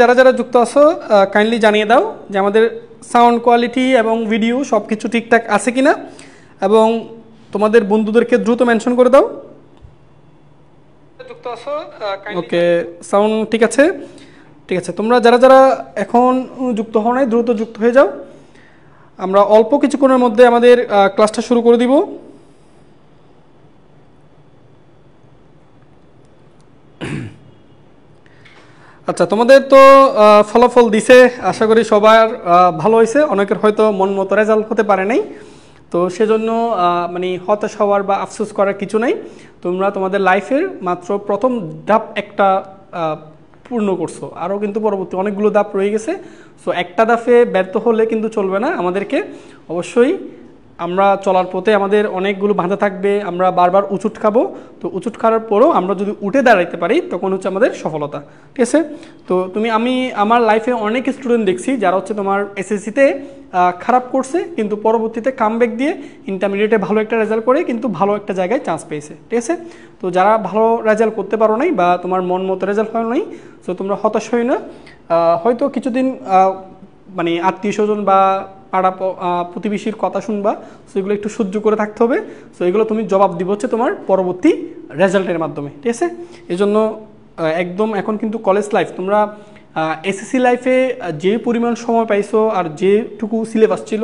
যারা যারা যুক্ত আছো কাইন্ডলি জানিয়ে দাও যে আমাদের সাউন্ড কোয়ালিটি এবং ভিডিও সব কিছু ঠিকঠাক আছে কিনা এবং তোমাদের বন্ধুদেরকে দ্রুত মেনশন করে দাও। যুক্ত আছো ওকে, সাউন্ড ঠিক আছে, ঠিক আছে। তোমরা যারা যারা এখন যুক্ত হও নাই দ্রুত যুক্ত হয়ে যাও। আমরা অল্প কিছুক্ষণের মধ্যে আমাদের ক্লাসটা শুরু করে দিব। আচ্ছা, তোমাদের তো ফলাফল দিছে, আশা করি সবার ভালো হয়েছে। অনেকের হয়তো মন মতো রেজাল্ট হতে পারে নাই, তো সেজন্য মানে হতাশ হওয়ার বা আফসোস করার কিছু নাই। তোমরা তোমাদের লাইফের মাত্র প্রথম ধাপ একটা পূর্ণ করছো, আরও কিন্তু পরবর্তী অনেকগুলো ধাপ রয়ে গেছে। সো একটা ধাপে ব্যর্থ হলে কিন্তু চলবে না, আমাদেরকে অবশ্যই আমরা চলার পথে আমাদের অনেকগুলো বাধা থাকবে, আমরা বারবার উঁচুট খাবো। তো উঁচুট খাওয়ার পরেও আমরা যদি উঠে দাঁড়াইতে পারি তখন হচ্ছে আমাদের সফলতা, ঠিক আছে। তো আমি আমার লাইফে অনেক স্টুডেন্ট দেখছি যারা হচ্ছে তোমার এসএসসিতে খারাপ করছে কিন্তু পরবর্তীতে কামব্যাক দিয়ে ইন্টারমিডিয়েটে ভালো একটা রেজাল্ট করে কিন্তু ভালো একটা জায়গায় চান্স পেয়েছে, ঠিক আছে। তো যারা ভালো রেজাল্ট করতে পারো নাই বা তোমার মন মতো রেজাল্ট হয় নাই, তো তোমরা হতাশ হই না। হয়তো কিছুদিন মানে আত্মীয় স্বজন বা পাড়া প্রতিবেশীর কথা শুনবা, সো এগুলো একটু সহ্য করে থাকতে হবে। সো এগুলো তুমি জবাব দিব হচ্ছে তোমার পরবর্তী রেজাল্টের মাধ্যমে, ঠিক আছে। এই জন্য একদম এখন কিন্তু কলেজ লাইফ, তোমরা এসএসসি লাইফে যে পরিমাণ সময় পাইছো আর যেটুকু সিলেবাস ছিল,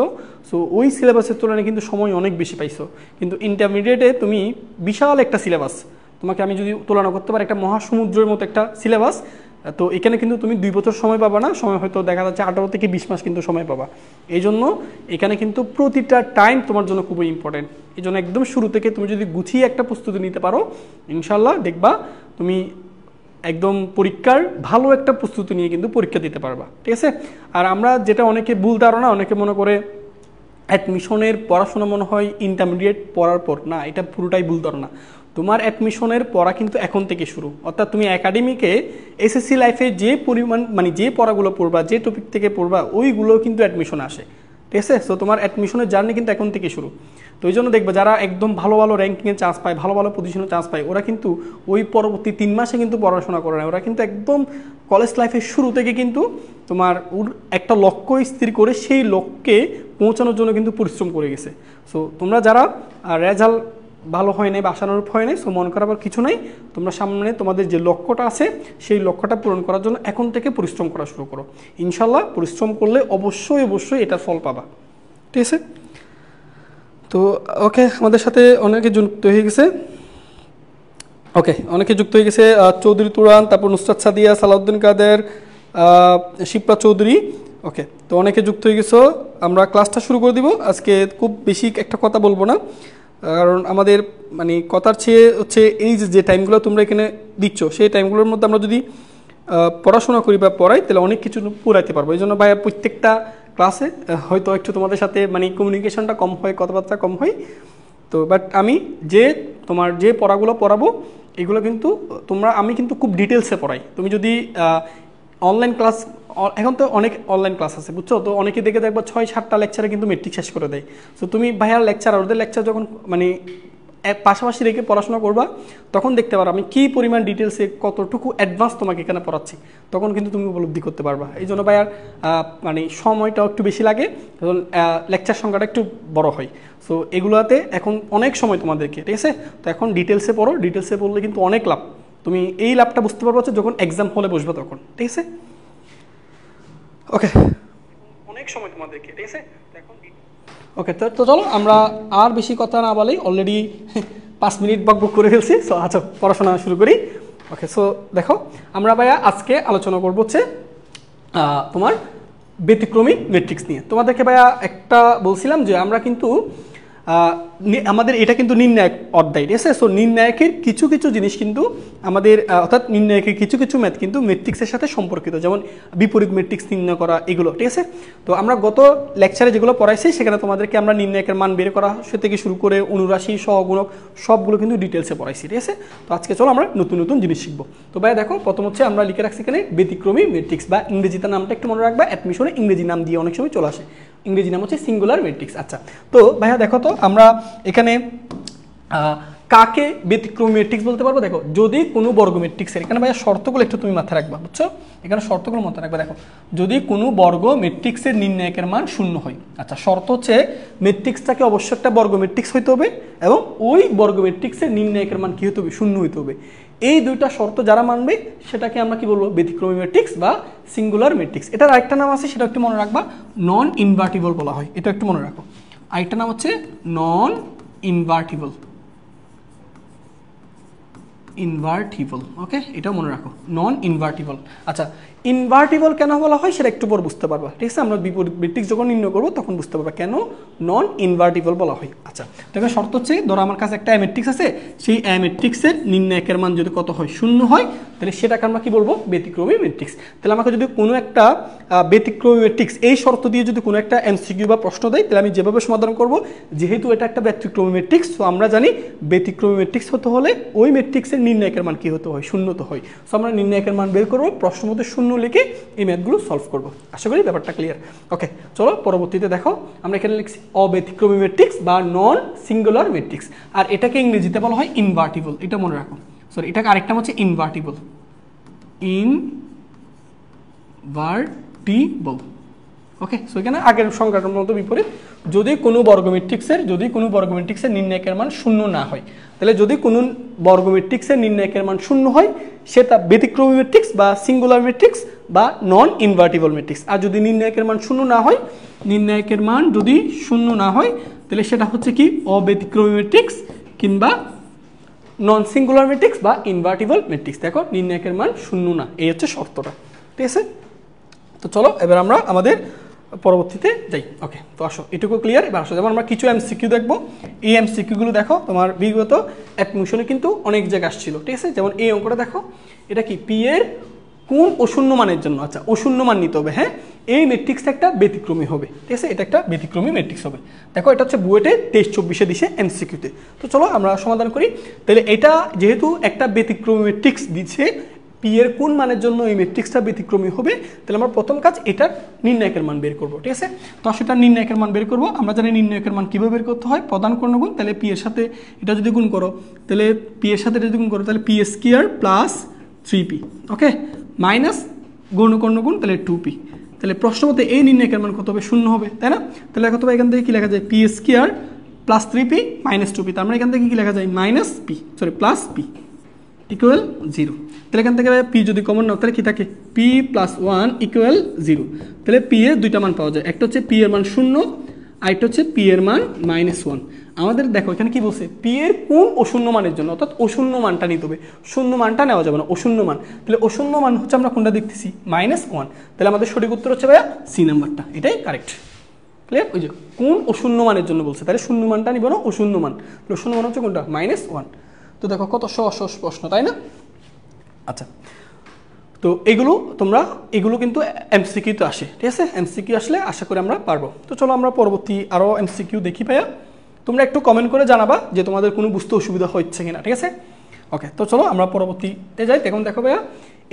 সো ওই সিলেবাসের তুলনায় কিন্তু সময় অনেক বেশি পাইছো। কিন্তু ইন্টারমিডিয়েটে তুমি বিশাল একটা সিলেবাস, তোমাকে আমি যদি তুলনা করতে পারি একটা মহাসমুদ্রের মতো একটা সিলেবাস, তো এখানে কিন্তু তুমি 2 বছর সময় পাবা না, সময় হয়তো দেখা যাচ্ছে 18 থেকে 20 মাস কিন্তু সময় পাবা। এই জন্য এখানে কিন্তু প্রতিটা টাইম তোমার জন্য খুবই ইম্পর্টেন্ট। এই জন্য একদম শুরু থেকে তুমি যদি গুছিয়ে একটা প্রস্তুতি নিতে পারো, ইনশাল্লাহ দেখবা তুমি একদম পরীক্ষার ভালো একটা প্রস্তুতি নিয়ে কিন্তু পরীক্ষা দিতে পারবা, ঠিক আছে। আর আমরা যেটা অনেকে ভুল ধারণা, অনেকে মনে করে অ্যাডমিশনের পড়াশোনা মনে হয় ইন্টারমিডিয়েট পড়ার পর, না, এটা পুরোটাই ভুল ধারণা। তোমার অ্যাডমিশনের পড়া কিন্তু এখন থেকে শুরু, অর্থাৎ তুমি একাডেমিকে এসএসসি লাইফে যে পরিমাণ মানে যে পড়াগুলো পড়বা, যে টপিক থেকে পড়বা, ওইগুলো কিন্তু অ্যাডমিশন আসে, ঠিক আছে। সো তোমার অ্যাডমিশনের জার্নি কিন্তু এখন থেকে শুরু। তো ওই জন্য দেখবে যারা একদম ভালো ভালো র্যাঙ্কিংয়ে চান্স পায়, ভালো ভালো পজিশনে চান্স পায়, ওরা কিন্তু ওই পরবর্তী 3 মাসে কিন্তু পড়াশোনা করে না, ওরা কিন্তু একদম কলেজ লাইফের শুরু থেকে কিন্তু তোমার একটা লক্ষ্য স্থির করে সেই লক্ষ্যে পৌঁছানোর জন্য কিন্তু পরিশ্রম করে গেছে। সো তোমরা যারা রেজাল্ট ভালো হয় নাই বা আশানুরূপ হয় নাই, সো মন করাবার কিছু নাই। তোমরা সামনে তোমাদের যে লক্ষ্যটা আছে সেই লক্ষ্যটা পূরণ করার জন্য এখন থেকে পরিশ্রম করা শুরু করো। ইনশাল্লাহ পরিশ্রম করলে অবশ্যই অবশ্যই এটার ফল পাবা, ঠিক আছে। তো ওকে, আমাদের সাথে অনেকে যুক্ত হয়ে গেছে। ওকে, অনেকে যুক্ত হয়ে গেছে, চৌধুরী তুরান, তারপর নুসরাত সাদিয়া, সালাউদ্দিন কাদের, শিপ্রা চৌধুরী। ওকে, তো অনেকে যুক্ত হয়ে গেছো। আমরা ক্লাসটা শুরু করে দিব। আজকে খুব বেশি একটা কথা বলবো না, কারণ আমাদের মানে কথার চেয়ে হচ্ছে এই যে টাইমগুলো তোমরা এখানে দিচ্ছ, সেই টাইমগুলোর মধ্যে আমরা যদি পড়াশোনা করি বা পড়াই তাহলে অনেক কিছু পুরাইতে পারবো। এই জন্য ভাইয়া প্রত্যেকটা ক্লাসে হয়তো একটু তোমাদের সাথে মানে কমিউনিকেশনটা কম হয়, কথাবার্তা কম হয়। তো বাট আমি তোমার যে পড়াগুলো পড়াবো এগুলো কিন্তু আমি কিন্তু খুব ডিটেলসে পড়াই। তুমি যদি অনলাইন ক্লাস, এখন তো অনেক অনলাইন ক্লাস আছে, বুঝছো, তো অনেকে দেখে দেখবা 6-7টা লেকচারে কিন্তু মেট্রিক শেষ করে দেয়। সো তুমি ভাইয়ার লেকচার আর ওদের লেকচার যখন মানে পাশাপাশি রেখে পড়াশোনা করবা, তখন দেখতে পারো আমি কী পরিমাণ ডিটেলসে কতটুকু অ্যাডভান্স তোমাকে এখানে পড়াচ্ছি, তখন কিন্তু তুমি উপলব্ধি করতে পারবা। এই জন্য ভাইয়ার মানে সময়টাও একটু বেশি লাগে, তখন লেকচার সংখ্যাটা একটু বড় হয়। সো এগুলোতে এখন অনেক সময় তোমাদেরকে, ঠিক আছে। তো এখন ডিটেলসে পড়ো, ডিটেলসে পড়লে কিন্তু অনেক লাভ। তুমি এই লাভটা বুঝতে পারবো যখন এক্সাম হলে বসবে তখন, ঠিক আছে। ওকে, অনেক সময় তোমাদেরকে, ঠিক আছে। ওকে, তো চলো আমরা আর বেশি কথা না বলেই, অলরেডি 5 মিনিট বকবক করে ফেলছি। সো আচ্ছা, পড়াশোনা শুরু করি। ওকে, সো দেখো আমরা ভাইয়া আজকে আলোচনা করবো হচ্ছে তোমার ব্যতিক্রমী ম্যাট্রিক্স নিয়ে। তোমাদেরকে ভাইয়া একটা বলছিলাম যে আমরা কিন্তু আমাদের এটা কিন্তু নির্ণায়ক অধ্যায়, ঠিক আছে। সো নির্ণায়কের কিছু কিছু জিনিস কিন্তু আমাদের অর্থাৎ নির্ণায়কের কিছু কিছু ম্যাথ কিন্তু ম্যাট্রিক্সের সাথে সম্পর্কিত, যেমন বিপরীত ম্যাট্রিক্স নির্ণয় করা, এগুলো, ঠিক আছে। তো আমরা গত লেকচারে যেগুলো পড়াইছি সেখানে তোমাদেরকে আমরা নির্ণায়কের মান বের করা সে থেকে শুরু করে অনুরাশি, সহগুণক সবগুলো কিন্তু ডিটেলসে পড়াইছি, ঠিক আছে। তো আজকে চলো আমরা নতুন নতুন জিনিস শিখবো। তো ভাইয়া দেখো, প্রথম হচ্ছে আমরা লিখে রাখছি এখানে ব্যতিক্রমী ম্যাট্রিক্স, বা ইংরেজিতে নামটা একটু মনে রাখবা, অ্যাডমিশনে ইংরেজি নাম দিয়ে অনেক সময় চলে আসে, ইংরেজি নাম হচ্ছে সিঙ্গুলার ম্যাট্রিক্স। আচ্ছা, তো ভাইয়া দেখো তো আমরা এখানে কাকে ব্যতিক্রমী ম্যাট্রিক্স বলতে পারবো? দেখো যদি কোনো বর্গ ম্যাট্রিক্সের, এখানে ভাইয়া শর্তগুলো একটু তুমি মাথায় রাখবা, বুঝছো? এখানে শর্তগুলো মাথায় রাখবা। দেখো যদি কোনো বর্গ ম্যাট্রিক্সের নির্ণায়কের মান শূন্য হয়, আচ্ছা শর্ত হচ্ছে ম্যাট্রিক্সটাকে অবশ্যই একটা বর্গ ম্যাট্রিক্স হইতে হবে এবং ওই বর্গ ম্যাট্রিক্সের নির্ণায়কের মান কি হতে হবে? শূন্য হইতে হবে। এই দুইটা শর্ত যারা মানবে সেটাকে আমরা কি বলবো? ব্যতিক্রমী ম্যাট্রিক্স বা সিঙ্গুলার ম্যাট্রিক্স। এটার আরেকটা নাম আছে, সেটা একটু মনে রাখবা, নন ইনভার্টিবল বলা হয়। এটা একটু মনে রাখো, আরেকটা নাম হচ্ছে নন ইনভার্টিবল। ইনভার্টিবল, ওকে, এটাও মনে রাখো, নন ইনভার্টিবল। আচ্ছা ইনভার্টিবল কেন বলা হয় সেটা একটু পর বুঝতে পারবা, ঠিক আছে? আমরা বিপরীত ম্যাট্রিক্স যখন নির্ণয় করবো তখন বুঝতে পারবা কেন নন ইনভার্টিবল বলা হয়। আচ্ছা দেখো শর্ত হচ্ছে, ধরো আমার কাছে একটা ম্যাট্রিক্স আছে, সেই ম্যাট্রিক্সের নির্ণায়কের মান যদি কত হয়? শূন্য হয়, তাহলে সেটাকে আমরা কি বলবো? ব্যতিক্রমী ম্যাট্রিক্স। তাহলে আমাকে যদি কোনো একটা ব্যতিক্রমী ম্যাট্রিক্স এই শর্ত দিয়ে যদি কোনো একটা এমসিকিউ বা প্রশ্ন দেয়, তাহলে আমি যেভাবে সমাধান করব, যেহেতু এটা একটা ব্যতিক্রমী ম্যাট্রিক্স, তো আমরা জানি ব্যতিক্রমী ম্যাট্রিক্স হতে হলে ওই ম্যাট্রিক্সের নির্ণায়কের মান কি হতে হয়? শূন্য তো হয়। সো আমরা নির্ণায়কের মান বের করবো, প্রশ্ন মধ্যে শূন্য লিখে এই ম্যাথগুলো সলভ করবো। আশা করি ব্যাপারটা ক্লিয়ার। ওকে চলো পরবর্তীতে দেখো, আমরা এখানে লিখছি অব্যতিক্রমী ম্যাট্রিক্স বা নন সিঙ্গুলার ম্যাট্রিক্স, আর এটাকে ইংরেজিতে বলা হয় ইনভার্টিবল। এটা মনে রাখো, সরি এটাকে আরেকটা হচ্ছে ইনভার্টিবল। ইনভার্টিবল, ওকে। সো এখানে আগের সংখ্যাটার মতো বিপরীত, যদি কোনো বর্গ ম্যাট্রিক্সের নির্ণায়কের মান শূন্য না হয়, তাহলে যদি কোনো বর্গ ম্যাট্রিক্সের নির্ণায়কের মান শূন্য হয় সেটা ব্যতিক্রমী ম্যাট্রিক্স বা সিঙ্গুলার ম্যাট্রিক্স বা নন ইনভার্টিবল ম্যাট্রিক্স। আর যদি নির্ণায়কের মান শূন্য না হয়, নির্ণায়কের মান যদি শূন্য না হয়, তাহলে সেটা হচ্ছে কি? অব্যতিক্রমী ম্যাট্রিক্স কিংবা নন সিঙ্গুলার ম্যাট্রিক্স বা ইনভার্টিবল ম্যাট্রিক্স। দেখো নির্ণায়কের মান শূন্য না, এই হচ্ছে শর্তটা, ঠিক আছে? তো চলো এবার আমরা আমাদের পরবর্তীতে যাই। ওকে তো আসো, এটুকু ক্লিয়ার। এবার আসো, যেমন আমরা কিছু এমসিকিউ দেখবো। এই এমসিকিউগুলো দেখো তোমার বিগত অ্যাডমিশনে কিন্তু অনেক জায়গায় আসছিল, ঠিক আছে? যেমন এই অঙ্কটা দেখো, এটা কি? পি এর কোন অশূন্য মানের জন্য, আচ্ছা অশূন্য মান নিতে হবে, হ্যাঁ, এই ম্যাট্রিক্সটা একটা ব্যতিক্রমী হবে, ঠিক আছে? এটা একটা ব্যতিক্রমী ম্যাট্রিক্স হবে। দেখো এটা হচ্ছে বুয়েটে 23-24 দিছে এমসিকিউতে। তো চলো আমরা সমাধান করি। তাহলে এটা যেহেতু একটা ব্যতিক্রমী ম্যাট্রিক্স দিচ্ছে, পি এর কোন মানের জন্য এই ম্যাট্রিক্সটা ব্যতিক্রমী হবে, তাহলে আমরা প্রথম কাজ এটার নির্ণায়কের মান বের করবো, ঠিক আছে? তো সেটার নির্ণায়কের মান বের করবো। আমরা জানি নির্ণায়কের মান কীভাবে বের করতে হয়? প্রধান কর্ণগুণ, তাহলে পি এর সাথে এটা যদি গুণ করো, তাহলে পি এর সাথে এটা যদি গুণ করো, তাহলে পি স্কয়ার প্লাস 3p, ওকে, মাইনাস গৌণকর্ণগুণ, তাহলে 2p। তাহলে প্রশ্ন মতে এই নির্ণায়কের মান কত হবে? শূন্য হবে, তাই না? তাহলে কত হবে? এখান থেকে কি লেখা যায়? P square plus 3p minus 2p। তার মানে এখান থেকে কি লেখা যায়? Minus P, sorry plus P equal 0। তাহলে এখান থেকে পি যদি কমন নাও, তাহলে কি থাকে? P plus 1 equal 0। তাহলে পি এর দুইটা মান পাওয়া যায়, একটা হচ্ছে পি এর মান 0, আরেকটা হচ্ছে পি এর মান -1। আমাদের দেখো এখানে কি বলছে? পি এর কোন অশূন্য মানের জন্য, অর্থাৎ অশূন্য মানটা নিতে হবে, শূন্য মানটা নেওয়া যাবে না, অশূন্য মান। তাহলে অশূন্য মান হচ্ছে আমরা কোনটা দেখতেছি? -1। তাহলে আমাদের সঠিক উত্তর হচ্ছে ভাইয়া সি নাম্বারটা, এটাই কারেক্ট। ক্লিয়ার? ওই যে কোন অশূন্য মানের জন্য বলছে, তাহলে শূন্য মানটা নিব না, অশূন্য মান। তাহলে অশূন্য মান হচ্ছে কোনটা? -1। তো দেখো কত সহজ সহজ প্রশ্ন, তাই না? আচ্ছা তো এগুলো কিন্তু এমসিকিউতে আসে, ঠিক আছে? এমসিকিউ আসলে আশা করি আমরা পারবো। তো চলো আমরা পরবর্তী আরও এমসিকিউ দেখি ভাইয়া। তোমরা একটু কমেন্ট করে জানাবা যে তোমাদের কোনো বুঝতে অসুবিধা হচ্ছে কিনা, ঠিক আছে? ওকে তো চলো আমরা পরবর্তীতে যাই। এখন দেখো ভাইয়া,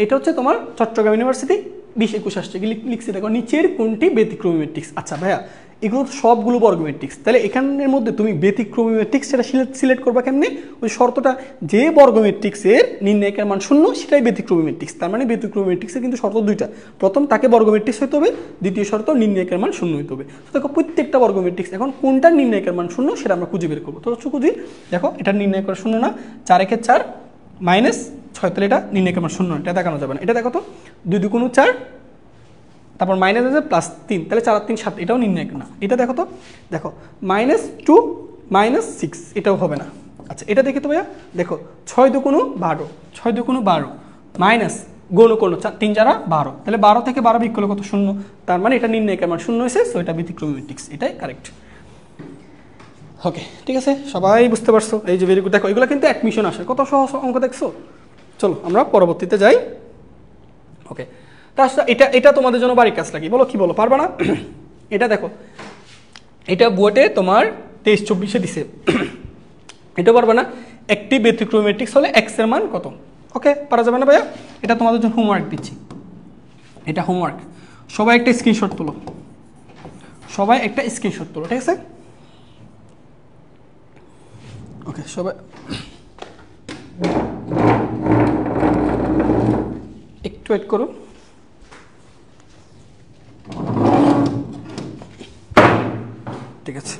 এটা হচ্ছে তোমার চট্টগ্রাম ইউনিভার্সিটি 20-21 আসছে, লিখছি দেখো, নিচের কোনটি ব্যতিক্রমী ম্যাট্রিক্স? আচ্ছা ভাইয়া এগুলো তো সবগুলো বর্গ ম্যাট্রিক্স, তাহলে এখানের মধ্যে তুমি ব্যতিক্রমী ম্যাট্রিক্স সেটা সিলেক্ট করবা কেমনে? ওই শর্তটা, যে বর্গ ম্যাট্রিক্সের নির্ণায়কের মান শূন্য সেটাই ব্যতিক্রমী ম্যাট্রিক্স। তার মানে ব্যতিক্রমী ম্যাট্রিক্সের কিন্তু শর্ত দুইটা, প্রথম তাকে বর্গ ম্যাট্রিক্স হইতে হবে, দ্বিতীয় শর্ত নির্ণায়কের মান শূন্য হইতে হবে। তো দেখো প্রত্যেকটা বর্গ ম্যাট্রিক্স, এখন কোনটার নির্ণায়কের মান শূন্য সেটা আমরা খুঁজে বের করবো। তো খুঁজি, দেখো এটার নির্ণয় করে শূন্য না, 4 -6, তাহলে এটা নির্ণায়কের মান শূন্য, এটা দেখানো যাবে না। এটা দেখো তো 2 × 4, তারপর মাইনাস আছে +3, তাহলে 4 আর 3 7, এটাও নির্ণায়ক না। এটা দেখো তো, দেখো -2 -6, এটাও হবে না। আচ্ছা এটা দেখি তো ভাইয়া, দেখো 6 × 2 = 12, 6 × 2 = 12 মাইনাস গৌণকর্ণ 3 × 4 = 12, তাহলে 12 থেকে 12 বিয়োগ করলে কত? 0। তার মানে এটা নির্ণায়কের মান 0 হয়েছে, সো এটা ব্যতিক্রমী ম্যাট্রিক্স, এটাই কারেক্ট। ওকে ঠিক আছে, সবাই বুঝতে পারছো? এই যে ভেরি গুড। দেখো এগুলো কিন্তু অ্যাডমিশন আসে, কত সহজ অঙ্ক দেখছো। চলো আমরা পরবর্তীতে যাই। ওকে তাছাড়া এটা তোমাদের জন্য বাড়ির কাজ লাগে, বলো কি বলো, পারবা না? এটা দেখো, এটা বুয়েটে তোমার 23-24 দিছে, এটা পারবা না? একটি ব্যতিক্রমী ম্যাট্রিক্স হলে এক্স এর মান কত? ওকে পারা যাবে না ভাইয়া? এটা তোমাদের জন্য হোমওয়ার্ক দিচ্ছি, এটা হোমওয়ার্ক। সবাই একটা স্ক্রিনশট তোলো, সবাই একটা স্ক্রিনশট তোলো, ঠিক আছে? ওকে সবাই একটু ওয়েট করো। ঠিক আছে,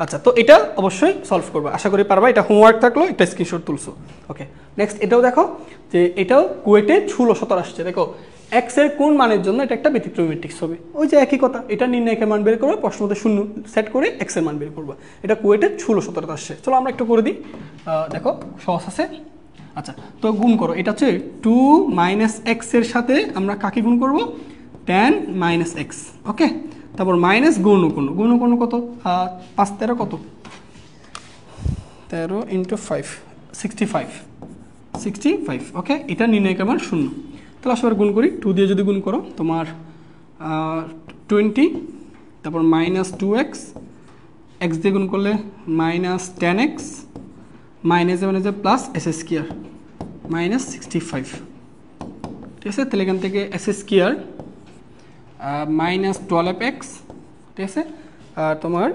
আচ্ছা, তো এটা অবশ্যই সলভ করবে, আশা করি পারবা। এটা হোমওয়ার্ক থাকলো, একটা স্ক্রিনশট তুলছো। ওকে, নেক্সট এটাও দেখো যে এটাও কুয়েটে 16 আসছে। দেখো এক্স এর কোন মানের জন্য এটা একটা ব্যতিক্রমী ম্যাট্রিক্স হবে। ওই যে একই কথা, এটা নির্ণায়কের মান বের করবে, প্রশ্ন মধ্যে 0 সেট করে এক্স এর মান বের করবা। এটা কুয়েটে 16 আসছে। চলো আমরা একটু করে দিই, দেখো সহজ আছে। আচ্ছা, তো গুণ করো। এটা হচ্ছে 2 - x এর সাথে আমরা কাকে গুণ করব? tan - x। ওকে, তারপর মাইনাস গুণ কত? 5 13 কত? 13 × 5 65। ওকে, এটা নির্ণায়কের মান 0। তাহলে আসলে গুণ করি। 2 দিয়ে যদি গুণ করো তোমার 20, তারপর -2x, x দিয়ে গুণ করলে -10x, মাইনাস মানে যে প্লাস s স্কয়ার -65। ঠিক আছে, তাহলে এখান থেকে s স্কয়ার -12x, ঠিক আছে, আর তোমার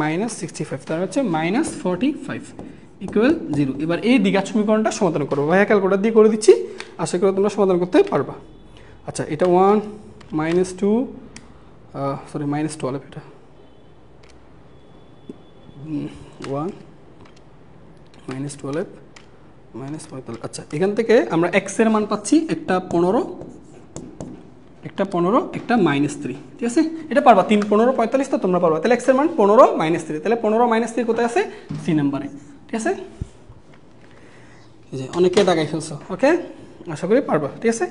-65, তার হচ্ছে -45 ইকুয়াল 0। এবার এই দ্বিঘাত সমীকরণটা সমাধান করবো। ভাইয়া ক্যালকুলেটর দিয়ে করে দিচ্ছি, আশা করি তোমরা সমাধান করতে পারবা। আচ্ছা, এটা 1 -2 সরি -12, এটা 1 -12 -45। আচ্ছা, এখান থেকে আমরা x এর মান পাচ্ছি একটা 15, একটা -3। ঠিক আছে, এটা পারবা। 3 15 45, তো তোমরা পারবা। তাহলে x এর মান 15 -3, তাহলে 15 -3 কোথায় আছে? সি নাম্বারে। ঠিক আছে, এই যে অনেকে দাগাই ফেলছো। ওকে, আশা করি পারবা। ঠিক আছে,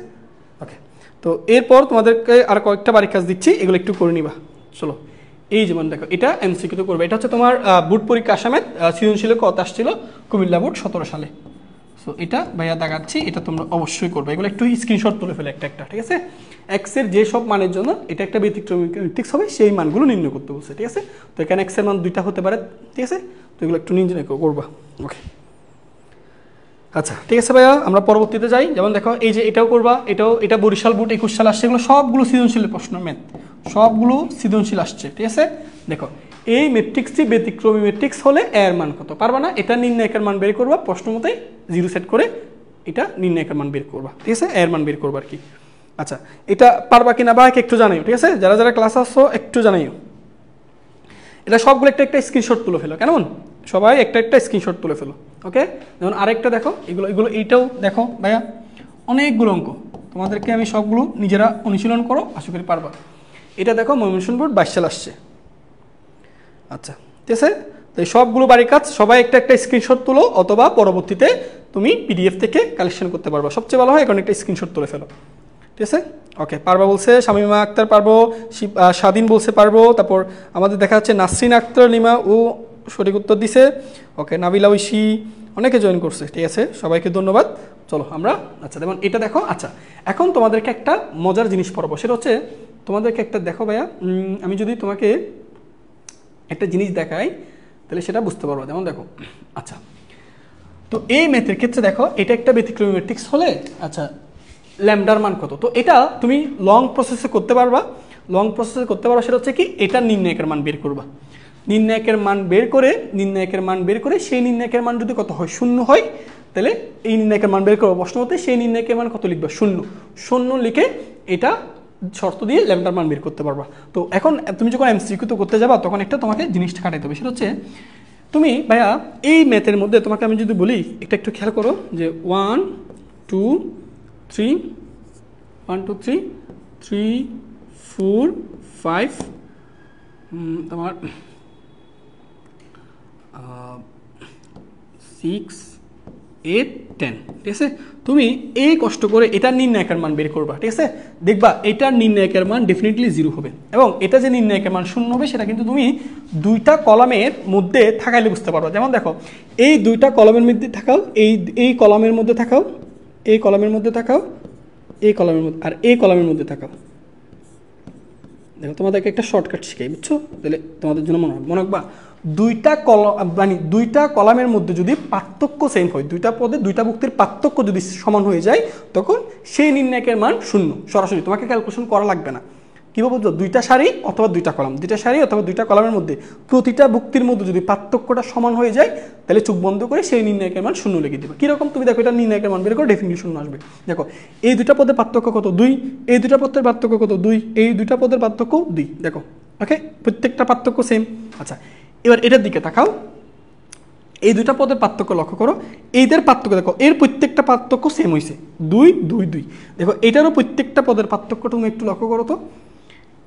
ওকে। তো এরপর তোমাদেরকে আর কয়েকটা বাড়ি কাজ দিচ্ছি, এগুলো একটু করে নিবা। চলো, এই যেমন দেখো, এটা এমসিকিউ করবে। এটা হচ্ছে তোমার বুট পরীক্ষা আসামে সৃজনশীল কত আসছিল কুমিল্লা বোর্ড 17 সালে। সো এটা ভাইয়া দেখাচ্ছি, এটা তোমরা অবশ্যই করবে। এগুলো একটু স্ক্রিনশট তুলে ফেলে একটা। ঠিক আছে, এক্স এর যে সব মানের জন্য এটা একটা ব্যতিক্রমী ম্যাট্রিক্স হবে, সেই মানগুলো নির্ণয় করতে বলছে। ঠিক আছে, তো এখানে এক্স এর মান 2টা হতে পারে। ঠিক আছে, তো এগুলো একটু নির্ণয় করবা। ওকে, আচ্ছা, ঠিক আছে ভাইয়া, আমরা পরবর্তীতে যাই। যেমন দেখো, এই যে এটাও করবা, এটা বরিশাল বোর্ড 21 সাল আসছে। এগুলো সবগুলো সৃজনশীল প্রশ্ন, ম্যাথ সবগুলো সৃজনশীল আসছে। ঠিক আছে, দেখো এই ম্যাট্রিক্সটি ব্যতিক্রমী ম্যাট্রিক্স হলে এর মান কত? পারবা না? এটা নির্ণায়কের মান বের করবা, প্রশ্ন মতে 0 সেট করে এটা নির্ণায়কের মান বের করবা। ঠিক আছে, এর মান বের করবা আর কি। আচ্ছা, এটা পারবা কিনা বা একটু জানাইও। ঠিক আছে, যারা যারা ক্লাস আসছো একটু জানাইও। এটা সবগুলো একটা স্ক্রিনশট তুলে ফেলো, কেমন? সবাই একটা স্ক্রিনশট তুলে ফেলো। ওকে, যেমন আরেকটা দেখো, এগুলো এইটাও দেখো ভাইয়া, অনেকগুলো অঙ্ক। তোমাদেরকে আমি সবগুলো নিজেরা অনুশীলন করো, আশা করি পারবা। এটা দেখো, ময়মনসিংহ বোর্ড 22 সাল আসছে। আচ্ছা, ঠিক আছে, তো এই সবগুলো বাড়ির কাজ সবাই একটা স্ক্রিনশট তুলো, অথবা পরবর্তীতে তুমি পিডিএফ থেকে কালেকশন করতে পারবা। সবচেয়ে ভালো হয় এখন একটা স্ক্রিনশট তুলে ফেলো। ঠিক আছে, ওকে। পারবা বলছে শামিমা আক্তার, পারবো। স্বাধীন বলছে পারবো। তারপর আমাদের দেখা যাচ্ছে নাসরিন আক্তার লিমা ও সঠিক উত্তর দিছে। ওকে, নাবিলা ঐশী, অনেকে জয়েন করছে। ঠিক আছে, সবাইকে ধন্যবাদ। চলো আমরা, আচ্ছা যেমন এটা দেখো। আচ্ছা, এখন তোমাদেরকে একটা মজার জিনিস পড়াবো, সেটা হচ্ছে তোমাদেরকে একটা, দেখো ভাইয়া, আমি যদি তোমাকে একটা জিনিস দেখাই তাহলে সেটা বুঝতে পারবো। যেমন দেখো, আচ্ছা, তো এই ম্যাথের ক্ষেত্রে দেখো, এটা একটা ব্যতিক্রমী ম্যাট্রিক্স হলে, আচ্ছা, ল্যামডার মান কত? তো এটা তুমি লং প্রসেসে করতে পারবা। সেটা হচ্ছে কি, এটা নির্ণায়কের মান বের করবা। নির্ণায়কের মান বের করে সেই নির্ণায়কের মান যদি কত হয়? 0 হয়, তাহলে এই নির্ণায়কের মান বের করবো। প্রশ্ন মতে সেই নির্ণায়কের মান কত লিখবা? 0 লিখে এটা শর্ত দিয়ে ল্যামডার মান বের করতে পারবা। তো এখন তুমি যখন এমসিকিউ করতে যাবা, তখন একটা তোমাকে জিনিসটা কাটাইতে হবে। সেটা হচ্ছে, তুমি ভাইয়া এই ম্যাথের মধ্যে তোমাকে আমি যদি বলি, একটু খেয়াল করো যে 1 2 3 1 2 3 3 4 5 তোমার 6 8 10। ঠিক আছে, তুমি এই কষ্ট করে এটার নির্ণায়কের মান বের করবা। ঠিক আছে, দেখবা এটার নির্ণায়কের মান ডেফিনেটলি 0 হবে, এবং এটা যে নির্ণায়কের মান 0 হবে সেটা কিন্তু তুমি দুইটা কলামের মধ্যে থাকাইলে বুঝতে পারবা। যেমন দেখো, এই দুইটা কলামের মধ্যে থাকাও, এই কলামের মধ্যে থাকাও, এই কলামের মধ্যে থাকাও, এই কলামের মধ্যে, আর এই কলামের মধ্যে থাকাও। দেখো, তোমাদেরকে একটা শর্টকাট শিখাই, বুঝছো? তাহলে তোমাদের জন্য মনে রাখবা, দুইটা কলামের মধ্যে যদি পার্থক্য সেম হয়, দুইটা পদে দুইটা ভুক্তির পার্থক্য যদি সমান হয়ে যায়, তখন সেই নির্ণায়কের মান 0। সরাসরি তোমাকে ক্যালকুলেশন করা লাগবে না। কীভাবে বুঝবো? দুইটা সারি অথবা দুইটা কলাম, দুইটা সারি অথবা দুইটা কলামের মধ্যে প্রতিটা ভুক্তির মধ্যে যদি পার্থক্যটা সমান হয়ে যায় তাহলে চোখ বন্ধ করে সেই নির্ণায়কের মান শূন্য লিখে দেবে। কীরকম? তুমি দেখো এটা নির্ণায়কের মান বের করে ডেফিনিটলি শূন্য আসবে। দেখো এই দুইটা পদের পার্থক্য কত? 2, এই দুইটা পদের পার্থক্য কত? 2, এই দুইটা পদের পার্থক্য 2। দেখো ওকে, প্রত্যেকটা পার্থক্য সেম। আচ্ছা এবার এটার দিকে তাকাও, এই দুইটা পদের পার্থক্য লক্ষ্য করো, এইদের পার্থক্য দেখো, এর প্রত্যেকটা পার্থক্য সেম হয়েছে 2, 2, 2। দেখো এটারও প্রত্যেকটা পদের পার্থক্য তুমি একটু লক্ষ্য করো তো,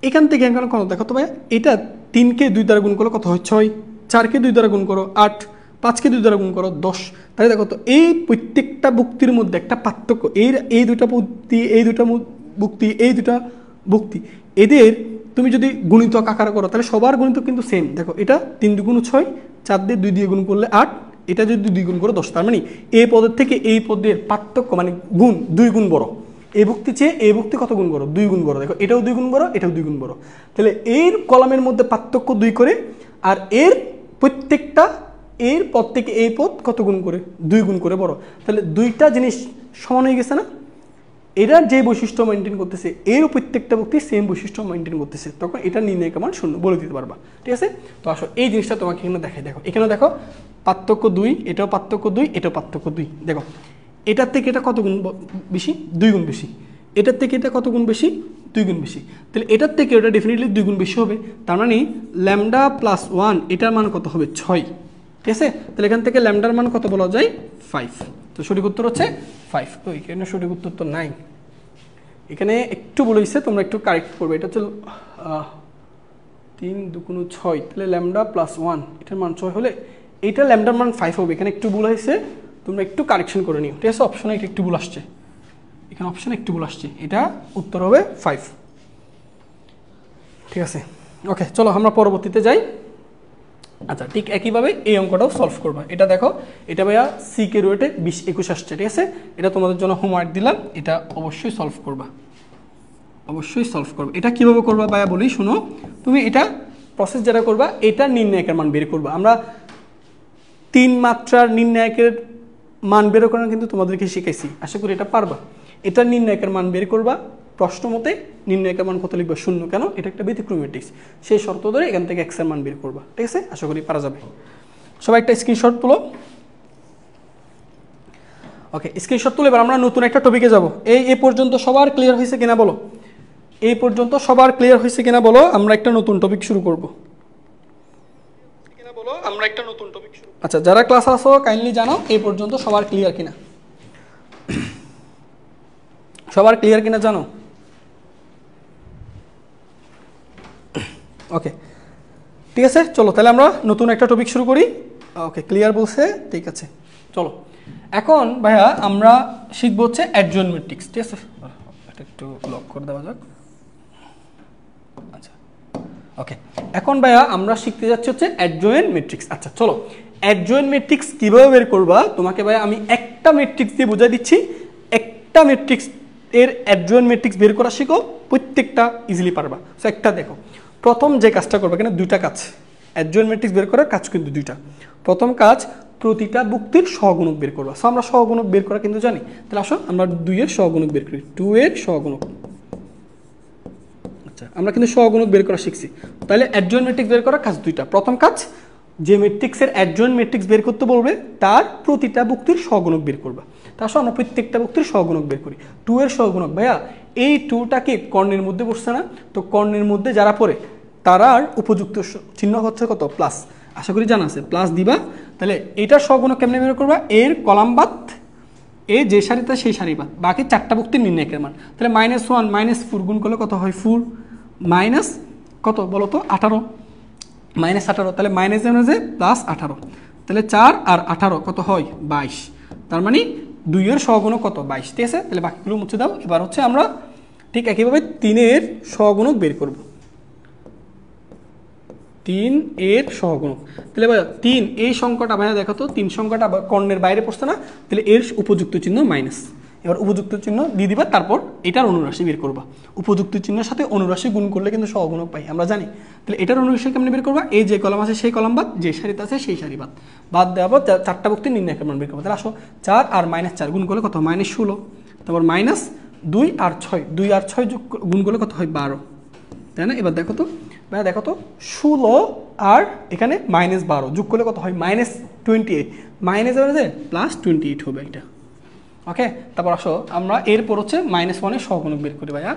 এখান থেকে এখানে কত দেখো তো ভাই, এটা 3কে 2 দ্বারা গুণ করলে কত হয়? 6, 4কে 2 দ্বারা গুণ করো 8, 5কে 2 দ্বারা গুণ করো 10। তাহলে দেখো তো এই প্রত্যেকটা ভুক্তির মধ্যে একটা পার্থক্য, এই দুটা ভুক্তি, এই দুটা ভুক্তি, এই দুটা ভুক্তি, এদের তুমি যদি গুণিতক আকারে করো তাহলে সবার গুণিতক কিন্তু সেম। দেখো এটা 3 2 গুণ 6, 4 দিয়ে 2 দিয়ে গুণ করলে 8, এটা যদি 2 গুণ করো 10। তার মানে এই পদের থেকে এই পদের পার্থক্য মানে গুণ 2 গুণ বড়। এই ভুক্তি চেয়ে এই ভুক্তি কত গুণ বড়? 2 গুণ বড়। দেখো এটাও 2 গুণ বড়, এটাও 2 গুণ বড়। তাহলে এর কলামের মধ্যে পার্থক্য 2 করে, আর এর প্রত্যেকটা এর পদ থেকে এই পদ কত গুণ করে? 2 গুণ করে বড়। তাহলে দুইটা জিনিস সমান হয়ে গেছে না? এটার যে বৈশিষ্ট্য মেনটেন করতেছে এর প্রত্যেকটা ভুক্তি সেম বৈশিষ্ট্য মেনটেন করতেছে, তখন এটা নির্ণয় মান শূন্য বলে দিতে পারবা। ঠিক আছে? তো আসো এই জিনিসটা তোমাকে এখানে দেখাই। দেখো এখানে দেখো পার্থক্য 2, এটাও পার্থক্য 2, এটাও পার্থক্য 2। দেখো এটার থেকে এটা কত গুণ বেশি? 2 গুণ বেশি। এটার থেকে এটা কত গুণ বেশি? 2 গুণ বেশি। তাহলে এটার থেকে ওটা ডেফিনেটলি 2 গুণ বেশি হবে। তার মানে ল্যামডা প্লাস 1 এটার মান কত হবে? 6। ঠিক আছে? তাহলে এখান থেকে ল্যামডার মান কত বলা যায়? 5। তো সঠিক উত্তর হচ্ছে 5। তো এখানে সঠিক উত্তর তো নাই, এখানে একটু বলেছে, তোমরা একটু কারেক্ট করবে। এটা হচ্ছে 3 2 গুণ 6, তাহলে ল্যামডা প্লাস 1 এটার মান 6 হলে এইটা ল্যামডার মান 5 হবে। এখানে একটু ভুল হয়েছে, তোমরা একটু কারেকশন করে নিও। ঠিক আছে? অপশনে একটু ভুল আসছে, এখানে অপশনে একটু ভুল আসছে, এটা উত্তর হবে 5। ঠিক আছে? ওকে চলো আমরা পরবর্তীতে যাই। আচ্ছা ঠিক একইভাবে এই অঙ্কটাও সলভ করবা। এটা দেখো, এটা ভাইয়া সি কে রুয়েটে 20 21 আসছে। ঠিক আছে? এটা তোমাদের জন্য হোমওয়ার্ক দিলাম, এটা অবশ্যই সলভ করবা, অবশ্যই সলভ করবা। এটা কিভাবে করবা ভাইয়া বলি শুনো। তুমি এটা প্রসেস যেটা করবা, এটা নির্ণায়কের মান বের করবা। আমরা 3 মাত্রার নির্ণায়কের মান বের করা কিন্তু তোমাদেরকে শিখাইছি, আশা করি এটা পারবা। এটা নির্ণায়কের মান বের করবা, প্রশ্ন মতে নির্ণায়কের মান কত লিখবা? 0। কেন? এটা একটা ব্যতিক্রম ম্যাট্রিক্স, সেই শর্ত ধরে এখান থেকে x এর মান বের করবা। ঠিক আছে? আশা করি পারা যাবে। সবাই একটা স্ক্রিনশট তুলো। ওকে স্ক্রিনশট তুলে এবার আমরা নতুন একটা টপিকে যাব। এই পর্যন্ত সবার ক্লিয়ার হয়েছে কিনা বলো? এই পর্যন্ত সবার ক্লিয়ার হয়েছে কিনা বলো? আমরা একটা নতুন টপিক শুরু করব। আচ্ছা যারা ক্লাস আসো কাইন্ডলি জানাও এই পর্যন্ত সবার ক্লিয়ার কিনা, সবার ক্লিয়ার কিনা জানো? ওকে ঠিক আছে, চলো তাহলে আমরা নতুন একটা টপিক শুরু করি। ওকে ক্লিয়ার বলছে, ঠিক আছে চলো। এখন ভাইয়া আমরা শিখবো হচ্ছে অ্যাডজয়েন্ট ম্যাট্রিক্স। ঠিক আছে? এটা একটু লক করে দেওয়া যাক। আচ্ছা ওকে, এখন ভাইয়া আমরা শিখতে যাচ্ছি হচ্ছে অ্যাডজয়েন্ট ম্যাট্রিক্স। আচ্ছা চলো, অ্যাডজয়েন্ট ম্যাট্রিক্স কিভাবে বের করবা তোমাকে ভাইয়া আমি একটা ম্যাট্রিক্স দিয়ে বুঝাই দিচ্ছি। একটা ম্যাট্রিক্স এর অ্যাডজয়েন্ট ম্যাট্রিক্স বের করা শিখো, প্রত্যেকটা ইজিলি পারবা। সো একটা দেখো, প্রথম যে কাজটা করবে, এখানে দুইটা কাজ, অ্যাডজয়েন্ট ম্যাট্রিক্স বের করার কাজ কিন্তু দুইটা। প্রথম কাজ প্রতিটা ভুক্তির সহগুণক বের করবা। সো আমরা সহগুণক বের করা কিন্তু জানি, তাহলে আসো আমরা 2 এর সহগুণক বের করি। 2 এর সহগুণক, আচ্ছা আমরা কিন্তু সহগুণক বের করা শিখছি। তাহলে অ্যাডজয়েন্ট ম্যাট্রিক্স বের করার কাজ দুইটা। প্রথম কাজ, যে ম্যাট্রিক্সের অ্যাডজয়েন্ট ম্যাট্রিক্স বের করতে বলবে তার প্রতিটা ভুক্তির সহগুণক বের করবা। তা আসো আমরা প্রত্যেকটা ভুক্তির সহগুণক বের করি। 2 এর সহগুণক, ভাইয়া এই 2টা কি কর্ণের মধ্যে বসছে না? তো কর্ণের মধ্যে যারা পড়ে তারার উপযুক্ত চিহ্ন হচ্ছে কত? প্লাস। আশা করি জানা আছে, প্লাস দিবা। তাহলে এইটার সহগুণক কেমনে বের করবা? এর কলাম বাদ, এ যে সারিতে সেই সারি বাদ, বাকি 4টা ভুক্তির নির্ণায়কের মান। তাহলে -1 -4 গুণ করলে কত হয়? 4 মাইনাস কত বলো তো? 18, -18। তাহলে মাইনাস মাঝে প্লাস 18, তাহলে 4 আর 18 কত হয়? 22। তার মানে 2 এর সহগুণক কত? 22। ঠিক আছে? তাহলে বাকিগুলো মুছে দাও। এবার হচ্ছে আমরা ঠিক একইভাবে 3 এর সহগুণক বের করব। 3 এর সহগুণক, তাহলে ভাইয়া 3 এই সংখ্যাটা ভাইয়া দেখো তো, 3 সংখ্যাটা কর্ণের বাইরে পড়ছে না? তাহলে এর উপযুক্ত চিহ্ন মাইনাস। এবার উপযুক্ত চিহ্ন দিয়ে দিবা, তারপর এটার অনুরাশি বের করবা। উপযুক্ত চিহ্নের সাথে অনুরাশি গুণ করলে কিন্তু সহগুণক পাই, আমরা জানি। তাহলে এটার অনুরাশি কেমনে বের করবা? এই যে কলাম আছে সেই কলাম বাদ, যে সারিতে আছে সেই সারি বাদ, বাদ দেওয়ার পর 4টা ভুক্তির নির্ণায়কের মান বের করবা। তাহলে আসো 4 আর -4 গুণ করলে কত? -16। তারপর -2 আর 6, 2 আর 6 গুণ করলে কত হয়? 12। তাই না? এবার দেখো তো ভাইয়া, দেখো তো 16 আর এখানে -12 যোগ করলে কত হয়? -28, মাইনাস +28 হবে এটা। ওকে, তারপর আসো আমরা এরপর হচ্ছে -1 এর সহগুণক বের করি ভাইয়া।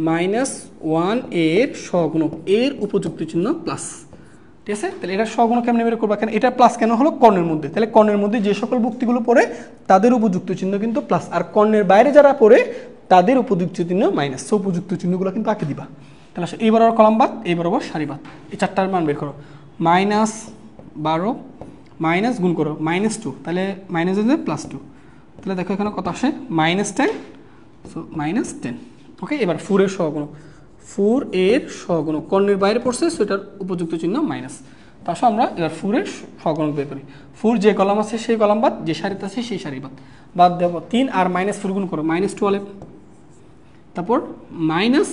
-1 এর সহগুণক, এর উপযুক্ত চিহ্ন প্লাস, ঠিক আছে? তাহলে এটার সহগুণক কেমনে বের করবো? কেন এটা প্লাস কেন হলো? কর্ণের মধ্যে, তাহলে কর্ণের মধ্যে যে সকল ভুক্তিগুলো পড়ে তাদের উপযুক্ত চিহ্ন কিন্তু প্লাস, আর কর্ণের বাইরে যারা পড়ে তাদের উপযুক্ত চিহ্ন মাইনাস। সো উপযুক্ত চিহ্নগুলো কিন্তু আঁকে দিবা। তাহলে আসো এই বরাবর কলাম বাদ, এই বরাবর সারি বাদ, এই চারটার মান বের করো। -12 মাইনাস গুণ করো -2, তাহলে মাইনাস +2, তাহলে দেখো এখানে কত আসে? -10, সো -10। ওকে, এবার 4 এর সহগুণক, 4 এর সহগুণক কর্ণের বাইরে পড়ছে, সেটার উপযুক্ত চিহ্ন মাইনাস। তার সাথে আমরা এবার 4 এর সহগুণক বের করি। 4 যে কলাম আছে সেই কলাম বাদ, যে সারিতে আছে সেই সারি বাদ, বাদ দেবো 3 আর -4 গুণ করো -12, তারপর -3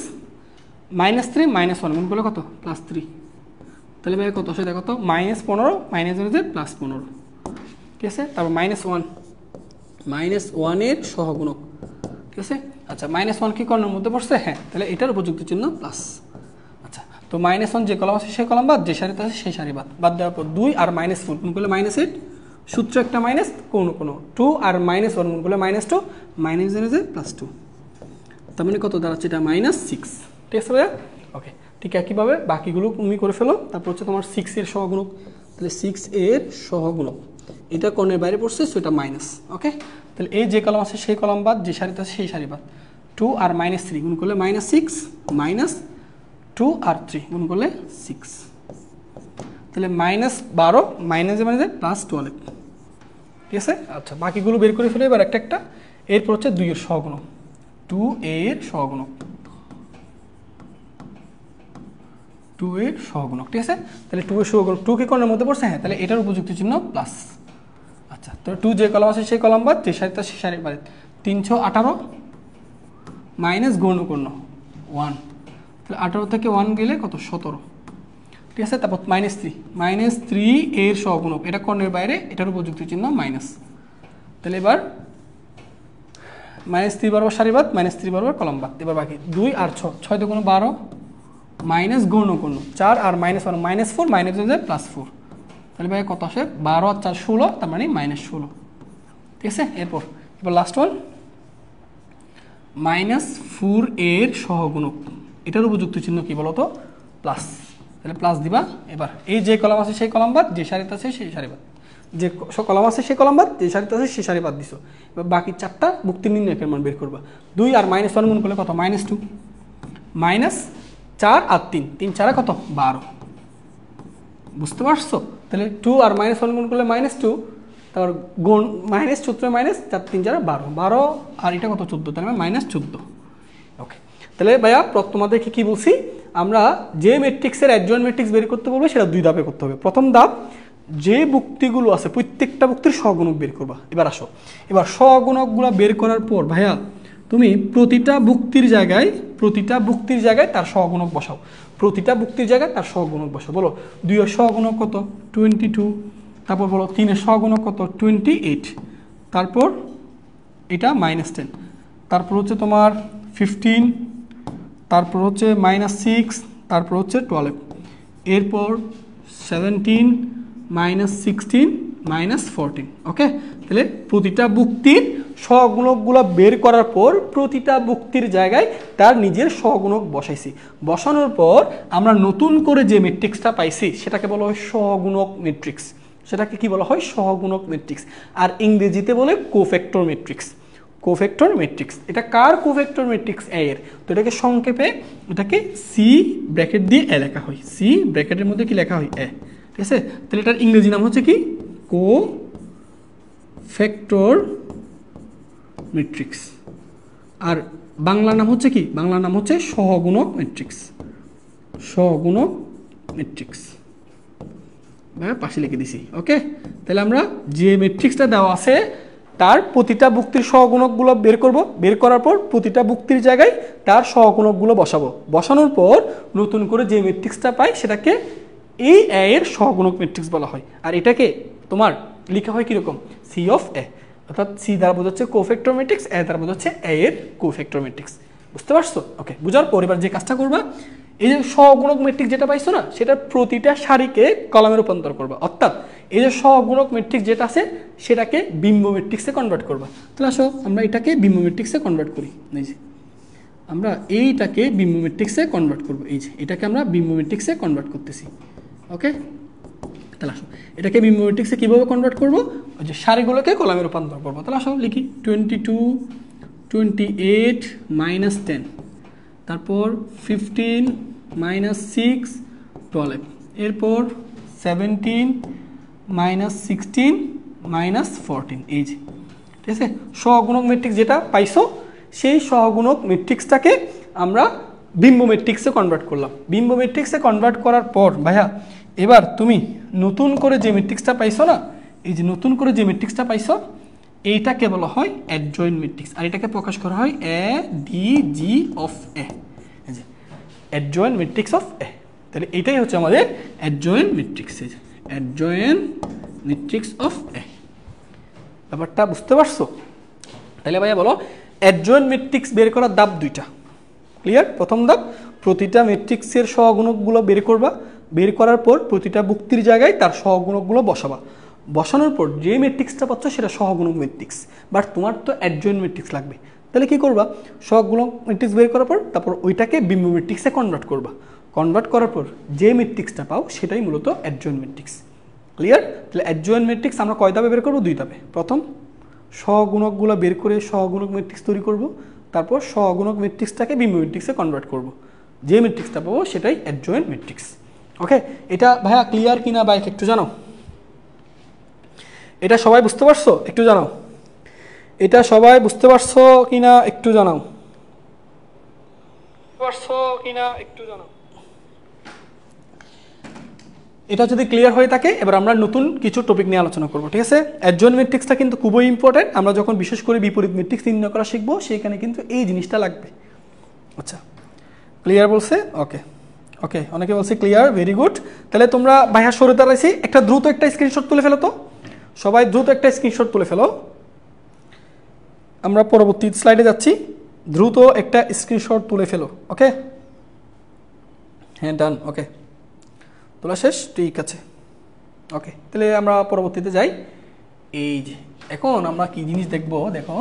-1 গুণ করলে কত? +3, তাহলে ভাই কত আসে দেখো তো? -15 +15, ঠিক আছে? তারপর -1 এর সহগুণক, ঠিক আছে? আচ্ছা, -1 কি কর্ণের মধ্যে পড়ছে? হ্যাঁ, তাহলে এটার উপযুক্ত চিহ্ন প্লাস। আচ্ছা, তো -1 যে কলাম আছে সেই কলাম বাদ, যে সারিতে আছে সেই সারি বাদ, বাদ দেওয়ার পর 2 আর -4 গুণ করলে -8, সূত্র একটা মাইনাস, কোনো 2 আর -1 গুণ করলে -2, -2, তার মানে কত দাঁড়াচ্ছে? এটা -6, ঠিক আছে ভাইয়া? ওকে, ঠিক একইভাবে বাকিগুলো তুমি করে ফেলো। তারপর হচ্ছে তোমার 6 এর সহগুণক, তাহলে 6 এর সহগুণক, এটা কর্ণের বাইরে পড়ছে, সো এটা মাইনাস। ওকে, তাহলে এই যে কলাম আছে সেই কলাম বাদ, যে সারিতে আছে সেই সারি বাদ, 2 আর -3 গুণ করলে -6, -2 আর 3 গুণ করলে 6, তাহলে -12 +12, ঠিক আছে? আচ্ছা, বাকিগুলো বের করে ফেলে এবার একটা একটা। এরপর হচ্ছে 2 এর সহগুণক, 2 এর সহগুণক, 2 এর সহগুণক, ঠিক আছে? তাহলে 2 এর সহগুণক, 2 কি কর্ণের মধ্যে পড়ছে? হ্যাঁ, তাহলে এটার উপযুক্ত চিহ্ন প্লাস। আচ্ছা, তো 2 যে কলাম আছে সেই কলাম বাদ, যে সারিতে আছে সেই সারি বাদ, 318 মাইনাস গৌণ কর্ণ 1, তাহলে 18 থেকে 1 গেলে কত? 17, ঠিক আছে? তারপর -3 এর সহগুণক, এটা কর্ণের বাইরে, এটার উপযুক্ত চিহ্ন মাইনাস। তাহলে এবার -3 বরাবর সারি বাদ, -3 বরাবর কলাম বাদ। এবার বাকি 2 আর 6, 6 × 12 মাইনাস গৌণ কর্ণ 4 আর -1 -4, +4, তাহলে ভাই কত আসে? 12 আর 4 16, তার মানে -16, ঠিক আছে? এবার লাস্ট ওয়ান, -4 এর সহগুণক, এটার উপযুক্ত চিহ্ন কি বলতো? প্লাস, তাহলে প্লাস দিবা। এবার এই যে কলাম আছে সেই কলাম বাদ, যে সারিতে আছে সেই সারি বাদ, যে কলাম আছে সেই কলাম বাদ, যে সারিতে আছে সেই সারি বাদ দিছো। এবার বাকি চারটা ভুক্তি নির্ণয়কের মান বের করবা। 2 আর -1 গুণ করলে কত? -2, -4 আর 3, 3 4 কত? 12, বুঝতে পারছো? তাহলে 2 আর -1 গুণ করলে -2, তারপর গুণ মাইনাস, সূত্রে মাইনাস, 4 3 4 12, আর এটা কত? 14, তাহলে -14। ওকে, তাহলে ভাইয়া তোমাদেরকে কি বলছি, আমরা যে ম্যাট্রিক্সের অ্যাডজয়েন্ট ম্যাট্রিক্স বের করতে বলবো সেটা 2 ধাপে করতে হবে। প্রথম ধাপ, যে ভুক্তিগুলো আছে প্রত্যেকটা ভুক্তির সহগুণক বের করবা। এবার আসো, এবার সহগুণকগুলো বের করার পর ভাইয়া তুমি প্রতিটা ভুক্তির জায়গায় তার সহগুণক বসাও, প্রতিটা ভুক্তির জায়গায় তার সহগুণক বসাও। বলো 2 এর সহগুণক কত? 22, তারপর বলো 3 এর সহগুণক কত? 28, তারপর এটা -10, তারপর হচ্ছে তোমার 15, তারপর হচ্ছে -6, তারপর হচ্ছে 12, এরপর 17, -16, -14। ওকে, তাহলে প্রতিটা ভুক্তির সহগুণকগুলো বের করার পর প্রতিটা ভুক্তির জায়গায় তার নিজের সহগুণক বসাইছি। বসানোর পর আমরা নতুন করে যে ম্যাট্রিক্সটা পাইছি সেটাকে বলা হয় সহগুণক ম্যাট্রিক্স। সেটাকে কি বলা হয়? সহগুণক ম্যাট্রিক্স। আর ইংরেজিতে বলে কোফ্যাক্টর ম্যাট্রিক্স। কোফ্যাক্টর ম্যাট্রিক্স, এটা কার কোফ্যাক্টর ম্যাট্রিক্স? এ এর। তো এটাকে সংক্ষেপে এটাকে সি ব্র্যাকেট দিয়ে এ লেখা হয়, সি ব্র্যাকেটের মধ্যে কি লেখা হয়? এ, ঠিক আছে? তাহলে এটার ইংরেজি নাম হচ্ছে কি? Cofactor matrix. আর বাংলা নাম হচ্ছে কি? বাংলা নাম হচ্ছে সহগুণক ম্যাট্রিক্স। সহগুণক ম্যাট্রিক্স পাশে লিখে দিছি। ওকে, তাহলে আমরা যে ম্যাট্রিক্সটা দেওয়া আছে তার প্রতিটা ভুক্তির সহগুণকগুলো বের করব। বের করার পর প্রতিটা ভুক্তির জায়গায় তার সহগুণকগুলো বসাবো। বসানোর পর নতুন করে যে ম্যাট্রিক্সটা পাই সেটাকে এই এ এর সহগুণক ম্যাট্রিক্স বলা হয়। আর এটাকে তোমার লেখা হয় কীরকম? সি অফ এ, অর্থাৎ সি দ্বারা বোঝাচ্ছে কোফ্যাক্টর ম্যাট্রিক্স, এ দ্বারা বোঝাচ্ছে এ এর কোফ্যাক্টর ম্যাট্রিক্স। বুঝতে পারছো? ওকে, বুঝার পর এবার যে কাজটা করবা, এই যে সহগুণক ম্যাট্রিক্স যেটা পাইছো না, সেটার প্রতিটা সারিকে কলামে রূপান্তর করবা, অর্থাৎ এই যে সহগুণক ম্যাট্রিক্স যেটা আছে সেটাকে বিম্ব ম্যাট্রিক্সে কনভার্ট করবা। তাহলে আসো আমরা এটাকে বিম্ব ম্যাট্রিক্সে কনভার্ট করি। এই যে আমরা এইটাকে বিম্ব ম্যাট্রিক্সে কনভার্ট করব, এই যে এটাকে আমরা বিম্ব ম্যাট্রিক্সে কনভার্ট করতেছি। ওকে, তাহলে আসো এটাকে বিম্ব ম্যাট্রিক্সে কীভাবে কনভার্ট করবো, ওই যে সারিগুলোকে কলামে রূপান্তর করবো। তাহলে আসো লিখি 22, 28 - 10, তারপর 15 - 6 12, এরপর 17 - 16 - 14। এই যে ঠিক আছে, সহগুণক ম্যাট্রিক্স যেটা পাইছো সেই সহগুণক ম্যাট্রিক্সটাকে আমরা বিম্ব ম্যাট্রিক্সে কনভার্ট করলাম। বিম্ব ম্যাট্রিক্সে কনভার্ট করার পর ভাইয়া এবার তুমি নতুন করে যে ম্যাট্রিক্সটা পাইছো না, এই যে নতুন করে যে ম্যাট্রিক্সটা পাইছো এইটাকে বলা হয় অ্যাডজয়েন্ট ম্যাট্রিক্স, আর এটাকে প্রকাশ করা হয় এ ডি জি অফ এ, এই যে অ্যাডজয়েন্ট ম্যাট্রিক্স অফ এ। তাহলে এটাই হচ্ছে আমাদের অ্যাডজয়েন্ট ম্যাট্রিক্স, এই যে অ্যাডজয়েন্ট ম্যাট্রিক্স অফ এ। ব্যাপারটা বুঝতে পারছো? তাহলে ভাইয়া বলো অ্যাডজয়েন্ট ম্যাট্রিক্স বের করার ধাপ দুইটা, ক্লিয়ার? প্রথম ধাপ, প্রতিটা ম্যাট্রিক্সের সহগুণকগুলো বের করবা, বের করার পর প্রতিটা ভুক্তির জায়গায় তার সহগুণকগুলো বসাবা, বসানোর পর যে ম্যাট্রিক্সটা পাচ্ছ সেটা সহগুণক ম্যাট্রিক্স, বাট তোমার তো অ্যাডজয়েন্ট ম্যাট্রিক্স লাগবে। তাহলে কী করবা, সহগুণক ম্যাট্রিক্স বের করার পর তারপর ওইটাকে বিম্ব ম্যাট্রিক্সে কনভার্ট করবা, কনভার্ট করার পর যে ম্যাট্রিক্সটা পাও সেটাই মূলত অ্যাডজয়েন্ট ম্যাট্রিক্স, ক্লিয়ার? তাহলে অ্যাডজয়েন্ট ম্যাট্রিক্স আমরা কয় ধাপে বের করবো? দুই ধাপে। প্রথম সহগুণকগুলো বের করে সহগুণক ম্যাট্রিক্স তৈরি করব, তারপর সহগুণক ম্যাট্রিক্সটাকে বিম্ব ম্যাট্রিক্সে কনভার্ট করব, যে ম্যাট্রিক্সটা পাবো সেটাই অ্যাডজয়েন্ট ম্যাট্রিক্স। ওকে, এটা ভাইয়া ক্লিয়ার কিনা বা একটু জানাও, এটা সবাই বুঝতে পারছো? একটু জানাও, এটা সবাই বুঝতে পারছো কিনা একটু জানাও, পারছো কিনা একটু জানাও। এটা যদি ক্লিয়ার হয়ে থাকে এবার আমরা নতুন কিছু টপিক নিয়ে আলোচনা করব, ঠিক আছে? অ্যাডজয়েন্ট ম্যাট্রিক্সটা কিন্তু খুবই ইম্পর্টেন্ট, আমরা যখন বিশেষ করে বিপরীত ম্যাট্রিক্স নির্ণয় করা শিখবো সেখানে কিন্তু এই জিনিসটা লাগবে। আচ্ছা, ক্লিয়ার বলছে? ওকে ওকে, অনেকে বলছে ক্লিয়ার, ভেরি গুড। তাহলে তোমরা ভাইয়া সরে দাঁড়াইছি, একটা দ্রুত একটা স্ক্রিনশট তুলে ফেলো তো, সবাই দ্রুত একটা স্ক্রিনশট তুলে ফেলো। আমরা পরবর্তী স্লাইডে যাচ্ছি, দ্রুত একটা স্ক্রিনশট তুলে ফেলো। ওকে, হ্যাঁ ডান, ওকে তোলা শেষ, ঠিক আছে। ওকে, তাহলে আমরা পরবর্তীতে যাই। এই যে এখন আমরা কি জিনিস দেখবো, দেখো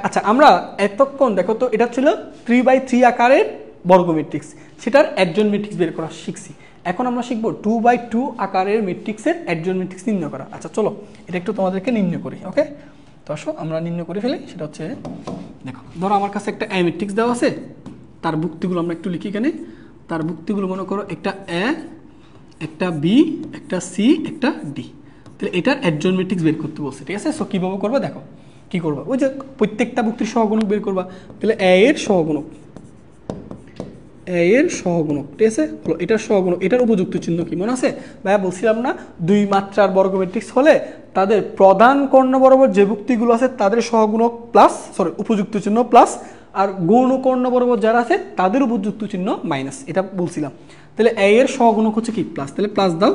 আচ্ছা আমরা এতক্ষণ দেখো তো এটা ছিল 3/3 আকারের বর্গ ম্যাট্রিক্স, সেটার অ্যাডজয়েন্ট ম্যাট্রিক্স বের করা শিখছি। এখন আমরা শিখবো 2/2 আকারের ম্যাট্রিক্সের অ্যাডজয়েন্ট ম্যাট্রিক্স নির্ণয় করা। আচ্ছা চলো এটা একটু তোমাদেরকে নির্ণয় করি। ওকে, তো আসো আমরা নির্ণয় করে ফেলি। সেটা হচ্ছে দেখো, ধরো আমার কাছে একটা এ ম্যাট্রিক্স দেওয়া আছে, তার ভুক্তিগুলো আমরা একটু লিখি এখানে। তার ভুক্তিগুলো মনে করো একটা এ, একটা বি, একটা সি, একটা ডি। তাহলে এটার অ্যাডজয়েন্ট ম্যাট্রিক্স বের করতে বলছে, ঠিক আছে? সো কীভাবে করবা দেখো, কী করবা, ওই যে প্রত্যেকটা ভুক্তির সহগুণক বের করবা। তাহলে এ এর সহগুণক, এ এর সহগুণক, ঠিক আছে? হলো এটার সহগুণক, এটার উপযুক্ত চিহ্ন কি মনে আছে ভাইয়া? বলছিলাম না দুই মাত্রার বর্গ ম্যাট্রিক্স হলে তাদের প্রধান কর্ণ বরাবর যে ভুক্তিগুলো আছে তাদের সহগুণক প্লাস, সরি উপযুক্ত চিহ্ন প্লাস, আর গৌণ কর্ণ বরাবর যারা আছে তাদের উপযুক্ত চিহ্ন মাইনাস, এটা বলছিলাম। তাহলে এ এর সহগুণক হচ্ছে কি প্লাস, তাহলে প্লাস দাও,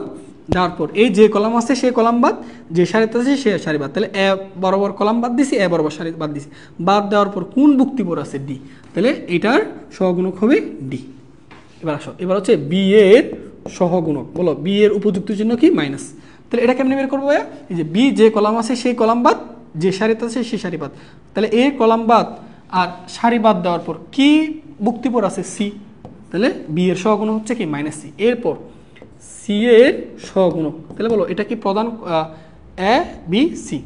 দেওয়ার পর এই যে কলাম আছে সে কলাম বাদ, যে সারিতে আছে সে সারি বাদ। তাহলে এ বরাবর কলাম বাদ দিছি, এ বরাবর সারি বাদ দিছি, বাদ দেওয়ার পর কোন ভুক্তিপর আছে ডি, তাহলে এটার সহগুণক হবে ডি। এবার আসো, এবার হচ্ছে বি এর সহগুণক, বলো বি এর উপযুক্ত চিহ্ন কি মাইনাস। তাহলে এটা কেমনে বের করবো ভাইয়া? এই যে বি যে কলাম আছে সেই কলাম বাদ, যে সারিতে আছে সেই সারি বাদ। তাহলে এ কলাম বাদ আর সারি বাদ দেওয়ার পর কি ভুক্তিপর আছে সি, তাহলে বি এর সহগুণক হচ্ছে কি মাইনাস সি। এরপর সি এর সহগুণক, তাহলে বলো এটা কি প্রধান এ বি সি।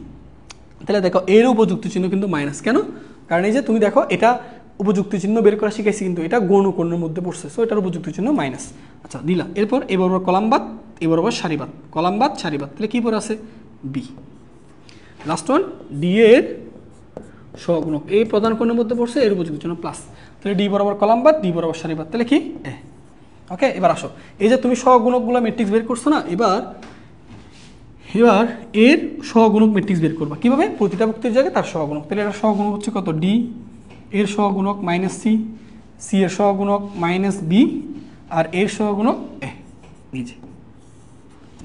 তাহলে দেখো এর উপযুক্ত চিহ্ন কিন্তু মাইনাস, কেন? কারণ এই যে তুমি দেখো এটা উপযুক্ত চিহ্ন বের করা শিখাইছি, কিন্তু এটা গৌণ কর্ণের মধ্যে পড়ছে, সো এটার উপযুক্ত চিহ্ন মাইনাস। আচ্ছা দিলা, এরপর এ বরাবর কলাম বাদ, এ বরাবর সারি বাদ, কলাম বাদ সারি বাদ, তাহলে কি পরে আছে বি। লাস্ট ওয়ান ডি এর সহগুণক, এই প্রধান কর্ণের মধ্যে পড়ছে, এর উপযুক্ত চিহ্ন প্লাস, তাহলে ডি বরাবর কলাম বাদ, ডি বরাবর সারি বাদ, তাহলে কি এ। ওকে, এবার আসো, এই যে তুমি সহগুণকগুলো ম্যাট্রিক্স বের করছো না, এবার এর সহগুণক ম্যাট্রিক্স বের করবা কিভাবে? প্রতিটা ভুক্তির জায়গায় তার সহগুণক। তাহলে এর সহগুণক হচ্ছে কত? ডি এর সহগুণক মাইনাস সি, সি এর সহগুণক মাইনাস বি, আর এর সহগুণক এ। নিজে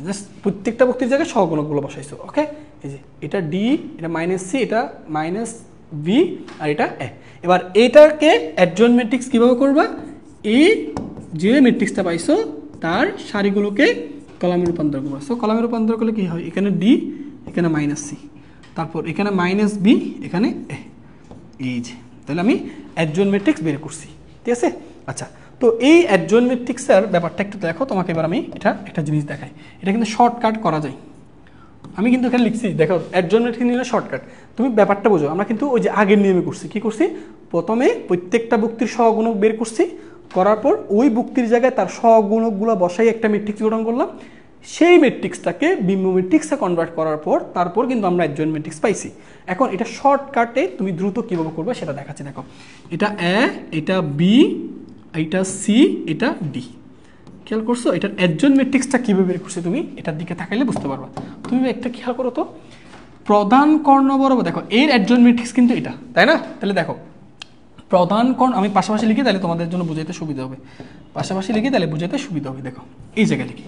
জাস্ট প্রত্যেকটা ভুক্তির জায়গায় সহগুণকগুলো বসাইছো। ওকে, এই যে এটা ডি, এটা মাইনাস সি, এটা মাইনাস বি, আর এটা এ। এবার এইটাকে অ্যাডজয়েন্ট ম্যাট্রিক্স কীভাবে করবা? এ যে ম্যাট্রিক্সটা পাইছো তার সারিগুলোকে কলামে রূপান্তর করবো। সো কলামে রূপান্তর করলে কি হয়, এখানে ডি, এখানে মাইনাস সি, তারপর এখানে মাইনাস বি, এখানে এ, এই যে তাহলে আমি অ্যাডজয়েন্ট ম্যাট্রিক্স বের করছি, ঠিক আছে। আচ্ছা, তো এই অ্যাডজয়েন্ট ম্যাট্রিক্সের ব্যাপারটা একটু দেখো, তোমাকে এবার আমি এটা একটা জিনিস দেখাই। এটা কিন্তু শর্টকাট করা যায়। আমি কিন্তু এখানে লিখছি দেখো, অ্যাডজয়েন্ট ম্যাট্রিক্স নিলে শর্টকাট। তুমি ব্যাপারটা বোঝো, আমরা কিন্তু ওই যে আগের নিয়মে করছি। কি করছি, প্রথমে প্রত্যেকটা ভুক্তির সহগুণক বের করছি, করার পর ওই ভুক্তির জায়গায় তার সহগুণকগুলো বসাই একটা ম্যাট্রিক্স গঠন করলাম। সেই ম্যাট্রিক্সটাকে বিম্ব ম্যাট্রিক্সে কনভার্ট করার পর তারপর কিন্তু আমরা অ্যাডজয়েন্ট ম্যাট্রিক্স পাইছি। এখন এটা শর্টকাটে তুমি দ্রুত কীভাবে করবে সেটা দেখাচ্ছি। দেখো, এটা এ, এটা বি, এটা সি, এটা ডি। খেয়াল করছো এটার অ্যাডজয়েন্ট ম্যাট্রিক্সটা কীভাবে বের করছো, তুমি এটার দিকে তাকাইলে বুঝতে পারবা। তুমি একটা খেয়াল করো তো, প্রধান কর্ণ বরাবর দেখো এর অ্যাডজয়েন্ট ম্যাট্রিক্স কিন্তু এটা, তাই না? তাহলে দেখো প্রধান কর্ণ, আমি পাশাপাশি লিখি তাহলে তোমাদের জন্য বুঝাইতে সুবিধা হবে। পাশাপাশি লিখি তাহলে বুঝাইতে সুবিধা হবে। দেখো এই জায়গায় লিখি,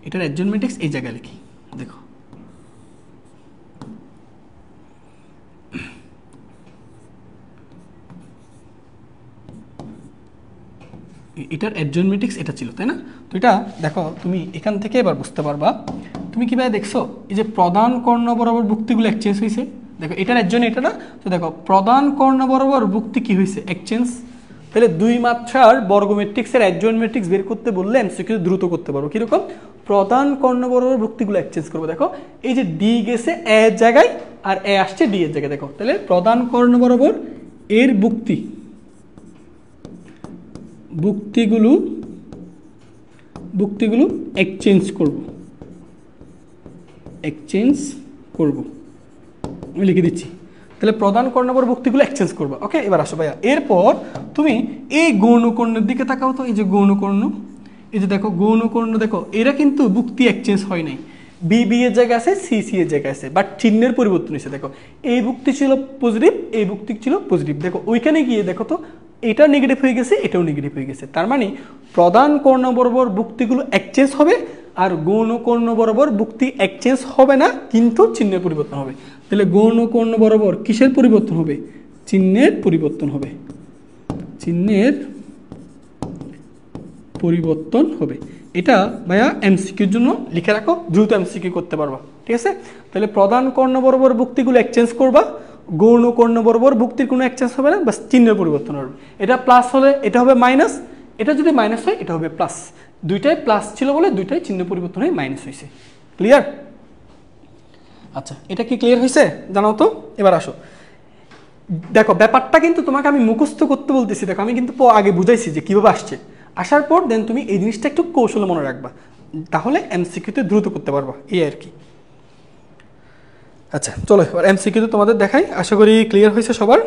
এটার অ্যাডজয়েন্ট ম্যাট্রিক্স এই জায়গায় লিখি। দেখো এটার অ্যাডজয়েন্ট ম্যাট্রিক্স এটা ছিল, তাই না? তো এটা দেখো তুমি এখান থেকে এবার বুঝতে পারবা। তুমি কিভাবে দেখছো, এই যে প্রধান কর্ণ বরাবর ভুক্তিগুলো এক্সচেঞ্জ হয়েছে। দেখো এটার অ্যাডজয়েন্ট এটা না, তো দেখো প্রধান কর্ণ বরাবর ভুক্তি কি হয়েছে, এক্সচেঞ্জ। তাহলে দুই মাত্রার বর্গ ম্যাট্রিক্সের অ্যাডজয়েন্ট ম্যাট্রিক্স বের করতে বললে এমসিকিউ দ্রুত করতে পারবো। কিরকম, প্রধান কর্ণ বরাবর ভুক্তিগুলো এক্সচেঞ্জ করবো। দেখো এই যে ডি গেছে এ এর জায়গায় আর এ আসছে ডি এর জায়গায়। দেখো তাহলে প্রধান কর্ণ বরাবর এর ভুক্তিগুলো এক্সচেঞ্জ করব। আমি লিখে দিচ্ছি। তাহলে প্রধান কর্ণবর ভুক্তিগুলো এক্সচেঞ্জ করবো। ওকে, এবার আসো ভাইয়া। এরপর তুমি এই গৌণকর্ণের দিকে তাকাও তো। এই যে গৌণকর্ণ, এই যে দেখো গৌণকর্ণ, দেখো এরা কিন্তু ভুক্তি এক্সচেঞ্জ হয় নাই। বি বি এর জায়গায় আছে, সি সি এর জায়গায় আছে, বাট চিহ্নের পরিবর্তন হয়েছে। দেখো এই ভুক্তি ছিল পজিটিভ, এই ভুক্তি ছিল পজিটিভ। দেখো ওইখানে গিয়ে দেখো তো এটা নেগেটিভ হয়ে গেছে, এটাও নেগেটিভ হয়ে গেছে। তার মানে প্রধান কর্ণ বরাবর ভুক্তিগুলো এক্সচেঞ্জ হবে, আর গৌণকর্ণ বরাবর ভুক্তি এক্সচেঞ্জ হবে না, কিন্তু চিহ্নের পরিবর্তন হবে। তাহলে গৌণকর্ণ বরাবর কিসের পরিবর্তন হবে, চিহ্নের পরিবর্তন হবে। চিহ্নের পরিবর্তন হবে। এটা ভাইয়া এমসিকিউর জন্য লিখে রাখো, দ্রুত এমসিকিউ করতে পারবা, ঠিক আছে। তাহলে প্রধান কর্ণ বরাবর ভুক্তিগুলো এক্সচেঞ্জ করবা, গৌণকর্ণ বরাবর ভুক্তির কোনো এক্সচেঞ্জ হবে না, বাস চিহ্নের পরিবর্তন হবে। এটা প্লাস হলে এটা হবে মাইনাস, এটা যদি মাইনাস হয় এটা হবে প্লাস। দুইটাই প্লাস ছিল বলে দুইটাই চিহ্ন পরিবর্তন হয়ে মাইনাস হয়েছে। ক্লিয়ার? আচ্ছা, এটা কি ক্লিয়ার হয়েছে জানাও তো। এবার আসো, দেখো ব্যাপারটা কিন্তু তোমাকে আমি মুখস্থ করতে বলতেছি। দেখো আমি কিন্তু আগে বুঝাইছি যে কীভাবে আসছে। আসার পর দেন তুমি এই জিনিসটা একটু কৌশলে মনে রাখবা, তাহলে এমসিকিউতে দ্রুত করতে পারবা, এই আর কি। আচ্ছা চলো এবার এমসিকিউতে তোমাদের দেখাই, আশা করি ক্লিয়ার হয়েছে সবার।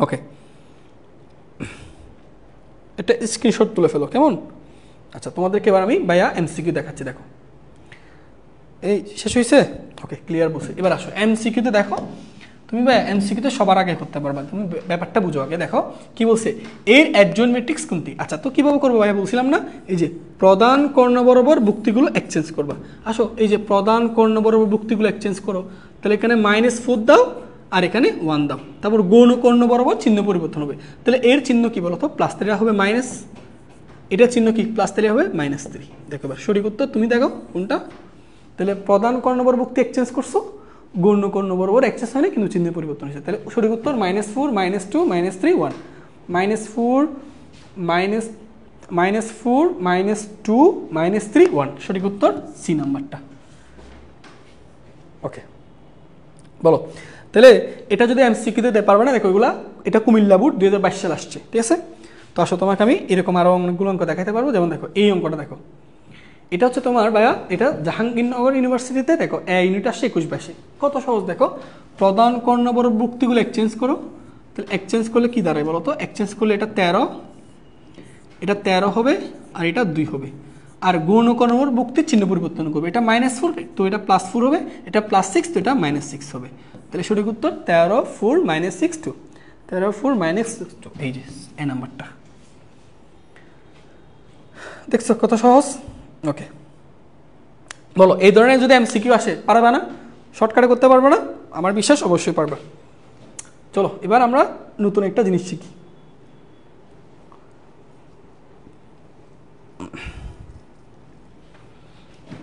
ওকে, এটা স্ক্রিনশট তুলে ফেলো, কেমন? আচ্ছা তোমাদেরকে এবার আমি ভাইয়া এমসিকিউ দেখাচ্ছি। দেখো এই শেষ হয়েছে, ওকে ক্লিয়ার বলছে। এবার আসো এমসিকিউতে দেখো, তুমি ভাইয়া এমসিকিউতে সবার আগে করতে পারবা। তুমি ব্যাপারটা বুঝো আগে। দেখো কি বলছে, এর অ্যাডজয়েন্ট ম্যাট্রিক্স কোনটি। আচ্ছা তো কীভাবে করবো ভাইয়া, বলছিলাম না এই যে প্রধান কর্ণ বরাবর ভুক্তিগুলো এক্সচেঞ্জ করবা। আসো এই যে প্রধান কর্ণ বরাবর ভুক্তিগুলো এক্সচেঞ্জ করো। তাহলে এখানে -4 দাও আর এখানে 1 দাও, তারপর গৌণকর্ণ বরাবর চিহ্ন পরিবর্তন হবে। তাহলে এর চিহ্ন কি বলো তো, +3 হবে মাইনাস, এটার চিহ্ন কি +3 হবে -3। দেখো এবার সঠিক উত্তর তুমি দেখো কোনটা। তাহলে প্রধান কর্ণ বরাবর ভুক্তি এক্সচেঞ্জ করছো, গৌণকর্ণ বরাবর এক্সচেঞ্জ হয় না, কিন্তু চিহ্নের পরিবর্তন হয়েছে। তাহলে সঠিক উত্তর -4 -2 -3 1 -4 -2 -3 1, সঠিক উত্তর সি নাম্বারটা। ওকে বলো, তাহলে এটা যদি এমসিকিউতে দিতে পারবে না, দেখো এগুলা এটা কুমিল্লা বোর্ড 2022 সালে আসছে, ঠিক আছে। তো আসো তোমাকে আমি এরকম আরও অনেকগুলো অঙ্ক দেখাতে পারবো। যেমন দেখো এই অঙ্কটা দেখো, এটা হচ্ছে তোমার ভাইয়া, এটা জাহাঙ্গীরনগর ইউনিভার্সিটিতে দেখো এ ইউনিট আসছে 21-22। কত সহজ দেখো, প্রধান কর্ণ বরাবর ভুক্তিগুলো এক্সচেঞ্জ করো। তাহলে এক্সচেঞ্জ করলে কি দাঁড়ায় বলো তো, এক্সচেঞ্জ করলে এটা 13 হবে আর এটা 2 হবে। আর গৌণকর্ণ বরাবর ভুক্তির চিহ্ন পরিবর্তন করবে, এটা -4 তো এটা +4 হবে, এটা +6 তো এটা -6 হবে। তাহলে সঠিক উত্তর 13 4 -6 2, 13 4 -6 2, এই যে এ নাম্বারটা। দেখছো কত সহজ। ওকে বলো, এই ধরনের যদি এমসিকিউ আসে পারবে না, শর্টকাটে করতে পারবে না? আমার বিশ্বাস অবশ্যই পারবে। চলো এবার আমরা নতুন একটা জিনিস শিখি।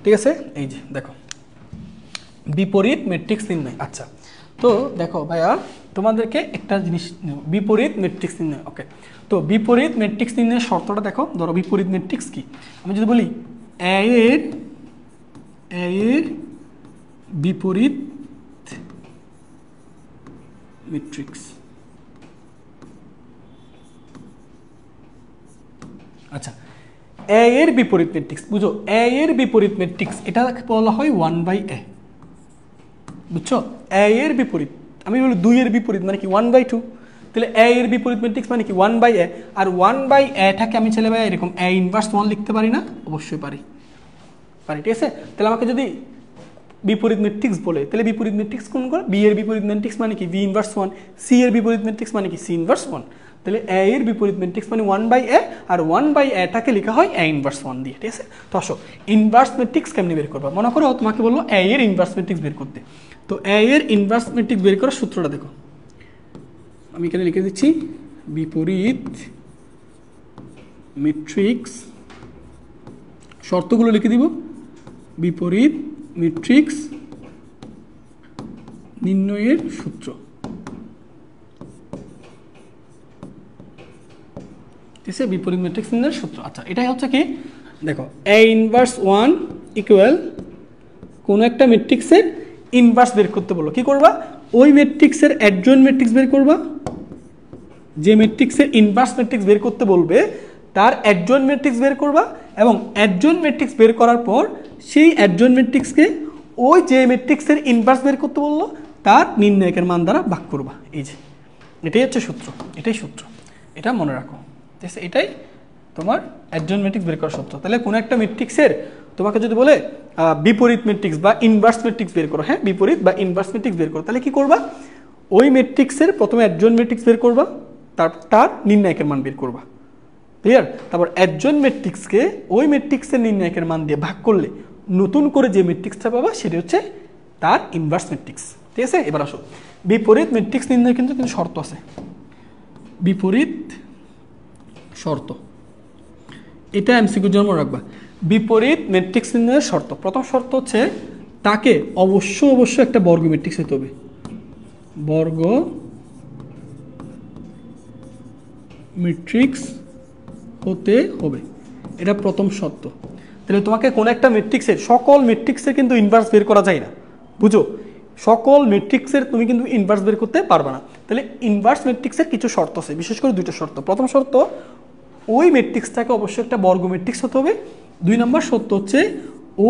ঠিক আছে, এই যে দেখো বিপরীত ম্যাট্রিক্স নির্ণয়। আচ্ছা, তো দেখো ভাইয়া তোমাদেরকে একটা জিনিস বিপরীত ম্যাট্রিক্স নির্ণয়। ওকে, তো বিপরীত ম্যাট্রিক্স নির্ণয়ের শর্তটা দেখো। ধরো বিপরীত ম্যাট্রিক্স কি, আমি যদি বলি এ এর বিপরীত ম্যাট্রিক্স। আচ্ছা, এ এর বিপরীত ম্যাট্রিক্স বুঝো, এ এর বিপরীত ম্যাট্রিক্স এটা বলা হয় 1/a, বুঝছো? এ এর বিপরীত, আমি বলি 2 এর বিপরীত মানে কি 1/2, তাহলে এ এর বিপরীত ম্যাট্রিক্স মানে কি 1/a। আর 1/aটাকে আমি ছেলে ভাই এরকম a ইনভার্স 1 লিখতে পারি না? অবশ্যই পারি, ঠিক আছে। তাহলে আমাকে যদি বিপরীত ম্যাট্রিক্স বলে, তাহলে বিপরীত ম্যাট্রিক্স কোন করে? বি এর বিপরীত ম্যাট্রিক্স মানে কি v ইনভার্স 1, সি এর বিপরীত ম্যাট্রিক্স মানে কি c ইনভার্স 1। তাহলে a এর বিপরীত ম্যাট্রিক্স মানে 1/a, আর 1/aটাকে লেখা হয় a ইনভার্স 1 দিয়ে, ঠিক আছে। তো আসো ইনভার্স ম্যাট্রিক্স কেমনে বের করবা? মনে করো তোমাকে বললো a এর ইনভার্স ম্যাট্রিক্স বের করতে, তো a এর ইনভার্স ম্যাট্রিক্স বের করার সূত্রটা দেখো, আমি এখানে লিখে দিচ্ছি বিপরীত ম্যাট্রিক্স, শর্তগুলো লিখে দিব। বিপরীত ম্যাট্রিক্স নির্ণয়ের সূত্র, ঠিক আছে, বিপরীত ম্যাট্রিক্স নির্ণয়ের সূত্র। আচ্ছা, এটাই হচ্ছে কি, দেখো a ইনভার্স 1 ইকুয়াল কোন একটা ম্যাট্রিক্সের ইনভার্স বের করতে বলো, কি করবা? ওই ম্যাট্রিক্সের অ্যাডজয়েন্ট ম্যাট্রিক্স বের করবা, যে ম্যাট্রিক্সের ইনভার্স ম্যাট্রিক্স বের করতে বলবে তার অ্যাডজয়েন্ট ম্যাট্রিক্স বের করবা, এবং অ্যাডজয়েন্ট ম্যাট্রিক্স বের করার পর সেই অ্যাডজয়েন্ট ম্যাট্রিক্সকে ওই যে ম্যাট্রিক্সের ইনভার্স বের করতে বললো তার নির্ণায়কের মান দ্বারা ভাগ করবা। এই যে এটাই হচ্ছে সূত্র, এটাই সূত্র, এটা মনে রাখো, ঠিক আছে। এটাই তোমার অ্যাডজয়েন্ট ম্যাট্রিক্স বের করার সূত্র। তাহলে কোনো একটা ম্যাট্রিক্সের তোমাকে যদি বলে বিপরীত ম্যাট্রিক্স বা ইনভার্স ম্যাট্রিক্স বের করো, হ্যাঁ বিপরীত বা ইনভার্স ম্যাট্রিক্স বের করো, তাহলে কি করবা? ওই ম্যাট্রিক্সের প্রথমে অ্যাডজয়েন্ট ম্যাট্রিক্স বের করবা, তার নির্ণায়কের মান বের করবা, ক্লিয়ার? তারপর অ্যাডজয়েন্ট ম্যাট্রিক্সকে ওই ম্যাট্রিক্সের নির্ণায়কের মান দিয়ে ভাগ করলে নতুন করে যে ম্যাট্রিক্সটা পাবা সেটা হচ্ছে তার ইনভার্স ম্যাট্রিক্স, ঠিক আছে। এবার আসো বিপরীত ম্যাট্রিক্স নির্ণয় কিন্তু শর্ত আছে, বিপরীত শর্ত, এটা এমসিকিউ জন্য রাখবা। বিপরীত ম্যাট্রিক্স নির্ণয়ের শর্ত, প্রথম শর্ত হচ্ছে তাকে অবশ্যই একটা বর্গ ম্যাট্রিক্স হতে হবে, বর্গ ম্যাট্রিক্স হতে হবে, এটা প্রথম শর্ত। তাহলে তোমাকে কোন একটা ম্যাট্রিক্সের, সকল ম্যাট্রিক্সের কিন্তু ইনভার্স বের করা যায় না, বুঝো, সকল ম্যাট্রিক্সের তুমি কিন্তু ইনভার্স বের করতে পারবে না। তাহলে ইনভার্স ম্যাট্রিক্সের কিছু শর্ত আছে, বিশেষ করে দুইটা শর্ত। প্রথম শর্ত, ওই ম্যাট্রিক্সটাকে অবশ্যই একটা বর্গ ম্যাট্রিক্স হতে হবে। 2 নম্বর শর্ত হচ্ছে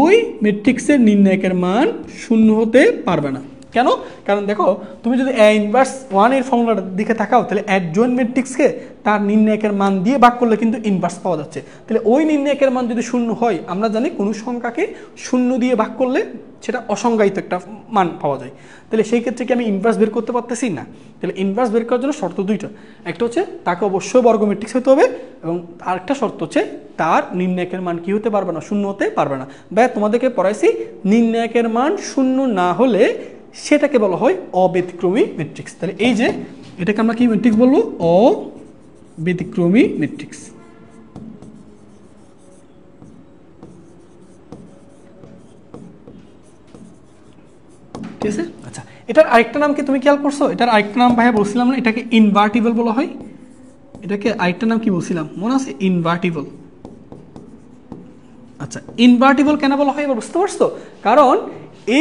ওই ম্যাট্রিক্সের নির্ণায়কের মান 0 হতে পারবে না। কেন? কারণ দেখো তুমি যদি a ইনভার্স 1 এর ফর্মুলাটার দিকে তাকাও, তাহলে অ্যাডজয়েন্ট ম্যাট্রিক্সকে তার নির্ণায়কের মান দিয়ে ভাগ করলে কিন্তু ইনভার্স পাওয়া যাচ্ছে। তাহলে ওই নির্ণায়কের মান যদি 0 হয়, আমরা জানি কোনো সংখ্যাকে 0 দিয়ে ভাগ করলে সেটা অসংজ্ঞায়িত একটা মান পাওয়া যায়, তাহলে সেই ক্ষেত্রে কি আমি ইনভার্স বের করতে পারতেছি না? তাহলে ইনভার্স বের করার জন্য শর্ত দুইটা, একটা হচ্ছে তাকে অবশ্যই বর্গ ম্যাট্রিক্স হতে হবে, এবং আরেকটা শর্ত হচ্ছে তার নির্ণায়কের মান কি হতে পারবে না? 0 হতে পারবে না। ভাই তোমাদেরকে পড়াইছি নির্ণায়কের মান 0 না হলে সেটাকে বলা হয় অব্যতিক্রমী ম্যাট্রিক্স। তাহলে এই যে এটাকে আমরা কি ম্যাট্রিক্স বলবো? অব্যতিক্রমী ম্যাট্রিক্স, ঠিক আছে। আচ্ছা, এটার আরেকটা নাম কি তুমি খেয়াল করছো? এটার আরেকটা নাম ভাইয়া বলছিলাম না, এটাকে ইনভার্টিবল বলা হয়। এটাকে আরেকটা নাম কি বলছিলাম মনে আছে? ইনভার্টিবল। আচ্ছা, ইনভার্টিবল কেন বলা হয় এবার বুঝতে পারছো? কারণ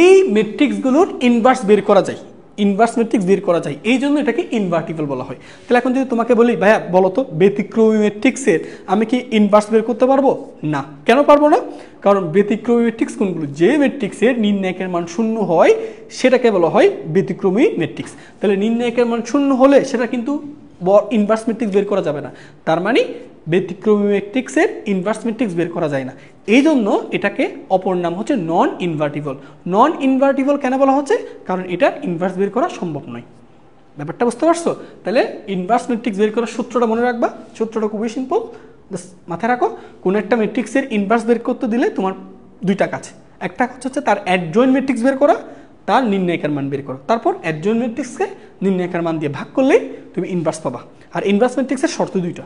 এই ম্যাট্রিক্সগুলোর ইনভার্স বের করা যায়, ইনভার্স ম্যাট্রিক্স বের করা যায়, এই জন্য এটাকে ইনভার্টিবল বলা হয়। তাহলে এখন যদি তোমাকে বলি ভাইয়া বলো তো ব্যতিক্রমী ম্যাট্রিক্সের আমি কি ইনভার্স বের করতে পারবো? না। কেন পারবো না? কারণ ব্যতিক্রমী ম্যাট্রিক্স কোনগুলো? যে ম্যাট্রিক্সের নির্ণায়কের মান 0 হয় সেটাকে বলা হয় ব্যতিক্রমী ম্যাট্রিক্স। তাহলে নির্ণায়কের মান 0 হলে সেটা কিন্তু ইনভার্স ম্যাট্রিক্স বের করা যাবে না, তার মানে ব্যতিক্রমী ম্যাট্রিক্সের ইনভার্স ম্যাট্রিক্স বের করা যায় না। এই জন্য এটাকে অপর নাম হচ্ছে নন ইনভার্টিবল। নন ইনভার্টিবল কেন বলা হচ্ছে? কারণ এটা ইনভার্স বের করা সম্ভব নয়। ব্যাপারটা বুঝতে পারছো? তাহলে ইনভার্স ম্যাট্রিক্স বের করার সূত্রটা মনে রাখবা, সূত্রটা খুবই সিম্পল, জাস্ট মাথায় রাখো। কোনো একটা ম্যাট্রিক্সের ইনভার্স বের করতে দিলে তোমার দুইটা কাজ, একটা হচ্ছে তার অ্যাডজয়েন্ট ম্যাট্রিক্স বের করা, তার নির্ণায়কের মান বের করো, তারপর অ্যাডজয়েন্ট ম্যাট্রিক্সকে নির্ণায়কের মান দিয়ে ভাগ করলেই তুমি ইনভার্স পাবা। আর ইনভার্স ম্যাট্রিক্সের শর্ত দুইটা,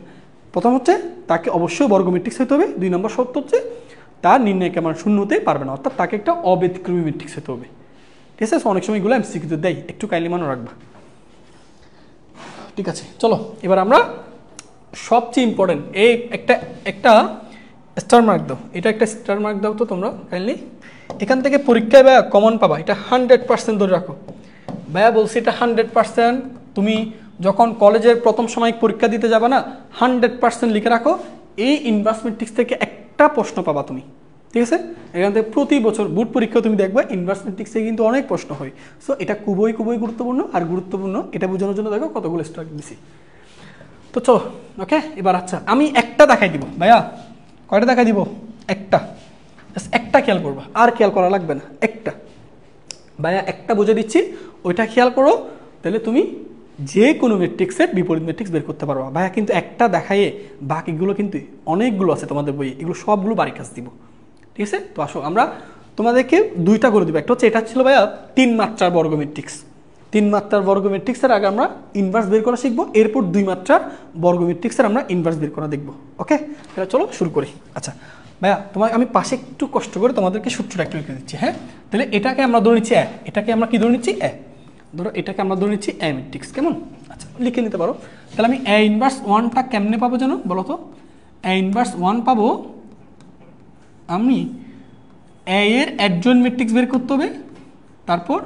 প্রথম হচ্ছে তাকে অবশ্যই বর্গ ম্যাট্রিক্স হতে হবে, 2 নম্বর শর্ত হচ্ছে তার নির্ণায়কের মান শূন্য হতে পারবে না, অর্থাৎ তাকে একটা অব্যতিক্রমী ম্যাট্রিক্স হতে হবে। ঠিক আছে, অনেক সময় এগুলো এমসিকিউতে দেয়, একটু কাইন্ডলি মনে রাখবা। ঠিক আছে, চলো এবার আমরা সবচেয়ে ইম্পর্টেন্ট এই একটা স্টার মার্ক দাও, এটা একটা স্টার মার্ক দাও তো তোমরা কাইন্ডলি। এখান থেকে পরীক্ষায় ভাইয়া কমন পাবা, এটা 100% ধরে রাখো। ভাইয়া বলছি এটা 100%। তুমি যখন কলেজের প্রথম সময় পরীক্ষা দিতে যাবে না, 100% লিখে রাখো, এই ইনভার্স ম্যাট্রিক্স থেকে একটা প্রশ্ন পাবা তুমি। ঠিক আছে, এখান থেকে প্রতি বছর বোর্ড পরীক্ষা তুমি দেখবা ইনভার্স ম্যাট্রিক্স থেকে কিন্তু অনেক প্রশ্ন হয়। সো এটা খুবই গুরুত্বপূর্ণ। আর গুরুত্বপূর্ণ এটা বোঝানোর জন্য দেখো কতগুলো স্টার দিছি। তো চলো ওকে, এবার আচ্ছা আমি একটা দেখাই দিব ভাইয়া। কয়টা দেখাই দিব? একটা খেয়াল করবা, আর খেয়াল করা লাগবে না, একটা ভাইয়া একটা বুঝে দিচ্ছি, ওইটা খেয়াল করো, তাহলে তুমি যে কোনো ম্যাট্রিক্সের বিপরীত ম্যাট্রিক্স বের করতে পারবা। ভাইয়া কিন্তু একটা দেখাইয়ে বাকিগুলো কিন্তু অনেকগুলো আছে তোমাদের বইয়ে, এগুলো সবগুলো বাড়ি কাজ দিব। ঠিক আছে, তো আসো আমরা তোমাদেরকে দুইটা করে দিব। একটা হচ্ছে এটা ছিল ভাইয়া 3 মাত্রার বর্গ ম্যাট্রিক্স। 3 মাত্রার বর্গ ম্যাট্রিক্সের আগে আমরা ইনভার্স বের করা শিখবো, এরপর 2 মাত্রার বর্গ ম্যাট্রিক্সের আমরা ইনভার্স বের করা দেখবো। ওকে, তাহলে চলো শুরু করি। আচ্ছা ভাইয়া তোমার আমি পাশে একটু কষ্ট করে তোমাদেরকে সূত্রটা একটু লিখে দিচ্ছি। হ্যাঁ, তাহলে এটাকে আমরা ধরে নিচ্ছি এটাকে আমরা কি ধরে নিচ্ছি? ধরো এটাকে আমরা ধরে নিচ্ছি ম্যাট্রিক্স, কেমন? আচ্ছা লিখে নিতে পারো। তাহলে আমি ইনভার্স 1টা কেমনে পাবো জানো বলো তো? ইনভার্স 1 পাবো আমি এর অ্যাডজয়েন্ট ম্যাট্রিক্স বের করতে হবে, তারপর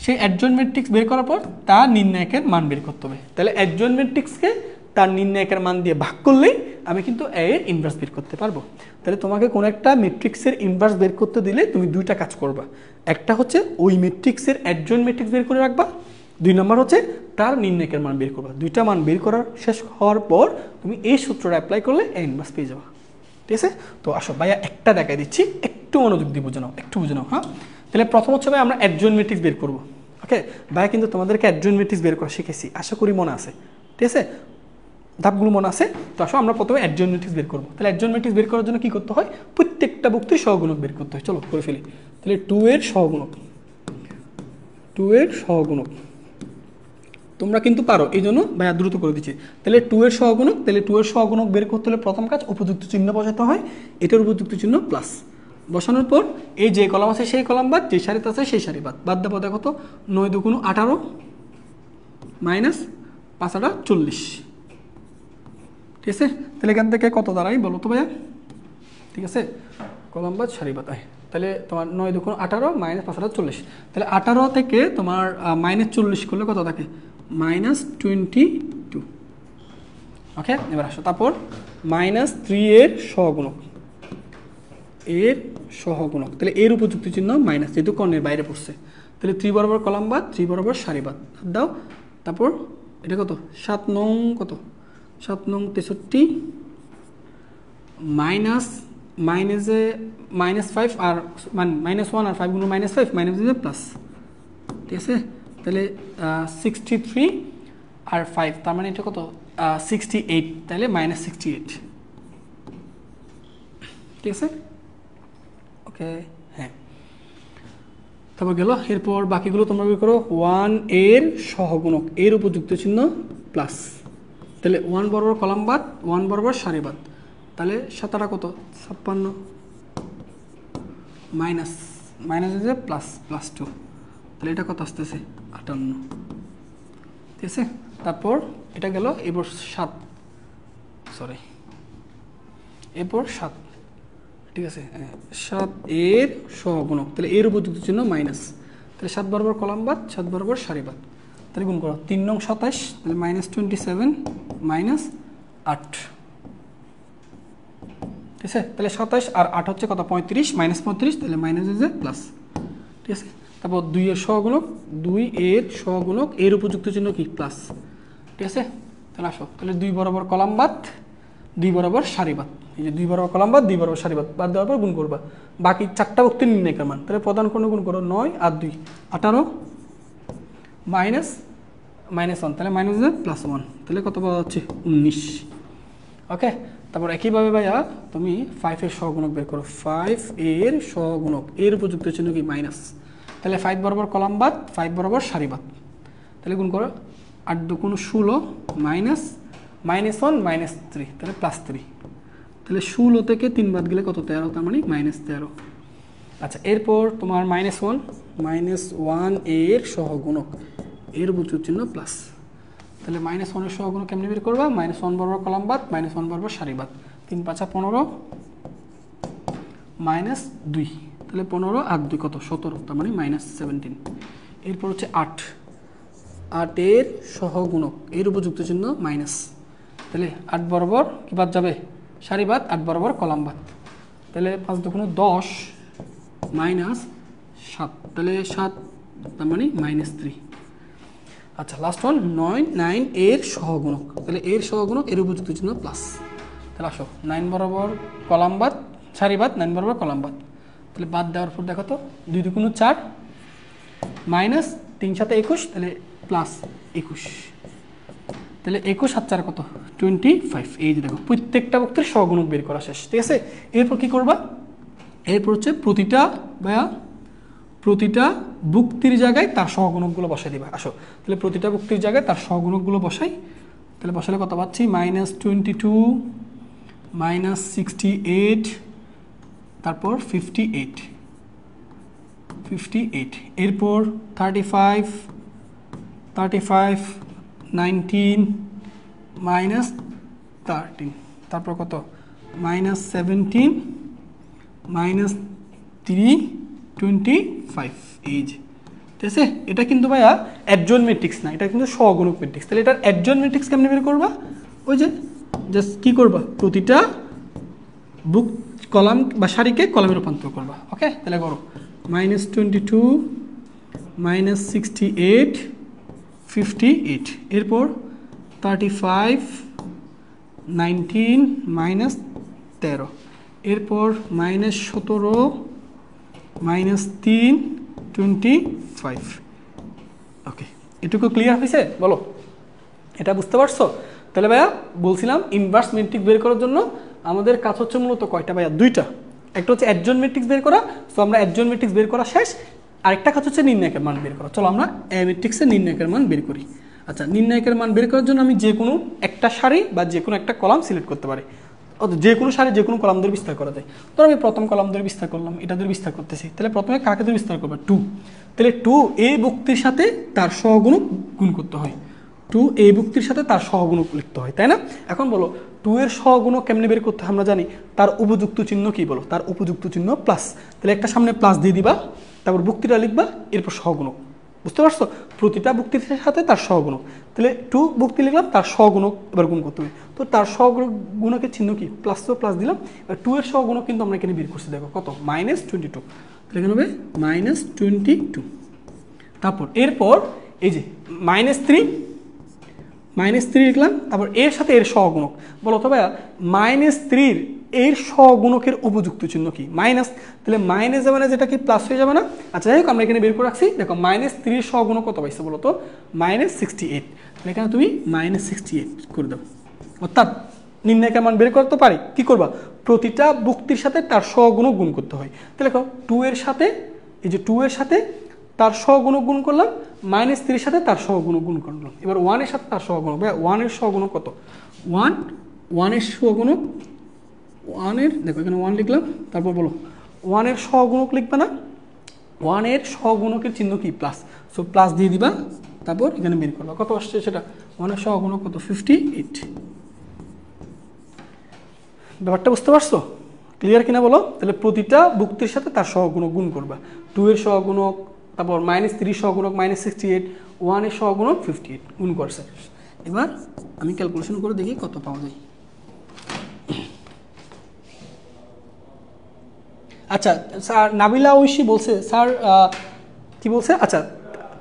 সেই অ্যাডজয়েন্ট ম্যাট্রিক্স বের করার পর তার নির্ণায়কের মান বের করতে হবে। তাহলে অ্যাডজয়েন্ট ম্যাট্রিক্সকে তার নির্ণায়কের মান দিয়ে ভাগ করলেই আমি কিন্তু এর ইনভার্স বের করতে পারবো। তাহলে তোমাকে কোনো একটা ম্যাট্রিক্সের ইনভার্স বের করতে দিলে তুমি দুইটা কাজ করবা। একটা হচ্ছে ওই ম্যাট্রিক্সের অ্যাডজয়েন্ট ম্যাট্রিক্স বের করে রাখবা, 2 নম্বর হচ্ছে তার নির্ণায়কের মান বের করবা। দুইটা মান বের করার শেষ হওয়ার পর তুমি এই সূত্রটা অ্যাপ্লাই করলে ইনভার্স পেয়ে যাবা। ঠিক আছে, তো আসো ভাইয়া একটা দেখাই দিচ্ছি, একটু মনোযোগ দিয়ে বুঝে নাও, একটু বুঝে নাও। হ্যাঁ, তাহলে প্রথম হচ্ছে ভাই আমরা অ্যাডজয়েন্ট ম্যাট্রিক্স বের করবো। ওকে ভাইয়া কিন্তু তোমাদেরকে অ্যাডজয়েন্ট ম্যাট্রিক্স বের করা শিখেছি, আশা করি মনে আছে। ঠিক আছে, ধাপগুলো মনে আছে তো। আসো আমরা প্রথমে অ্যাডজয়েন্ট ম্যাট্রিক্স বের করবো। তাহলে অ্যাডজয়েন্ট ম্যাট্রিক্স বের করার জন্য কি করতে হয়? প্রত্যেকটা ভুক্তির সহগুণক বের করতে হয়। চলো করে ফেলি। তাহলে 2 এর সহগুণক, তোমরা কিন্তু পারো, এই জন্য ভাইয়া দ্রুত করে দিচ্ছি। তাহলে 2 এর সহগুণক, তাহলে 2 এর সহগুণক বের করতে হলে প্রথম কাজ উপযুক্ত চিহ্ন বসাতে হয়। এটার উপযুক্ত চিহ্ন প্লাস বসানোর পর এই যে কলাম আছে সেই কলাম বাদ, যে সারিতে আছে সেই সারি বাদ দেবো। দেখো তো 9 দুগুণ 18 মাইনাস 5 8 40। ঠিক আছে, তাহলে এখান থেকে কত দাঁড়াই বলো তো ভাইয়া? ঠিক আছে, কলাম বাদ সারি বাদ। তাহলে তোমার 9 দুগুণ 18 মাইনাস 5 8 40। তাহলে 18 থেকে তোমার মাইনাস 40 করলে কত থাকে? -22। ওকে, এবার আসো তারপর -3 এর সহগুণক, তাহলে এর উপযুক্ত চিহ্ন মাইনাস, যেহেতু কর্ণের বাইরে পড়ছে। তাহলে 3 বরাবর কলাম বাদ, 3 বরাবর সারি বাদ দাও। তারপর এটা কত? 7 নং কত? 7 নং 63 মাইনাসে -5 আর -1 আর 5 গুণ -5 মাইনাস দিলে প্লাস। ঠিক আছে, তাহলে 63 আর 5 তার মানে এটা কত? 68, তাহলে -68। ঠিক আছে, ওকে। হ্যাঁ, তারপর গেল, এরপর বাকিগুলো তোমরা বের করো। 1 এর সহগুণক, এর উপযুক্ত চিহ্ন প্লাস। তাহলে 1 বরাবর কলাম বাদ, 1 বরাবর সারি বাদ। তাহলে 7 কত? 56 মাইনাস দিলে +2। তাহলে এটা কত আসতেছে? 58। ঠিক আছে, তারপর এটা গেল। এরপর 7 ঠিক আছে, 7 এর সহগুণক, তাহলে এর উপযুক্ত চিহ্ন মাইনাস। তাহলে 7 বরাবর কলাম বাদ, 7 বরাবর সারি বাদ। তাহলে গুণ করো 3 নং 27, তাহলে -27 -8। ঠিক আছে, তাহলে 27 আর 8 হচ্ছে কত? 35 -35, তাহলে মাইনাস দিয়ে প্লাস। ঠিক আছে, তারপর 2 এর সহগুণক, 2 এর সহগুণক, এর উপযুক্ত চিহ্ন কি? প্লাস। ঠিক আছে, তাহলে আসো, তাহলে 2 বরাবর কলাম বাদ, 2 বরাবর সারি বাদ। এই যে 2 বরাবর কলাম বাদ, 2 বরাবর সারি বাদ দেওয়ার পর গুণ করবা বাকি 4টা ভুক্তির নির্ণায়কের মান। তাহলে প্রধান কোণে গুণ করো 9 আর 2 18 মাইনাস -1, তাহলে মাইনাস +1, তাহলে কত পাওয়া যাচ্ছে? 19। ওকে, তারপর একইভাবে ভাইয়া তুমি 5 এর সহগুণক বের করো। 5 এর সহগুণক, এর উপযুক্ত চিহ্ন কি? মাইনাস। তাহলে 5 বরাবর কলাম বাদ, 5 বরাবর সারি বাদ। তাহলে গুণ করো 8 দুগুণ 16 -1 -3, তাহলে +3। তাহলে 16 থেকে 3 বাদ গেলে কত 13, তার মানে -13। আচ্ছা এরপর তোমার -1 এর সহগুণক, এর উপযুক্ত চিহ্ন প্লাস। তাহলে -1 এর সহগুণক কেমনে বের করবা? -1 বরাবর কলাম বাদ, -1 বরাবর সারি বাদ। 3 5 15 -2, তাহলে 15 আর 2 কত 17, তার মানে -17। এরপর হচ্ছে 8 এর সহগুণক, এর উপযুক্ত চিহ্ন মাইনাস। তাহলে 8 বরাবর কি বাদ যাবে? সারি বাদ, 8 বরাবর কলাম বাদ। তাহলে 5 দুগুণে 10 -7, তাহলে 7 তার মানে -3। আচ্ছা লাস্ট ওয়ান 9 এর সহগুণক, তাহলে এর সহগুণক, এর উপযুক্ত চিহ্ন প্লাস। তাহলে আসো 9 বরাবর কলাম বাদ, সারি বাদ, 9 বরাবর কলাম বাদ। তাহলে বাদ দেওয়ার পর দেখো তো 2 দুগুণ 4 মাইনাস 3 7 21, তাহলে প্লাস 21। তাহলে 21 আর 4 কত 25। এই যে দেখো প্রত্যেকটা বক্তের সহগুণক বের করা শেষ, ঠিক আছে। এরপর কি করবা? এরপর হচ্ছে প্রতিটা বুক্তির জায়গায় তার সহগুণকগুলো বসাই দিবা। আসো তাহলে প্রতিটা বুক্তির জায়গায় তার সহগুণকগুলো বসাই। তাহলে বসালে কত পাচ্ছি? -22 -68, তারপর 58। এরপর 35 19 -13, তারপর কত -17 -3 25। এই যে ঠিক আছে। এটা কিন্তু ভাইয়া অ্যাডজয়েন্ট ম্যাট্রিক্স না, এটা কিন্তু সহগুণক ম্যাট্রিক্স। তাহলে এটার অ্যাডজয়েন্ট ম্যাট্রিক্স কেমনে বের করবা? ওই যে জাস্ট কি করবা, প্রতিটা বুক কলাম বা সারিকে কলামে রূপান্তর করবা। ওকে, তাহলে করো -22 -68 58, এরপর 35 19 -13, এরপর -17 -3 25। ওকে, এটুকু ক্লিয়ার হয়েছে? বলো, এটা বুঝতে পারছো? তাহলে ভাইয়া বলছিলাম ইনভার্স ম্যাট্রিক্স বের করার জন্য আমাদের কাজ হচ্ছে মূলত কয়টা ভাইয়া? দুইটা। একটা হচ্ছে অ্যাডজয়েন্ট ম্যাট্রিক্স বের করা, সো আমরা অ্যাডজয়েন্ট ম্যাট্রিক্স বের করা শেষ। আরেকটা কাজ হচ্ছে নির্ণায়কের মান বের করা। চলো আমরা এ ম্যাট্রিক্সের নির্ণায়কের মান বের করি। আচ্ছা, নির্ণায়কের মান বের করার জন্য আমি যে কোনো একটা সারি বা যে কোনো একটা কলাম সিলেক্ট করতে পারি। যে কোনো সারি যে কোনো কলাম ধরে বিস্তার করা যায়। ধরো আমি প্রথম কলাম ধরে বিস্তার করলাম, এটা ধরে বিস্তার করতেছি। তাহলে প্রথমে কাকে ধরে বিস্তার করবো? 2। তাহলে 2 এই বুক্তির সাথে তার সহগুণক গুণ করতে হয়। 2 এই বুক্তির সাথে তার সহগুণক লিখতে হয়, তাই না? এখন বলো 2 এর সহগুণক কেমনে বের করতে হয়? আমরা জানি তার উপযুক্ত চিহ্ন কি? বলো, তার উপযুক্ত চিহ্ন প্লাস। তাহলে একটা সামনে প্লাস দিয়ে দিবা, তারপর বুক্তিটা লিখবা, এরপর সহগুণক। বুঝতে পারছো? প্রতিটা বুক্তির সাথে তার সহগুণক। তাহলে 2 বুক্তি লিখলাম, তার সহগুণক এবার গুণ করতে হবে। তো তার সহগুণকের চিহ্ন কি? প্লাস, তো প্লাস দিলাম। এবার 2 এর সহগুণক কিন্তু আমরা এখানে বের করছি, দেখো কত -22। তাহলে এখানে হবে -22। তারপর এরপর এই যে -3 লিখলাম, তারপর এর সাথে এর সহগুণক। বলো তো ভাইয়া -3 এর সহগুণকের উপযুক্ত চিহ্ন কি? মাইনাস। তাহলে মাইনাস যাবে না, যেটা কি প্লাস হয়ে যাবে না? আচ্ছা যাই হোক, আমরা এখানে বের করে রাখছি। দেখো -3 এর সহগুণক কত পাইছে বলো তো? -68। তাহলে এখানে তুমি -68 করে দাও। অর্থাৎ নির্ণায়কের মান বের করতে পারি, কি করবা? প্রতিটা বুক্তির সাথে তার সহগুণক গুণ করতে হয়। তাহলে দেখো 2 এর সাথে, এই যে 2 এর সাথে তার সহগুণক গুণ করলাম, -3 এর সাথে তার সহগুণক গুণ করলাম। এবার 1 এর সাথে তার সহগুণক। ভাই 1 এর সহগুণক কত? 1 এর সহগুণক, 1 এর, দেখো এখানে 1 লিখলাম, তারপর বলো 1 এর সহগুণক লিখবে না? 1 এর সহগুণকের চিহ্ন কি? প্লাস। সো প্লাস দিয়ে দিবা, তারপর এখানে বের করবা কত আসছে সেটা। 1 এর সহগুণক কত? 58। ব্যাপারটা বুঝতে পারছো? ক্লিয়ার কিনা বলো? তাহলে প্রতিটা বুক্তির সাথে তার সহগুণক গুণ করবা। 2 এর সহগুণক, তারপর -3 সহগুণক -68, 1 এর সহগুণক 58 গুণ করছে। এবার আমি ক্যালকুলেশন করে দেখি কত পাওয়া যায়। আচ্ছা স্যার, নাবিলা ঐশী বলছে স্যার কি বলছে? আচ্ছা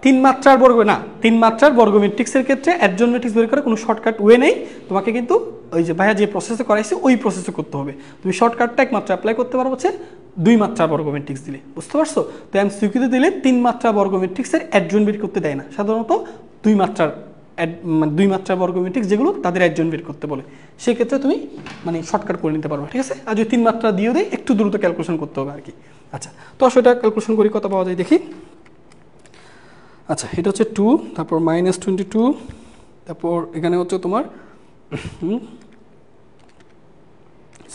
3 মাত্রার বর্গ না, 3 মাত্রার বর্গ ম্যাট্রিক্সের ক্ষেত্রে অ্যাডজয়েন্ট ম্যাট্রিক্স বের করার কোনো শর্টকাট ওয়ে নেই। তোমাকে কিন্তু ওই যে ভাইয়া যে প্রসেসে করাইছে ওই প্রসেসে করতে হবে। তুমি শর্টকাটটা একমাত্র অ্যাপ্লাই করতে পারো হচ্ছে 2 মাত্রার বর্গ ম্যাট্রিক্স দিলে। বুঝতে পারছো? তো এমসিকিউতে দিলে 3 মাত্রা বর্গ ম্যাট্রিক্সের অ্যাডজয়েন্ট বের করতে দেয় না, সাধারণত 2 মাত্রার বর্গ ম্যাট্রিক্স যেগুলো তাদের অ্যাডজয়েন্ট বের করতে বলে। সেক্ষেত্রে তুমি মানে শর্টকাট করে নিতে পারবে, ঠিক আছে। আর যদি 3 মাত্রা দিয়েও দেয়, একটু দ্রুত ক্যালকুলেশন করতে হবে আর কি। আচ্ছা, তো সেটা ক্যালকুলেশন করি কত পাওয়া যায় দেখি। আচ্ছা, এটা হচ্ছে 2, তারপর -22, তারপর এখানে হচ্ছে তোমার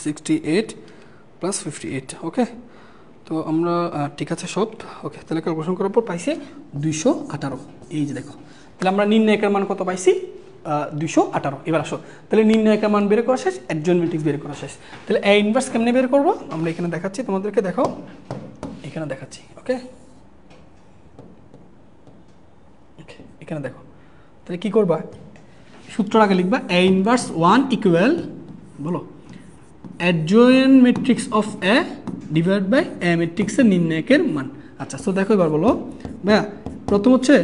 68 প্লাস 58, ওকে। তো আমরা ঠিক আছে সব ওকে। তাহলে ক্যালকুলেশন করার পর পাইছি 218, এই যে দেখো। তাহলে আমরা নির্ণায়কের মান কত পাইছি? 218। এবার আসো, তাহলে নির্ণায়কের মান বের করা শেষ, অ্যাডজয়েন্ট ম্যাট্রিক্স বের করা শেষ। তাহলে এ ইনভার্স কেমনে বের করবো আমরা এখানে দেখাচ্ছি তোমাদেরকে, দেখো এখানে দেখাচ্ছি, ওকে। এখানে দেখো, তাহলে কি করবা, সূত্র আগে লিখবা এ ইনভার্স 1 ইকুয়াল বলো adjoint matrix of A divide by A ম্যাট্রিক্সের নির্ণায়কের মান। আচ্ছা, সো দেখো এবার বলো ভাইয়া, প্রথম হচ্ছে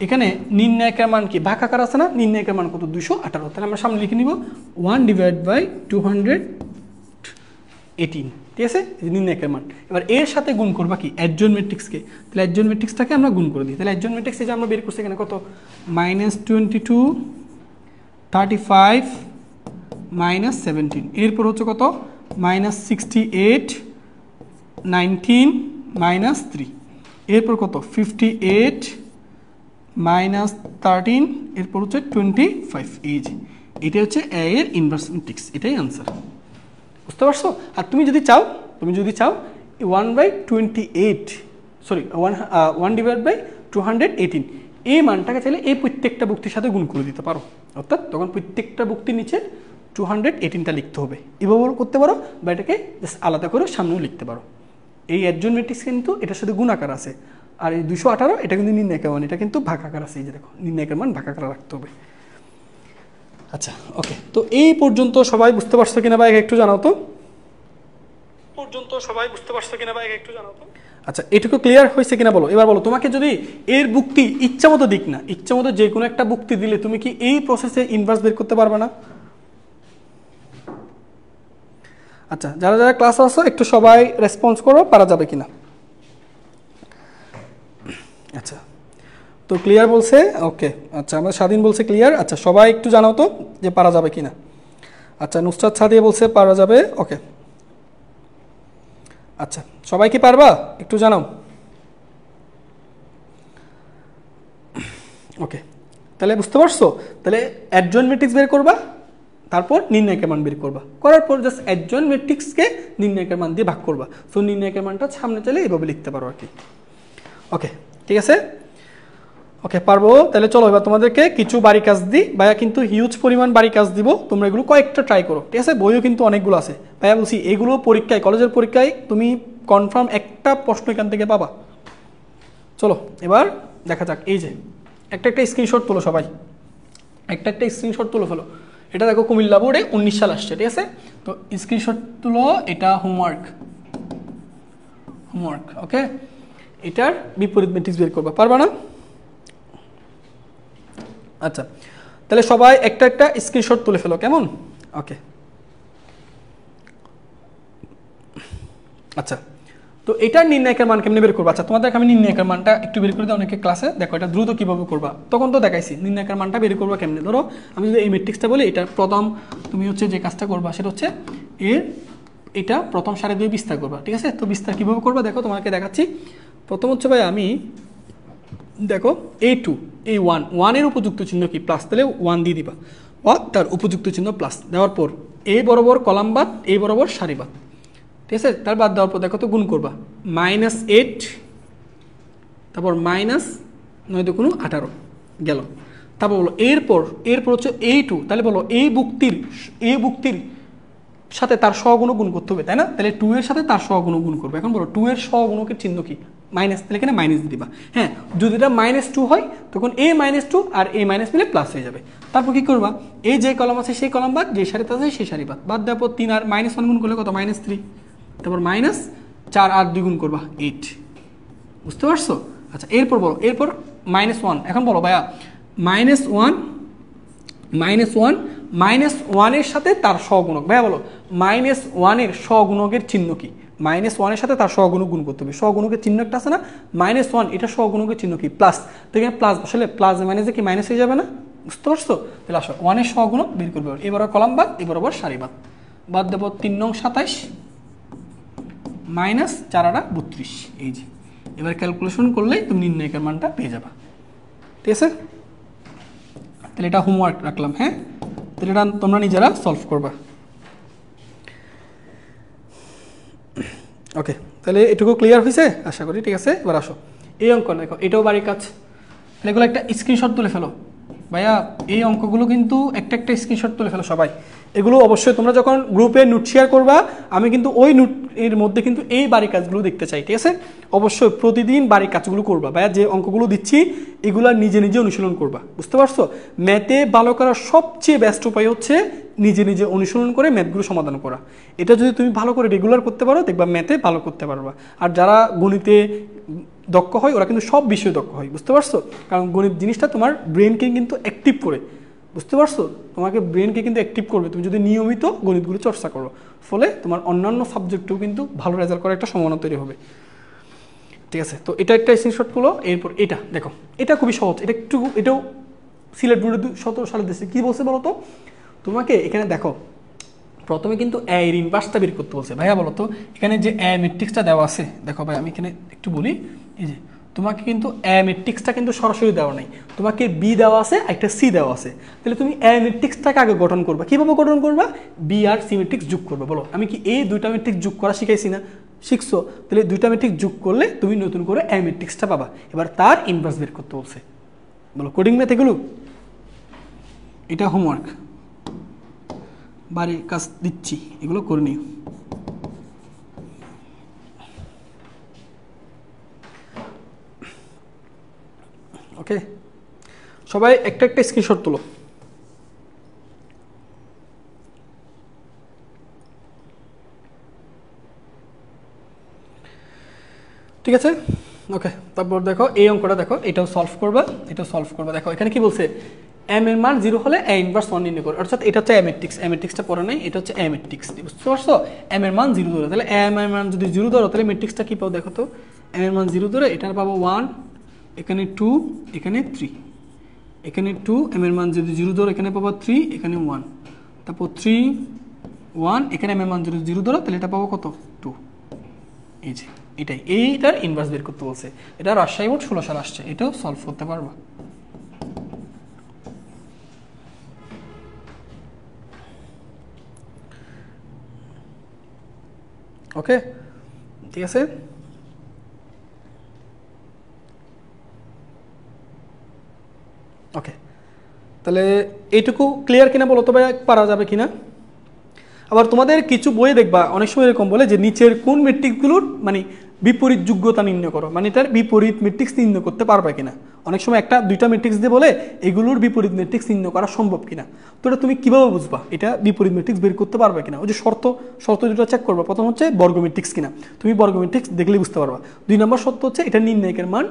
এখানে নির্ণায়কের মান কি ভাগ আকার আছে না, নির্ণায়কের মান কত 218, তাহলে আমরা সামনে লিখে নিব 1 ডিভাইড বাই 218, ঠিক আছে, নির্ণায়কের মান। এবার এর সাথে গুণ করবা কি অ্যাডজয়েন্ট ম্যাট্রিক্সকে, তাহলে অ্যাডজয়েন্ট ম্যাট্রিক্সটাকে আমরা গুণ করে দিই। তাহলে অ্যাডজয়েন্ট ম্যাট্রিক্স যে আমরা বের করছি এখানে কত -22 35 -17, এরপর হচ্ছে কত -68 19 -3, এরপর কত 58 -13, এরপর হচ্ছে 25, এই যে এটা হচ্ছে এ এর ইনভার্স ম্যাট্রিক্স, এটাই আনসার। বুঝতে পারছো? আর তুমি যদি চাও 1/28 সরি 1 ডিভাইড বাই 218 এই মানটাকে চাইলে এই প্রত্যেকটা বুক্তির সাথে গুণ করে দিতে পারো, অর্থাৎ তখন প্রত্যেকটা বুক্তির নিচে 218টা লিখতে হবে, এভাবে করতে পারো, বা এটাকে জাস্ট আলাদা করে সামনেও লিখতে পারো। এই অ্যাডজয়েন্ট ম্যাট্রিক্স কিন্তু এটার সাথে গুণ আকার আছে, আর এই 218 এটা কিন্তু নির্ণায়কের মান, এটা কিন্তু ভাগ আকার আছে, এই যে দেখো নির্ণায়কের মান ভাগ আকার রাখতে হবে। আচ্ছা ওকে, তো এই পর্যন্ত সবাই বুঝতে পারছো কিনা ভাই একটু জানাও তো, আচ্ছা এটুকু ক্লিয়ার হয়েছে কিনা বলো। এবার বলো, তোমাকে যদি এর বুক্তি ইচ্ছা মতো দিক না, ইচ্ছা মতো যে কোনো একটা বুক্তি দিলে তুমি কি এই প্রসেসে ইনভার্স বের করতে পারবে না? আচ্ছা, যারা যারা ক্লাস আসো একটু সবাই রেসপন্স করো, পারা যাবে কিনা। আচ্ছা, তো ক্লিয়ার বলছে, ওকে। আচ্ছা, আমাদের স্বাধীন বলছে ক্লিয়ার। আচ্ছা, সবাই একটু জানাও তো যে পারা যাবে কিনা। আচ্ছা, নুসরাত সাদিয়া বলছে পারা যাবে, ওকে। আচ্ছা, সবাই কি পারবা একটু জানাও। ওকে, তাহলে বুঝতে পারছো, তাহলে অ্যাডজয়েন্ট ম্যাট্রিক্স বের করবা, তারপর নির্ণায়কের মান বের করবা, করার পর জাস্ট অ্যাডজয়েন্ট ম্যাট্রিক্সকে নির্ণায়কের মান দিয়ে ভাগ করবা। সো নির্ণায়কের মানটা সামনে চলে এইভাবে লিখতে পারো আর কি। ওকে, ঠিক আছে, ওকে পারবো। তাহলে চলো এবার তোমাদেরকে কিছু বাড়ি কাজ দিই। ভাইয়া কিন্তু হিউজ পরিমাণ বাড়ি কাজ দিব, তোমরা এগুলো কয়েকটা ট্রাই করো, ঠিক আছে। বইও কিন্তু অনেকগুলো আছে ভাইয়া, বলছি এগুলো পরীক্ষায়, কলেজের পরীক্ষায় তুমি কনফার্ম একটা প্রশ্ন এখান থেকে পাবা। চলো এবার দেখা যাক, এই যে একটা স্ক্রিনশট তোলো সবাই, একটা স্ক্রিনশট তুলে ফেলো। এটা দেখো কুমিল্লা বোর্ডে 19 সাল আসছে, ঠিক আছে। তো স্ক্রিনশট তুলো, এটা হোমওয়ার্ক, ওকে। এটার বিপরীত ম্যাট্রিক্স বের করবা, পারবা না? আচ্ছা, তাহলে সবাই একটা স্ক্রিনশট তুলে ফেলো, কেমন? ওকে, আচ্ছা। তো এটার নির্ণায়কের মান কেমনে বের করবা? আচ্ছা, তোমাদেরকে আমি নির্ণায়কের মানটা একটু বের করে দিই অনেকে ক্লাসে, দেখো এটা দ্রুত কিভাবে করবা, তখন তো দেখাইছি নির্ণায়কের মানটা বের করবা কেমনে। ধরো আমি যদি এই ম্যাট্রিক্সটা বলি, এটা প্রথম তুমি হচ্ছে যে কাজটা করবা সেটা হচ্ছে এটা প্রথম সারি দিয়ে বিস্তার করবা, ঠিক আছে। তো বিস্তার কিভাবে করবা দেখো, তোমাকে দেখাচ্ছি। প্রথম হচ্ছে ভাই আমি দেখো A2 A1 এর উপযুক্ত চিহ্ন কি প্লাস, তাহলে 1 দিয়ে দিবা, তার উপযুক্ত চিহ্ন প্লাস দেওয়ার পর এ বরাবর কলাম বাদ, এ বরাবর সারি বাদ, ঠিক আছে। তার বাদ দেওয়ার পর দেখো তো গুণ করবা -8, তারপর -9 × 18 গেল। তারপর বলো এরপর হচ্ছে A2, তাহলে বলো এই বুক্তির সাথে তার সহগুণ গুণ করতে হবে, তাই না? তাহলে 2 এর সাথে তার সহগুণ গুণ করবে। এখন বলো 2 এর সহগুণকের চিহ্ন কি? মাইনাস, তাহলে এখানে মাইনাস দিবা। হ্যাঁ, যদি এটা -2 হয় তখন A -2 আর A মাইনাস মিলে প্লাস হয়ে যাবে। তারপর কি করবা, এই যে কলাম আছে সেই কলাম বাদ, যে সারিতে আছে সেই সারি বাদ দেওয়ার পর 3 আর -1 গুণ করলে কত -3, তারপর -4 আর 2 গুণ করবা 8। বুঝতে পারছো? আচ্ছা, এরপর বলো, এরপর -1। এখন বলো ভাইয়া -1 এর সাথে তার সহগুণক, ভাইয়া বলো -1 এর সহগুণকের চিহ্ন কি? -1 এর সাথে তার সহগুণক গুণ করতে হবে, সহগুণকের চিহ্ন একটা আছে না -1, এটা সহগুণকের চিহ্ন কি? প্লাস। তো এখানে প্লাস বসালে প্লাস মাইনাসে কি মাইনাস হয়ে যাবে না? বুঝতে পারছো? তাহলে আসো 1 এর সহগুণক বের করবে, এবার কলাম বাদ, এবার সারি বাদ দেবো। 3 নং 27 -4 × 32, এই যে এবার ক্যালকুলেশন করলেই তুমি নির্ণায়কের মানটা পেয়ে যাবা, ঠিক আছে। তাহলে এটা হোমওয়ার্ক রাখলাম, হ্যাঁ। তাহলে এটা তোমরা নিজেরা সলভ করবা। ওকে, তাহলে এটুকু ক্লিয়ার হয়েছে আশা করি, ঠিক আছে। এবার আসো এই অঙ্ক দেখো, এটাও বাড়ির কাজ, তাহলে এগুলো একটা স্ক্রিনশট তুলে ফেলো ভাইয়া। এই অঙ্কগুলো কিন্তু একটা একটা স্ক্রিনশট তুলে ফেলো সবাই। এগুলো অবশ্যই তোমরা যখন গ্রুপে নোট শেয়ার করবা, আমি কিন্তু ওই নোট এর মধ্যে কিন্তু এই বাড়ির কাজগুলো দেখতে চাই, ঠিক আছে। অবশ্যই প্রতিদিন বাড়ির কাজগুলো করবা ভাইয়া, যে অঙ্কগুলো দিচ্ছি এগুলো নিজে নিজে অনুশীলন করবা, বুঝতে পারছো। ম্যাথে ভালো করার সবচেয়ে বেস্ট উপায় হচ্ছে নিজে নিজে অনুশীলন করে ম্যাথগুলো সমাধান করা। এটা যদি তুমি ভালো করে রেগুলার করতে পারো, দেখবা ম্যাথে ভালো করতে পারবা। আর যারা গণিতে দক্ষ হয় ওরা কিন্তু সব বিষয়ে দক্ষ হয়, বুঝতে পারছো। কারণ গণিত জিনিসটা তোমার ব্রেনকে কিন্তু অ্যাক্টিভ করে, বুঝতে পারছো। তোমাকে ব্রেনকে কিন্তু অ্যাক্টিভ করবে তুমি যদি নিয়মিত গণিতগুলো চর্চা করো, ফলে তোমার অন্যান্য সাবজেক্টেও কিন্তু ভালো রেজাল্ট করার একটা সম্ভাবনা তৈরি হবে, ঠিক আছে। তো এটা একটা স্ক্রিনশট হলো। এরপর এটা দেখো, এটা খুবই সহজ, এটা একটু, এটাও সিলেট বোর্ডে 2017 সালে দিচ্ছে। কী বলছে বলো তো, তোমাকে এখানে দেখো প্রথমে কিন্তু এ এর ইনভার্সটা বের করতে বলছে। ভাইয়া বলো তো এখানে যে এ ম্যাট্রিক্সটা দেওয়া আছে, দেখো ভাই আমি এখানে একটু বলি, এই যে তোমাকে কিন্তু এ ম্যাট্রিক্সটা কিন্তু সরাসরি দেওয়া নেই, তোমাকে বি দেওয়া আছে, একটা সি দেওয়া আছে। তাহলে তুমি এ ম্যাট্রিক্সটাকে আগে গঠন করবা। কীভাবে গঠন করবা? বি আর সি ম্যাট্রিক্স যোগ করবে। বলো, আমি কি এই দুইটা ম্যাট্রিক্স যোগ করা শিখাইছি না? শিখছো। তাহলে দুইটা ম্যাট্রিক্স যোগ করলে তুমি নতুন করে এ ম্যাট্রিক্সটা পাবা। এবার তার ইনভার্স বের করতে বলছে। বলো কোডিং ম্যাথ এগুলো, এটা হোমওয়ার্ক, বাড়ির কাজ দিচ্ছি, এগুলো করে নিও। ওকে, সবাই একটা একটা স্ক্রিনশট তোলো। ঠিক আছে, ওকে। তারপর দেখো এই অঙ্কটা দেখো, এটাও সলভ করবা, এটাও সলভ করবা। দেখো এখানে কি বলছে, এম এর মান 0 হলে এ ইনভার্স 1 নির্ণয় করো। অর্থাৎ এটা হচ্ছে এ ম্যাট্রিক্স, এ ম্যাট্রিক্সটা পড়ে নাই, এটা হচ্ছে এ ম্যাট্রিক্স, বুঝতে পারছো। এম এর মান 0 ধরো, তাহলে এম এর মান যদি 0 ধরো তাহলে ম্যাট্রিক্সটা কি পাবো দেখো তো। এম এর মান 0 ধরে এটার পাবো 1, এখানে 2, এখানে 3, এখানে 2, এম এর মান যদি 0 ধরো এখানে পাবো 3, এখানে 1, তারপর 3, 1, এখানে এম এর মান যদি 0 ধরো তাহলে এটা পাবো কত, 2। এই যে এটাই, এইটার ইনভার্স বের করতে বলছে। এটা রাজশাহী বোর্ড 16 সাল আসছে, এটাও সলভ করতে পারবা। ওকে, ঠিক আছে। ওকে, তাহলে এইটুকু ক্লিয়ার কিনা বলো তো ভাই, পারা যাবে কিনা। আবার তোমাদের কিছু বইয়ে দেখবা অনেক সময় এরকম বলে যে নিচের কোন ম্যাট্রিক্সগুলোর মানে বিপরীত যোগ্যতা নির্ণয় করো, মানে এটার বিপরীত ম্যাট্রিক্স নির্ণয় করতে পারবে কিনা। অনেক সময় একটা দুইটা ম্যাট্রিক্স দিয়ে বলে এগুলোর বিপরীত ম্যাট্রিক্স নির্ণয় করা সম্ভব কিনা। তো এটা তুমি কীভাবে বুঝবা এটা বিপরীত ম্যাট্রিক্স বের করতে পারবে কিনা? ওই যে শর্ত দুটো চেক করবা। প্রথম হচ্ছে বর্গ ম্যাট্রিক্স কিনা, তুমি বর্গ ম্যাট্রিক্স দেখলেই বুঝতে পারবা। 2 নম্বর শর্ত হচ্ছে এটা নির্ণায়কের মান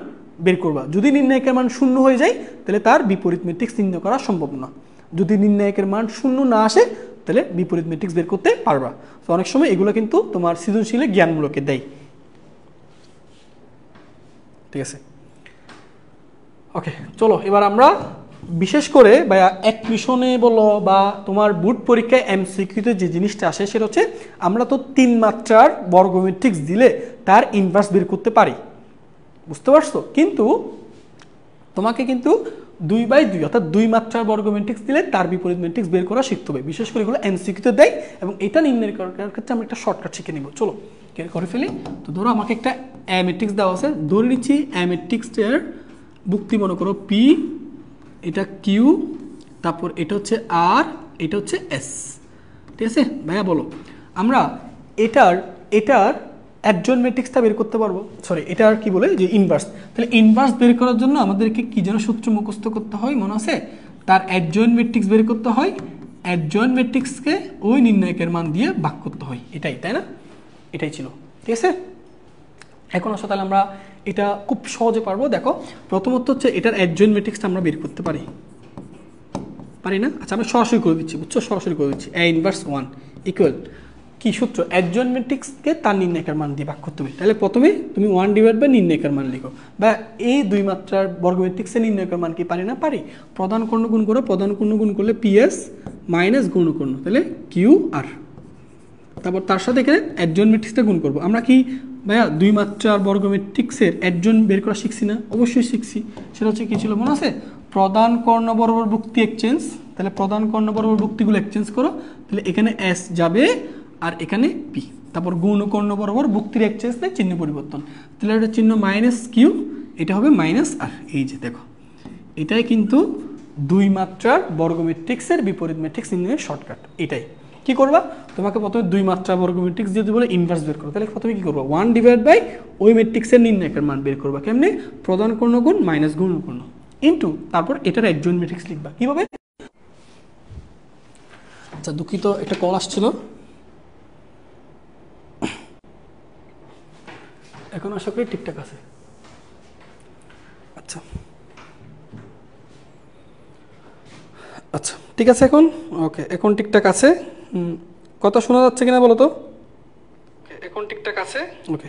বের করবা। যদি নির্ণায়কের মান 0 হয়ে যায় তাহলে তার বিপরীত ম্যাট্রিক্স নির্ণয় করা সম্ভব না। যদি নির্ণায়কের মান 0 না আসে তাহলে বিপরীত ম্যাট্রিক্স বের করতে পারবা। তো অনেক সময় এগুলো কিন্তু তোমার সৃজনশীলে জ্ঞানমূলকে দেয়, ঠিক আছে। ওকে, চলো এবার আমরা বিশেষ করে বা অ্যাডমিশনে বলো বা তোমার বোর্ড পরীক্ষায় এমসিকিউতে যে জিনিসটা আসে সেটা হচ্ছে আমরা তো 3 মাত্রার বর্গ ম্যাট্রিক্স দিলে তার ইনভার্স বের করতে পারি, বুঝতে পারছো। কিন্তু তোমাকে কিন্তু 2/2 অর্থাৎ 2 মাত্রার বর্গ ম্যাট্রিক্স দিলে তার বিপরীত ম্যাট্রিক্স বের করা শিখতে হবে। বিশেষ করে এগুলো এমসিকিউতে দেয় এবং এটা নির্ণয় করার ক্ষেত্রে আমরা একটা শর্টকাট শিখে নিব। চলো করে ফেলি। তো ধরো আমাকে একটা এ ম্যাট্রিক্স দেওয়া আছে, ধরে নিচ্ছি এ ম্যাট্রিক্সের বুক্তি মনে করো পি, এটা কিউ, তারপর এটা হচ্ছে আর, এটা হচ্ছে এস, ঠিক আছে। ভাইয়া বলো আমরা এটার অ্যাডজয়েন্ট ম্যাট্রিক্সটা বের করতে পারবো, সরি এটার কি বলে যে ইনভার্স। তাহলে ইনভার্স বের করার জন্য আমাদেরকে কি যেন সূত্র মুখস্থ করতে হয় মনে আছে, তার অ্যাডজয়েন্ট ম্যাট্রিক্স বের করতে হয়, অ্যাডজয়েন্ট ম্যাট্রিক্সকে ওই নির্ণায়কের মান দিয়ে ভাগ করতে হয়, এটাই তাই না, এটাই ছিল, ঠিক আছে। এখন আসলে তাহলে আমরা এটা খুব সহজে পারবো। দেখো প্রথমত হচ্ছে এটার অ্যাডজয়েন্ট ম্যাট্রিক্সটা আমরা বের করতে পারি না? আচ্ছা আমি সরাসরি করে দিচ্ছি, বুঝছো, সরাসরি করে দিচ্ছি। এ ইনভার্স 1 ইকুয়াল কি সূত্র, অ্যাডজয়েন্ট ম্যাট্রিক্সকে তার নির্ণায়কের মান দিয়ে ভাগ করতে হবে। তাহলে প্রথমে তুমি 1 নির্ণায়কের মান লিখো, বা এই 2 মাত্রার বর্গ ম্যাট্রিক্সের নির্ণায়কের মান কি পারি না, পারি। প্রধান কর্ণ গুণ করো, প্রধান কর্ণ গুণ করলে পিএস মাইনাস গৌণকর্ণ, তাহলে কিউ আর। তারপর তার সাথে এখানে অ্যাডজয়েন্ট ম্যাট্রিক্সটা গুণ করবো। আমরা কি ভাইয়া 2 মাত্রার বর্গ ম্যাট্রিক্সের অ্যাডজয়েন্ট বের করা শিখছি না? অবশ্যই শিখছি। সেটা হচ্ছে কি ছিল মনে আছে, প্রধান কর্ণ বরাবর ভুক্তি এক্সচেঞ্জ। তাহলে প্রধান কর্ণ বরাবর ভুক্তিগুলো এক্সচেঞ্জ করো, তাহলে এখানে এস যাবে আর এখানে পি। তারপর গুণ ও কর্ণ বরাবর ভুক্তির এক্সচেঞ্জ নেই, চিহ্ন পরিবর্তন। তাহলে এটা চিহ্ন মাইনাস কিউ, এটা হবে মাইনাস আর। এই যে দেখো এটাই কিন্তু দুই মাত্রার বর্গ ম্যাট্রিক্সের বিপরীত ম্যাট্রিক্স নির্ণয়ের শর্টকাট। এটাই কি করবা, তোমাকে প্রথমে দুই মাত্রা বর্গ ম্যাট্রিক্স যদি বলে ইনভার্স বের করো, তাহলে প্রথমে কি করবা, 1 ডিভাইড বাই ওই ম্যাট্রিক্সের নির্ণায়কের মান বের করবা। কেমনে, প্রধান কর্ণ গুণ মাইনাস গুণ কর্ণ ইনটু তারপর এটার একজন ম্যাট্রিক্স লিখবা। কিভাবে, আচ্ছা দুঃখিত একটা কল আসছিল, এখন আশা করি ঠিকঠাক আছে। আচ্ছা আচ্ছা ঠিক আছে, এখন ওকে, এখন ঠিকঠাক আছে। কথা শোনা যাচ্ছে কিনা বলো তো? এখন ঠিকঠাক আছে, ওকে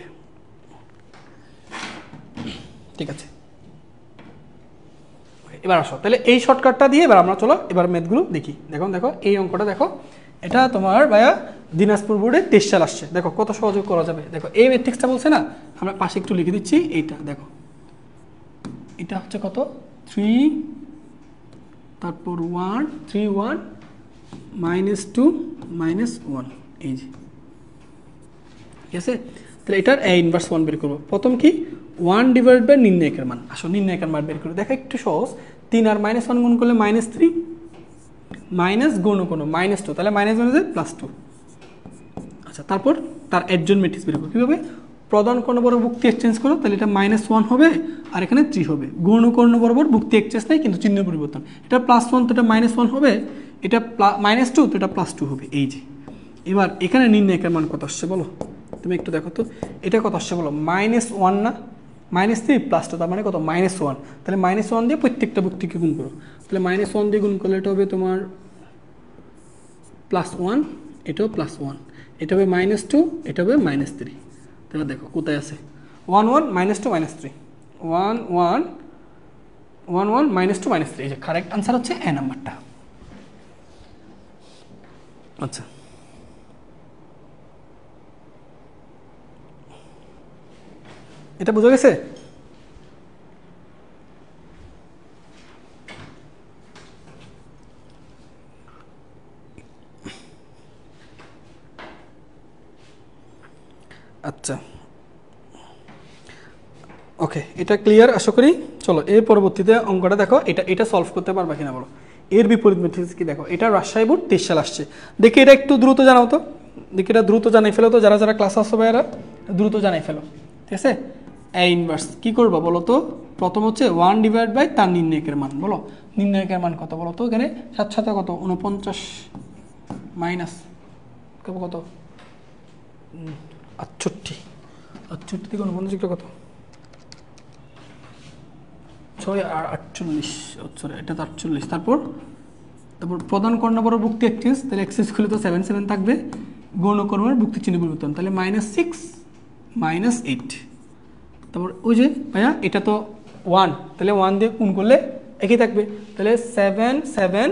ঠিক আছে। এবার আসো তাহলে এই শর্টকাটটা দিয়ে এবার আমরা চলো এবার ম্যাথগুলো দেখি। দেখো দেখো এই অঙ্কটা দেখো, এটা তোমার ভাইয়া দিনাজপুর বোর্ডে 23 সাল আসছে। দেখো কত সহযোগ করা যাবে। দেখো এই ম্যাট্রিক্সটা বলছে না, আমরা পাশে একটু লিখে দিচ্ছি। এইটা দেখো, এটা হচ্ছে কত 3, তারপর 1 3 1 -2 -1, এই যে ঠিক আছে। তাহলে এটার এ ইনভার্স 1 বের করবো। প্রথম কি 1 ডিভাইড বাই নির্ণায়কের মান, আসো নির্ণায়কের মান বের করবো। দেখো একটু সহজ, 3 আর -1 গুণ করলে -3, মাইনাস গুণ কোনো -2, তাহলে মাইনাস মানে +2। আচ্ছা তারপর তার একজন ম্যাট্রিক্স বের করবো। কীভাবে, প্রধান কর্ণ বরাবর ভুক্তি এক্সচেঞ্জ করো, তাহলে এটা -1 হবে আর এখানে 3 হবে। গুণ কর্ণ বরাবর ভুক্তি এক্সচেঞ্জ নেই কিন্তু চিহ্ন পরিবর্তন, এটা +1 তো এটা -1 হবে, এটা -2 তো এটা +2 হবে। এই যে এবার এখানে নির্ণায়কের মান কত আসছে বলো, তুমি একটু দেখো তো এটা কত আসছে বলো, -1 না, -3 +2 তার মানে কত -1। তাহলে -1 দিয়ে প্রত্যেকটা ভুক্তিকে গুণ করো, তাহলে -1 দিয়ে গুণ করলে এটা হবে তোমার +1, এটাও +1, এটা হবে -2, এটা হবে -3। তাহলে দেখো কোথায় আছে 1 1 -2 -3, 1 1 1 1 -2 -3, এই যে কারেক্ট আনসার হচ্ছে এ নাম্বারটা। আচ্ছা এটা বোঝা গেছে? আচ্ছা ওকে, এটা ক্লিয়ার আশা করি। চলো এর পরবর্তীতে অঙ্কটা দেখো, এটা সলভ করতে পারবা কিনা বলো। এর বিপরীত ম্যাট্রিক্স কি দেখো, এটা রাজশাহী বোর্ড 23 সাল আসছে। দেখি এটা একটু দ্রুত জানাও তো, দেখি এটা দ্রুত জানাই ফেলো তো, যারা যারা ক্লাস আসবে এরা দ্রুত জানাই ফেলো, ঠিক আছে। এ ইনভার্স কী করবো বলো তো, প্রথম হচ্ছে 1 ডিভাইড বাই তার নির্ণায়কের মান। বলো নির্ণায়কের মান কত বলো তো, এখানে 7 7 কত 49 মাইনাস কত 68, 68 থেকে 49 কত 6 আর 48, সরি এটা তো 48। তারপর প্রধান কর্ণ বরাবর ভুক্তি এক্সচেঞ্জ, তাহলে এক্সচেঞ্জ খুলে তো 7 7 থাকবে, গৌণ কর্মের ভুক্তি চিহ্ন পরিবর্তন, তাহলে -6 -8। তারপর ওই যে ভাইয়া এটা তো 1, তাহলে 1 দিয়ে গুণ করলে একই থাকবে, তাহলে 7 7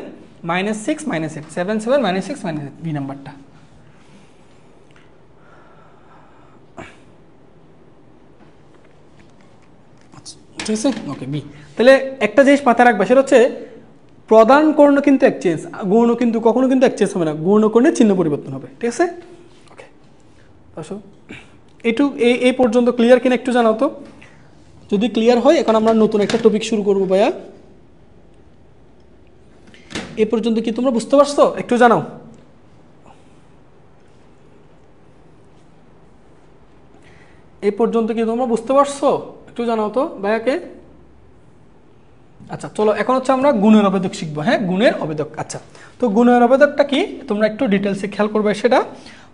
-6 -8, 7 7 -6 -8, বি নাম্বারটা। ঠিক আছে ওকে বি। তাহলে একটা জিনিস মাথায় রাখবে, সেটা হচ্ছে প্রধান কর্ণ কিন্তু এক্সচেঞ্জ, গৌণ কিন্তু কখনো কিন্তু এক্সচেঞ্জ হবে না, গৌণ কর্ণের চিহ্ন পরিবর্তন হবে, ঠিক আছে। ওকে আসো এইটুক এই পর্যন্ত ক্লিয়ার কিনা একটু জানাও তো, যদি ক্লিয়ার হয় এখন আমরা নতুন একটা টপিক শুরু করবো ভাইয়া। এ পর্যন্ত কি তোমরা বুঝতে পারছো একটু জানাও। এই পর্যন্ত কি তোমরা বুঝতে পারছো একটু জানাও তো ভাইয়াকে। আচ্ছা চলো এখন হচ্ছে আমরা গুণের অবেদক শিখবো। হ্যাঁ গুণের অবেদক। আচ্ছা তো গুণের অবেদকটা কি তোমরা একটু ডিটেলসে খেয়াল করবে। সেটা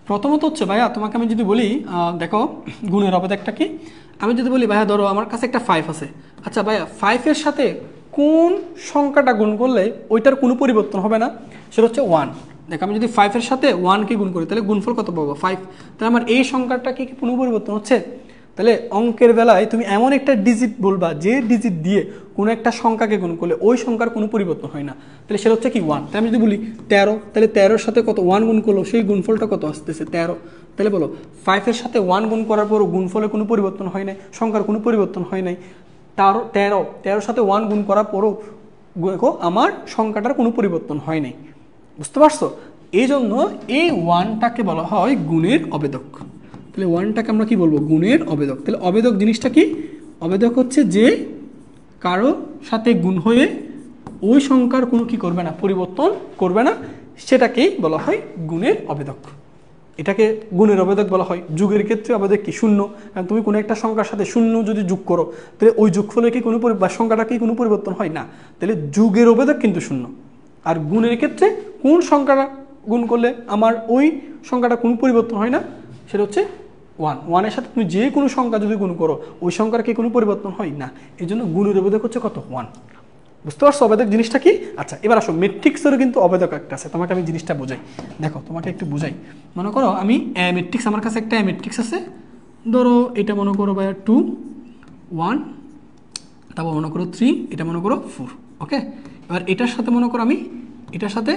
প্রথমত হচ্ছে ভাইয়া তোমাকে আমি যদি বলি দেখো গুণের অবেদকটা কি, আমি যদি বলি ভাইয়া ধরো আমার কাছে একটা 5 আছে। আচ্ছা ভাইয়া 5-এর সাথে কোন সংখ্যাটা গুণ করলে ওইটার কোনো পরিবর্তন হবে না, সেটা হচ্ছে 1। দেখো আমি যদি 5-এর সাথে 1কে গুণ করি তাহলে গুণফল কত পাবো 5, তাহলে আমার এই সংখ্যাটা কি কোনো পরিবর্তন হচ্ছে। তাহলে অঙ্কের বেলায় তুমি এমন একটা ডিজিট বলবা যে ডিজিট দিয়ে কোনো একটা সংখ্যাকে গুণ করলে ওই সংখ্যার কোনো পরিবর্তন হয় না, তাহলে সেটা হচ্ছে কি 1। তাহলে আমি যদি বলি 13, তাহলে 13-এর সাথে কত 1 গুণ করলো সেই গুণফলটা কত আসতেছে 13। তাহলে বলো 5-এর সাথে 1 গুণ করার পরও গুণফলে কোনো পরিবর্তন হয় নাই, সংখ্যার কোনো পরিবর্তন হয় নাই। 13-এর সাথে 1 গুণ করার পরও দেখো আমার সংখ্যাটার কোনো পরিবর্তন হয় নাই, বুঝতে পারছো। এই জন্য এই ওয়ানটাকে বলা হয় গুণের অবেদক। তাহলে ওয়ানটাকে আমরা কি বলবো? গুণের অবেদক। তাহলে অবেদক জিনিসটা কি? অবেদক হচ্ছে যে কারো সাথে গুণ হয়ে ওই সংখ্যার কোনো কি করবে না, পরিবর্তন করবে না, সেটাকেই বলা হয় গুণের অবেদক। এটাকে গুণের অবেদক বলা হয়। যুগের ক্ষেত্রে অবেদক কি? শূন্য। কারণ তুমি কোনো একটা সংখ্যার সাথে শূন্য যদি যোগ করো, তাহলে ওই যোগফলে কি কোনো সংখ্যাটা কি কোনো পরিবর্তন হয় না? তাহলে যুগের অবেদক কিন্তু শূন্য। আর গুণের ক্ষেত্রে কোন সংখ্যাটা গুণ করলে আমার ওই সংখ্যাটা কোনো পরিবর্তন হয় না, সেটা হচ্ছে ওয়ান। ওয়ানের সাথে তুমি যে কোনো সংখ্যা যদি গুণ করো, ওই সংখ্যার কি কোনো পরিবর্তন হয় না। এই জন্য গুণের অবেদক হচ্ছে কত? ওয়ান। বুঝতে পারছো অবেদক জিনিসটা কি? আচ্ছা, এবার আসো ম্যাট্রিক্সেরও কিন্তু অবেদক একটা আছে। তোমাকে আমি জিনিসটা বোঝাই, দেখো তোমাকে একটু বোঝাই। মনে করো আমি ম্যাট্রিক্স, আমার কাছে একটা ম্যাট্রিক্স আছে, ধরো এটা মনে করো ভাইয়া 2 1, তারপর মনে করো 3, এটা মনে করো 4। ওকে, এবার এটার সাথে মনে করো আমি এটার সাথে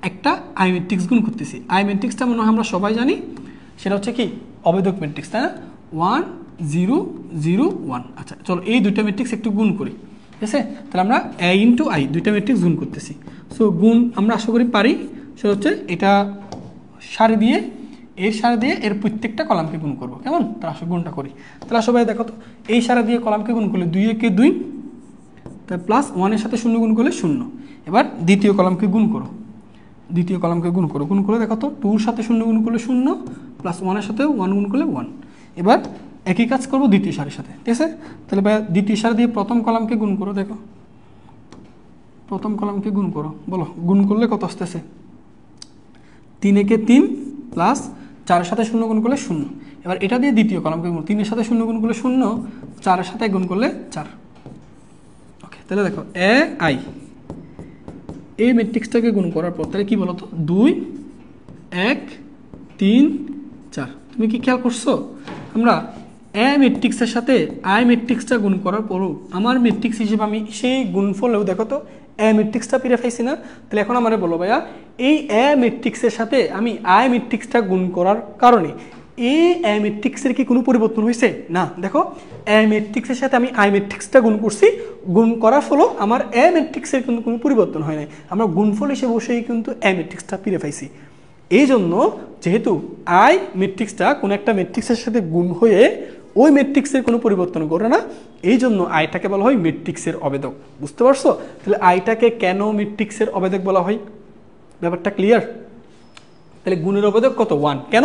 একটা আই ম্যাট্রিক্স গুণ করতেছি। আই ম্যাট্রিক্সটা মনে হয় আমরা সবাই জানি, সেটা হচ্ছে কি? অবেদক ম্যাট্রিক্স, তাই না? 1 0 0 1। আচ্ছা চলো এই দুইটা ম্যাট্রিক্স একটু গুণ করি, ঠিক আছে? তাহলে আমরা এ ইন্টু আই দুইটা ম্যাট্রিক্স গুণ করতেছি। সো গুণ আমরা আশা করি পারি। সেটা হচ্ছে এটা সারি দিয়ে এর সারি দিয়ে এর প্রত্যেকটা কলামকে গুণ করবো, কেমন? তাহলে আসলে গুণটা করি। তাহলে সবাই দেখো তো, এই সারি দিয়ে কলামকে গুণ করলে 2 একে 2, তার প্লাস 1-এর সাথে 0 গুণ করলে 0। এবার দ্বিতীয় কলামকে গুণ করো, দ্বিতীয় কলামকে গুণ করো, গুণ করলে দেখো তো 2-র সাথে 0 গুণ করলে 0, প্লাস 1-এর সাথে 1 গুণ করলে 1। এবার একই কাজ করবো দ্বিতীয় সারির সাথে, ঠিক আছে? তাহলে ভাই দ্বিতীয় সারি দিয়ে প্রথম কলামকে গুণ করো, দেখো প্রথম কলামকে গুণ করো, বলো গুণ করলে কত আসতেছে? 3 একে 3, প্লাস 4-এর সাথে 0 গুণ করলে 0। এবার এটা দিয়ে দ্বিতীয় কলামকে গুণ, 3-এর সাথে 0 গুণ করলে 0, 4-এর সাথে গুণ করলে 4। ওকে, তাহলে দেখো এ আই এই ম্যাট্রিক্সটাকে গুণ করার পর তাহলে কি বলো তো? 2 1 3 4। তুমি কি খেয়াল করছো? আমরা এ ম্যাট্রিক্সের সাথে আই ম্যাট্রিক্সটা গুণ করার পরও আমার ম্যাট্রিক্স হিসেবে আমি সেই গুণফলেও দেখো তো এ ম্যাট্রিক্সটা পেরে পাইছি না? তাহলে এখন আমার বলো ভাইয়া, এই এ ম্যাট্রিক্সের সাথে আমি আই ম্যাট্রিক্সটা গুণ করার কারণে এই এ ম্যাট্রিক্সের কি কোনো পরিবর্তন হয়েছে? না। দেখো এ ম্যাট্রিক্সের সাথে আমি আই ম্যাট্রিক্সটা গুণ করছি, গুণ করার ফলেও আমার এ ম্যাট্রিক্সের কিন্তু কোনো পরিবর্তন হয় নাই। আমরা গুণফল হিসেবে বসেই কিন্তু এ ম্যাট্রিক্সটা পেরে পাইছি। এই জন্য যেহেতু আই ম্যাট্রিক্সটা কোনো একটা ম্যাট্রিক্সের সাথে গুণ হয়ে ওই ম্যাট্রিক্সের কোনো পরিবর্তন করে না, এই জন্য আইটাকে বলা হয় ম্যাট্রিক্সের অবেদক। বুঝতে পারছো? তাহলে আইটাকে কেন ম্যাট্রিক্সের অবেদক বলা হয়? ব্যাপারটা ক্লিয়ার? তাহলে গুণের অবেদক কত? 1। কেন?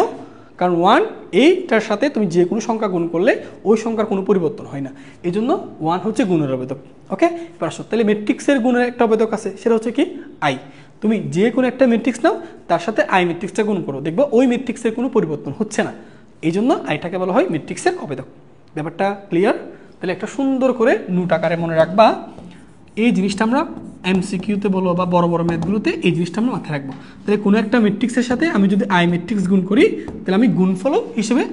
কারণ 1 এইটার সাথে তুমি যে কোনো সংখ্যা গুণ করলে ওই সংখ্যার কোনো পরিবর্তন হয় না, এই জন্য 1 হচ্ছে গুণের অবেদক। ওকে, এবার আসো, তাহলে ম্যাট্রিক্সের গুণের একটা অবেদক আছে, সেটা হচ্ছে কি? আই। তুমি যে কোনো একটা ম্যাট্রিক্স নাও, তার সাথে আই ম্যাট্রিক্সটা গুণ করো, দেখবো ওই ম্যাট্রিক্সের কোনো পরিবর্তন হচ্ছে না, এই জন্য আইটাকে বলা হয় ম্যাট্রিক্সের অবেদক। ব্যাপারটা ক্লিয়ার? তাহলে একটা সুন্দর করে নোট আকারে মনে রাখবা। এই জিনিসটা আমরা এমসিকিউতে বলো বা বড় বড় ম্যাথগুলোতে এই জিনিসটা আমরা মাথায় রাখবো। তাহলে কোনো একটা ম্যাট্রিক্সের সাথে আমি যদি আই ম্যাট্রিক্স গুণ করি, তাহলে আমি গুণফল হিসেবে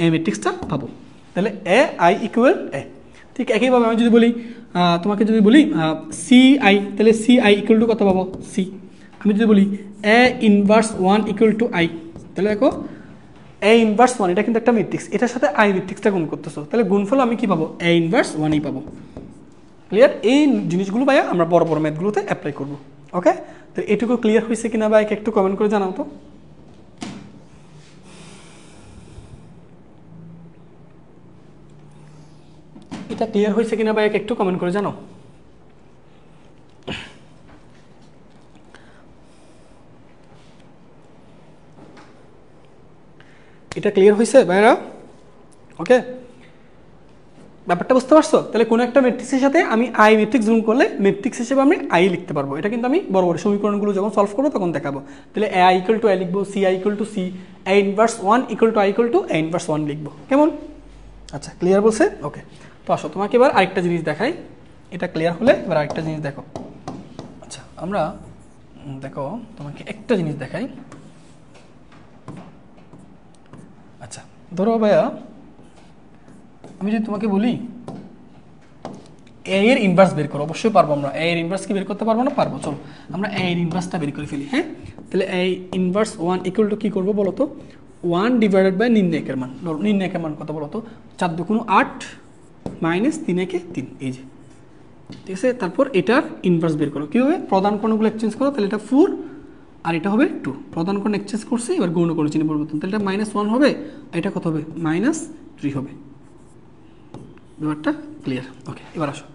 এ ম্যাট্রিক্সটা পাবো। তাহলে এ আই ইকুয়াল এ। ঠিক একইভাবে আমি যদি বলি, তোমাকে যদি বলি সি আই, তাহলে সি আই ইকুয়াল টু কত পাবো? সি। আমি যদি বলি এ ইনভার্স 1 ইকুয়াল টু আই, তাহলে দেখো এ ইনভার্স 1 এটা কিন্তু একটা ম্যাট্রিক্স, এটার সাথে আই ম্যাট্রিক্সটা গুণ করতেছো, তাহলে গুণফল আমি কি পাবো? এ ইনভার্স 1ই পাবো। ক্লিয়ার? এই জিনিসগুলো ভাইয়া আমরা বড় বড় ম্যাথগুলোতে অ্যাপ্লাই করবো। ওকে, তো এটুকু ক্লিয়ার হয়েছে কিনা ভাই একটু কমেন্ট করে জানাও তো। এটা ক্লিয়ার হয়েছে কিনা ভাই একটু কমেন্ট করে জানাও। এটা ক্লিয়ার হয়েছে ভাইরা? ওকে, ব্যাপারটা বুঝতে পারছো? তাহলে কোনো একটা ম্যাট্রিক্সের সাথে আমি আই ম্যাট্রিক্স গুণ করলে ম্যাট্রিক্স হিসেবে আমি আই লিখতে পারবো। এটা কিন্তু আমি বড় বড় সমীকরণগুলো যখন সলভ করবো তখন দেখাবো। তাহলে A I equal to I লিখবো, C I equal to C, A inverse 1 equal to I equal to A inverse 1 লিখবো, কেমন? আচ্ছা, ক্লিয়ার বলছে? ওকে, তো আসো তোমাকে এবার আরেকটা জিনিস দেখাই। এটা ক্লিয়ার হলে এবার আরেকটা জিনিস দেখো। আচ্ছা, আমরা দেখো তোমাকে একটা জিনিস দেখাই। আচ্ছা, ধরো ভাইয়া আমি যদি তোমাকে বলি এ এর ইনভার্স বের করো, অবশ্যই পারবো আমরা। এ এর ইনভার্স কি বের করতে পারবো না? পারবো। চলো আমরা এ এর ইনভার্সটা বের করে ফেলি। হ্যাঁ, তাহলে এ ইনভার্স 1 ইকুয়াল টু কি করবো বলো তো? 1 ডিভাইডেড বাই নির্ণায়কের মান। নির্ণায়কের মান কত বলো তো? 4 2 8 মাইনাস 3 একে 3, এই যে, ঠিক আছে? তারপর এটার ইনভার্স বের করো। কীভাবে? প্রধান কোণগুলো এক্সচেঞ্জ করো, তাহলে এটা 4 আর এটা হবে 2, প্রধান কোণ এক্সচেঞ্জ করছি, এবার গৌণ কোণ চিহ্ন পরিবর্তন, তাহলে এটা -1 হবে, এটা কত হবে -3 হবে। ব্যাপারটা ক্লিয়ার? ওকে, এবার আসো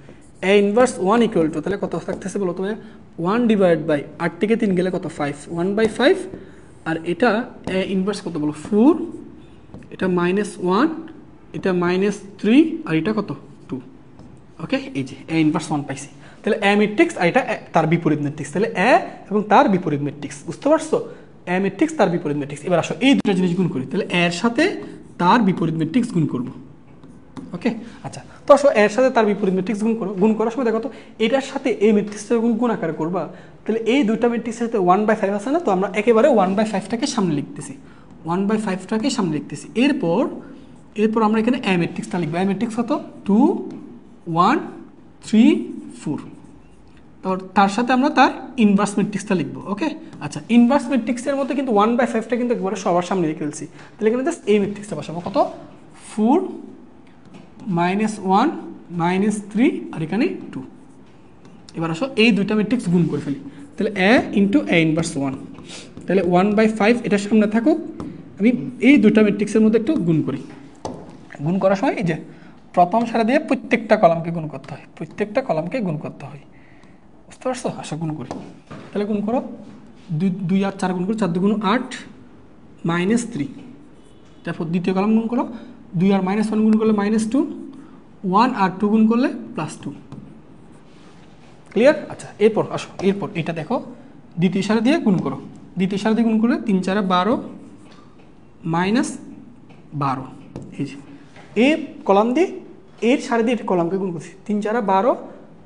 a ইনভার্স 1 ইকুয়াল টু, তাহলে কত থাকতেছে বলো তো ভাইয়া, 1 ডিভাইড বাই 8 থেকে 3 গেলে কত 5, 1/5, আর এটা a ইনভার্স কত বলো 4, এটা -1, এটা -3, আর এটা কত 2। ওকে, এই যে a ইনভার্স 1 পাইছি, তাহলে a ম্যাট্রিক্স আর এটা তার বিপরীত ম্যাট্রিক্স, তাহলে a এবং তার বিপরীত ম্যাট্রিক্স, বুঝতে পারছো? a ম্যাট্রিক্স তার বিপরীত ম্যাট্রিক্স। এবার আসো এই দুটো জিনিস গুণ করি, তাহলে a এর সাথে তার বিপরীত ম্যাট্রিক্স গুণ করব। ওকে, আচ্ছা, তো আসো এর সাথে তার বিপরীত ম্যাট্রিক্স গুণ করো, গুণ করার সময় দেখো তো এটার সাথে এই ম্যাট্রিক্সটা গুণ আকারে করবা, তাহলে এই দুইটা ম্যাট্রিক্সের সাথে 1/5 আছে না, তো আমরা একেবারে 1/5টাকে সামনে লিখতেছি, 1/5টাকে সামনে লিখতেছি। এরপর আমরা এখানে a ম্যাট্রিক্সটা লিখবো, a ম্যাট্রিক্স কত 2 1 3 4, তার সাথে আমরা তার ইনভার্স ম্যাট্রিক্সটা লিখবো। ওকে, আচ্ছা, ইনভার্স ম্যাট্রিক্সের মধ্যে কিন্তু 1/5টা কিন্তু একবারে সবার সামনে লিখে ফেলছি, তাহলে এখানে জাস্ট এই ম্যাট্রিক্সটা বসাবো, কত 4 -1 -3, আর এখানে 2। এবার আসো এই দুইটা ম্যাট্রিক্স গুণ করে ফেলি, তাহলে a ইন্টু a ইনভার্স 1, তাহলে 1/5 এটার সামনে থাকুক, আমি এই দুইটা ম্যাট্রিক্সের মধ্যে একটু গুণ করি। গুণ করার সময় এই যে প্রথম সারি দিয়ে প্রত্যেকটা কলামকে গুণ করতে হয়, প্রত্যেকটা কলামকে গুণ করতে হয়, বুঝতে পারছো? আসো গুণ করি, তাহলে গুণ করো, 2 আর 4 গুণ করো, 4 2 8 -3, তারপর দ্বিতীয় কলাম গুণ করো, 2 আর -1 গুণ করলে -2, 1 আর 2 গুণ করলে +2। ক্লিয়ার? আচ্ছা, এরপর আসো, এরপর এটা দেখো, দ্বিতীয় সারি দিয়ে গুণ করো, দ্বিতীয় সারি দিয়ে গুণ করলে 3 4 12 -12, এই যে এই কলাম দিয়ে এর সারি দিয়ে কলামকে গুণ করছি, 3 4 12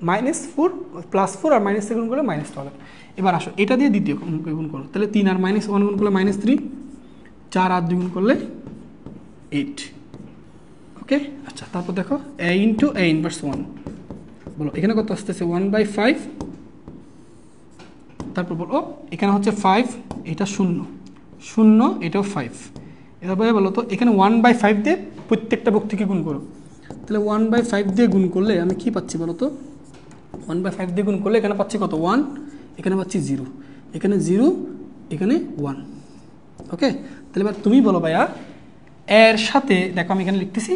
-4 +4 আর -3 গুণ করলে -12। এবার আসো এটা দিয়ে দ্বিতীয় গুণ করো, তাহলে 3 আর -1 গুণ করলে -3, 4 আর 2 গুণ করলে 8। ওকে, আচ্ছা, তারপর দেখো a ইন্টু a ইনভার্স 1, বলো এখানে কত আসতেছে 1/5, তারপর বলো এখানে হচ্ছে 5, এটা 0 0, এটাও 5। এরপরে বলো তো এখানে 1/5 দিয়ে প্রত্যেকটা বক্তিকে গুণ করো, তাহলে 1/5 দিয়ে গুণ করলে আমি কি পাচ্ছি বলো তো, 1/5 দিয়ে গুণ করলে এখানে পাচ্ছি কত 1, এখানে পাচ্ছি 0, এখানে 0, এখানে 1। ওকে, তাহলে এবার তুমি বলো ভাইয়া এর সাথে, দেখো আমি এখানে লিখতেছি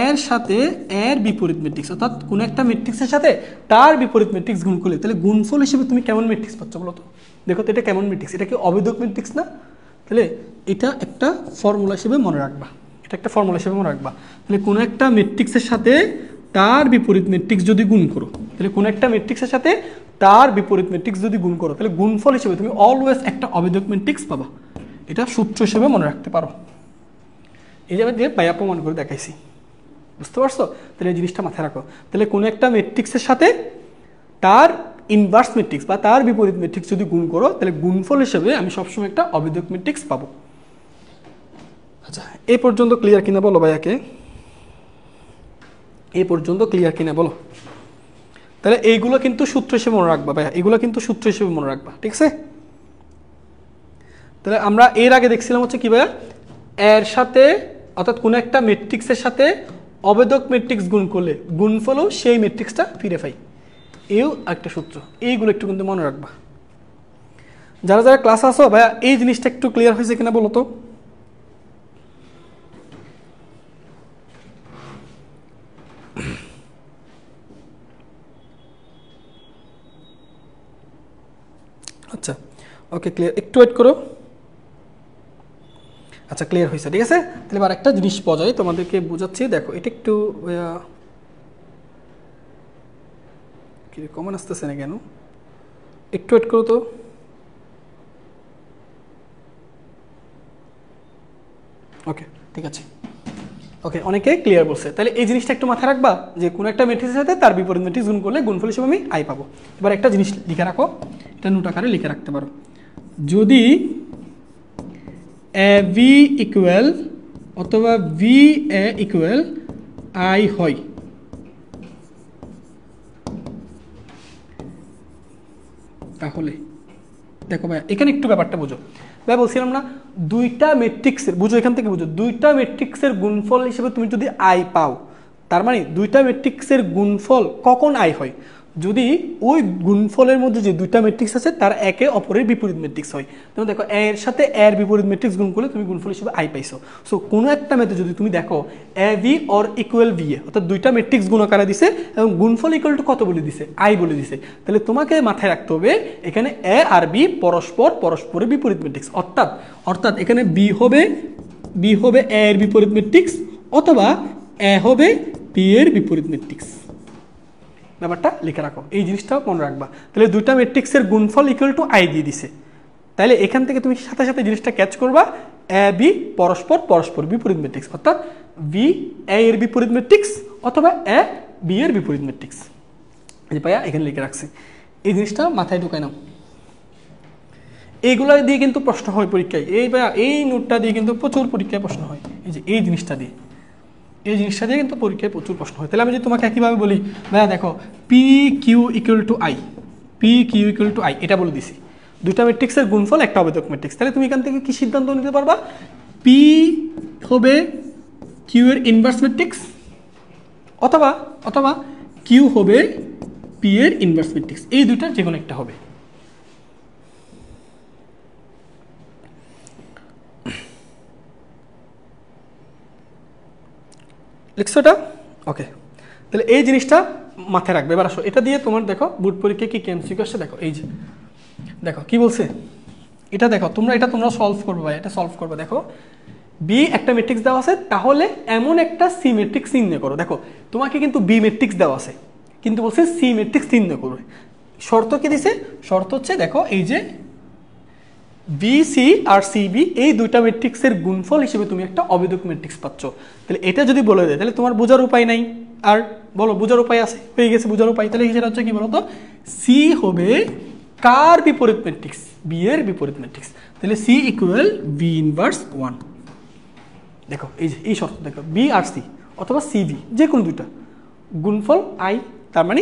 এর সাথে এর বিপরীত ম্যাট্রিক্স, অর্থাৎ কোনো একটা ম্যাট্রিক্সের সাথে তার বিপরীত ম্যাট্রিক্স গুণ করলে তাহলে গুণফল হিসেবে তুমি কেমন ম্যাট্রিক্স পাচ্ছ বলো তো? দেখো তো এটা কেমন ম্যাট্রিক্স, এটা কি অবেদক ম্যাট্রিক্স না? তাহলে এটা একটা ফর্মুলা হিসেবে মনে রাখবা, এটা একটা ফর্মুলা হিসেবে মনে রাখবা। তাহলে কোনো একটা ম্যাট্রিক্সের সাথে তার বিপরীত ম্যাট্রিক্স যদি গুণ করো, তাহলে কোনো একটা ম্যাট্রিক্সের সাথে তার বিপরীত ম্যাট্রিক্স যদি গুণ করো, তাহলে গুণফল হিসেবে তুমি অলওয়েজ একটা অবেদক ম্যাট্রিক্স পাবা। এটা সূত্র হিসেবে মনে রাখতে পারো, এই যে আমি দিয়ে পাইয়া প্রমাণ করে দেখাইছি, বুঝতে পারছো? তাহলে এই জিনিসটা মাথায় রাখো। তাহলে কোনো একটা ম্যাট্রিক্সের সাথে তার ইনভার্স ম্যাট্রিক্স বা তার বিপরীত ম্যাট্রিক্স যদি গুণ করো, তাহলে গুণফল হিসেবে আমি সবসময় একটা অবেদক ম্যাট্রিক্স পাবো। আচ্ছা, এই পর্যন্ত ক্লিয়ার কিনা বলো ভাইয়াকে, এই পর্যন্ত ক্লিয়ার কিনা বলো? তাহলে এইগুলো কিন্তু সূত্র হিসেবে মনে রাখবা ভাইয়া, এগুলো কিন্তু সূত্র হিসেবে মনে রাখবা, ঠিক আছে? তাহলে আমরা এর আগে দেখছিলাম হচ্ছে কি ভাইয়া, এর সাথে অর্থাৎ কোনো একটা ম্যাট্রিক্সের সাথে অবেদক ম্যাট্রিক্স গুণ করলে গুণফলও সেই ম্যাট্রিক্সটা ফিরে পাই, এও একটা সূত্র। এইগুলো একটু কিন্তু মনে রাখবা। যারা যারা ক্লাস আসো ভাইয়া এই জিনিসটা একটু ক্লিয়ার হয়েছে কিনা বলো তো? আচ্ছা, ওকে, ক্লিয়ার, একটু ওয়েট করো। আচ্ছা, ক্লিয়ার হয়েছে, ঠিক আছে। তাহলে এবার একটা জিনিস পাওয়া যায় তোমাদেরকে বোঝাচ্ছি, দেখো এটা একটু কমন আসতেছে না কেন, একটু ওয়েট করো তো। ওকে, ঠিক আছে, ওকে, অনেকে ক্লিয়ার বলছে। তাহলে এই জিনিসটা একটু মাথায় রাখবা যে কোনো একটা ম্যাট্রিক্সের সাথে তার বিপরীত ম্যাট্রিক্স গুণ করলে গুণফল হিসেবে আমি আই পাবো। এবার একটা জিনিস লিখে রাখো, এটা নোট আকারে লিখে রাখতে পারো, যদি এ ভি ইকুয়াল অথবা ভি এ ইকুয়াল আই হয়, তাহলে দেখো ভাই এখানে একটু ব্যাপারটা বুঝো। ভাই বলছিলাম না দুইটা ম্যাট্রিক্সের, বুঝো এখান থেকে বুঝো, দুইটা ম্যাট্রিক্সের গুণফল হিসেবে তুমি যদি আই পাও, তার মানে দুইটা ম্যাট্রিক্সের গুণফল কখন আই হয়, যদি ওই গুণফলের মধ্যে যে দুইটা ম্যাট্রিক্স আছে তার একে অপরের বিপরীত ম্যাট্রিক্স হয়। তুমি দেখো এ এর সাথে এ এর বিপরীত ম্যাট্রিক্স গুণ করলে তুমি গুণফল হিসেবে আই পাইছো। সো কোনো একটা ম্যাথে যদি তুমি দেখো A V or equal V A, অর্থাৎ দুইটা ম্যাট্রিক্স গুণ আকারে দিছে এবং গুণফল ইকুয়াল টু কত বলে দিছে, আই বলে দিছে, তাহলে তোমাকে মাথায় রাখতে হবে এখানে এ আর বি পরস্পরের বিপরীত ম্যাট্রিক্স। অর্থাৎ এখানে বি হবে এ এর বিপরীত ম্যাট্রিক্স অথবা এ হবে বি এর বিপরীত ম্যাট্রিক্স। ব্যাপারটা লিখে রাখো, এই জিনিসটাও মনে রাখবা। তাহলে দুইটা ম্যাট্রিক্সের গুণফল ইকুয়াল টু আই দিয়ে দিছে, তাহলে এখান থেকে তুমি সাথে সাথে জিনিসটা ক্যাচ করবা, এ বি পরস্পর বিপরীত ম্যাট্রিক্স, অর্থাৎ বি এ এর বিপরীত ম্যাট্রিক্স অথবা এ বি এর বিপরীত ম্যাট্রিক্স। এই পাইয়া এখানে লিখে রাখছি, এই জিনিসটা মাথায় ঢুকাই নাও। এইগুলা দিয়ে কিন্তু প্রশ্ন হয় পরীক্ষায়, এই নোটটা দিয়ে কিন্তু প্রচুর পরীক্ষায় প্রশ্ন হয়, এই যে এই জিনিসটা দিয়ে কিন্তু পরীক্ষায় প্রচুর প্রশ্ন হয়। তাহলে আমি যদি তোমাকে একইভাবে বলি, ভাইয়া দেখো P Q equal to I, এটা বলে দিছি, দুইটা ম্যাট্রিক্সের গুণফল একটা অবেদক ম্যাট্রিক্স, তাহলে তুমি এখান থেকে কি সিদ্ধান্ত নিতে পারবা, পি হবে কিউ এর ইনভার্স ম্যাট্রিক্স অথবা কিউ হবে পি এর ইনভার্স ম্যাট্রিক্স, এই দুইটার যে কোনো একটা হবে। লিখছো এটা? ওকে, তাহলে এই জিনিসটা মাথায় রাখবে। এবার আসো এটা দিয়ে তোমার দেখো বুট পরীক্ষায় কি এমসিকিউ আসছে, দেখো এই যে দেখো কি বলছে, এটা দেখো তোমরা সলভ করবে ভাই, এটা সলভ করবে। দেখো বি একটা ম্যাট্রিক্স দেওয়া আছে, তাহলে এমন একটা সি ম্যাট্রিক্স নির্ণয় করো। দেখো তোমাকে কিন্তু বি ম্যাট্রিক্স দেওয়া আছে, কিন্তু বলছে সি ম্যাট্রিক্স নির্ণয় করবে। শর্ত কি দিছে? শর্ত হচ্ছে দেখো এই যে বি সি আর সি বি এই দুইটা ম্যাট্রিক্সের গুণফল হিসেবে তুমি একটা অবেদক ম্যাট্রিক্স পাচ্ছ। তাহলে এটা যদি বলে দেয় তাহলে তোমার বোঝার উপায় নাই, আর বলো বোঝার উপায় আছে, হয়ে গেছে বোঝার উপায়। তাহলে সেটা হচ্ছে কি বলতো, সি হবে কার বিপরীত ম্যাট্রিক্স, বি এর বিপরীত ম্যাট্রিক্স। তাহলে সি ইকুয়াল বি ইনভার্স 1। দেখো এই যে এই শর্ত, দেখো বি আর সি অথবা সি বি যে কোনো দুইটা গুণফল আই, তার মানে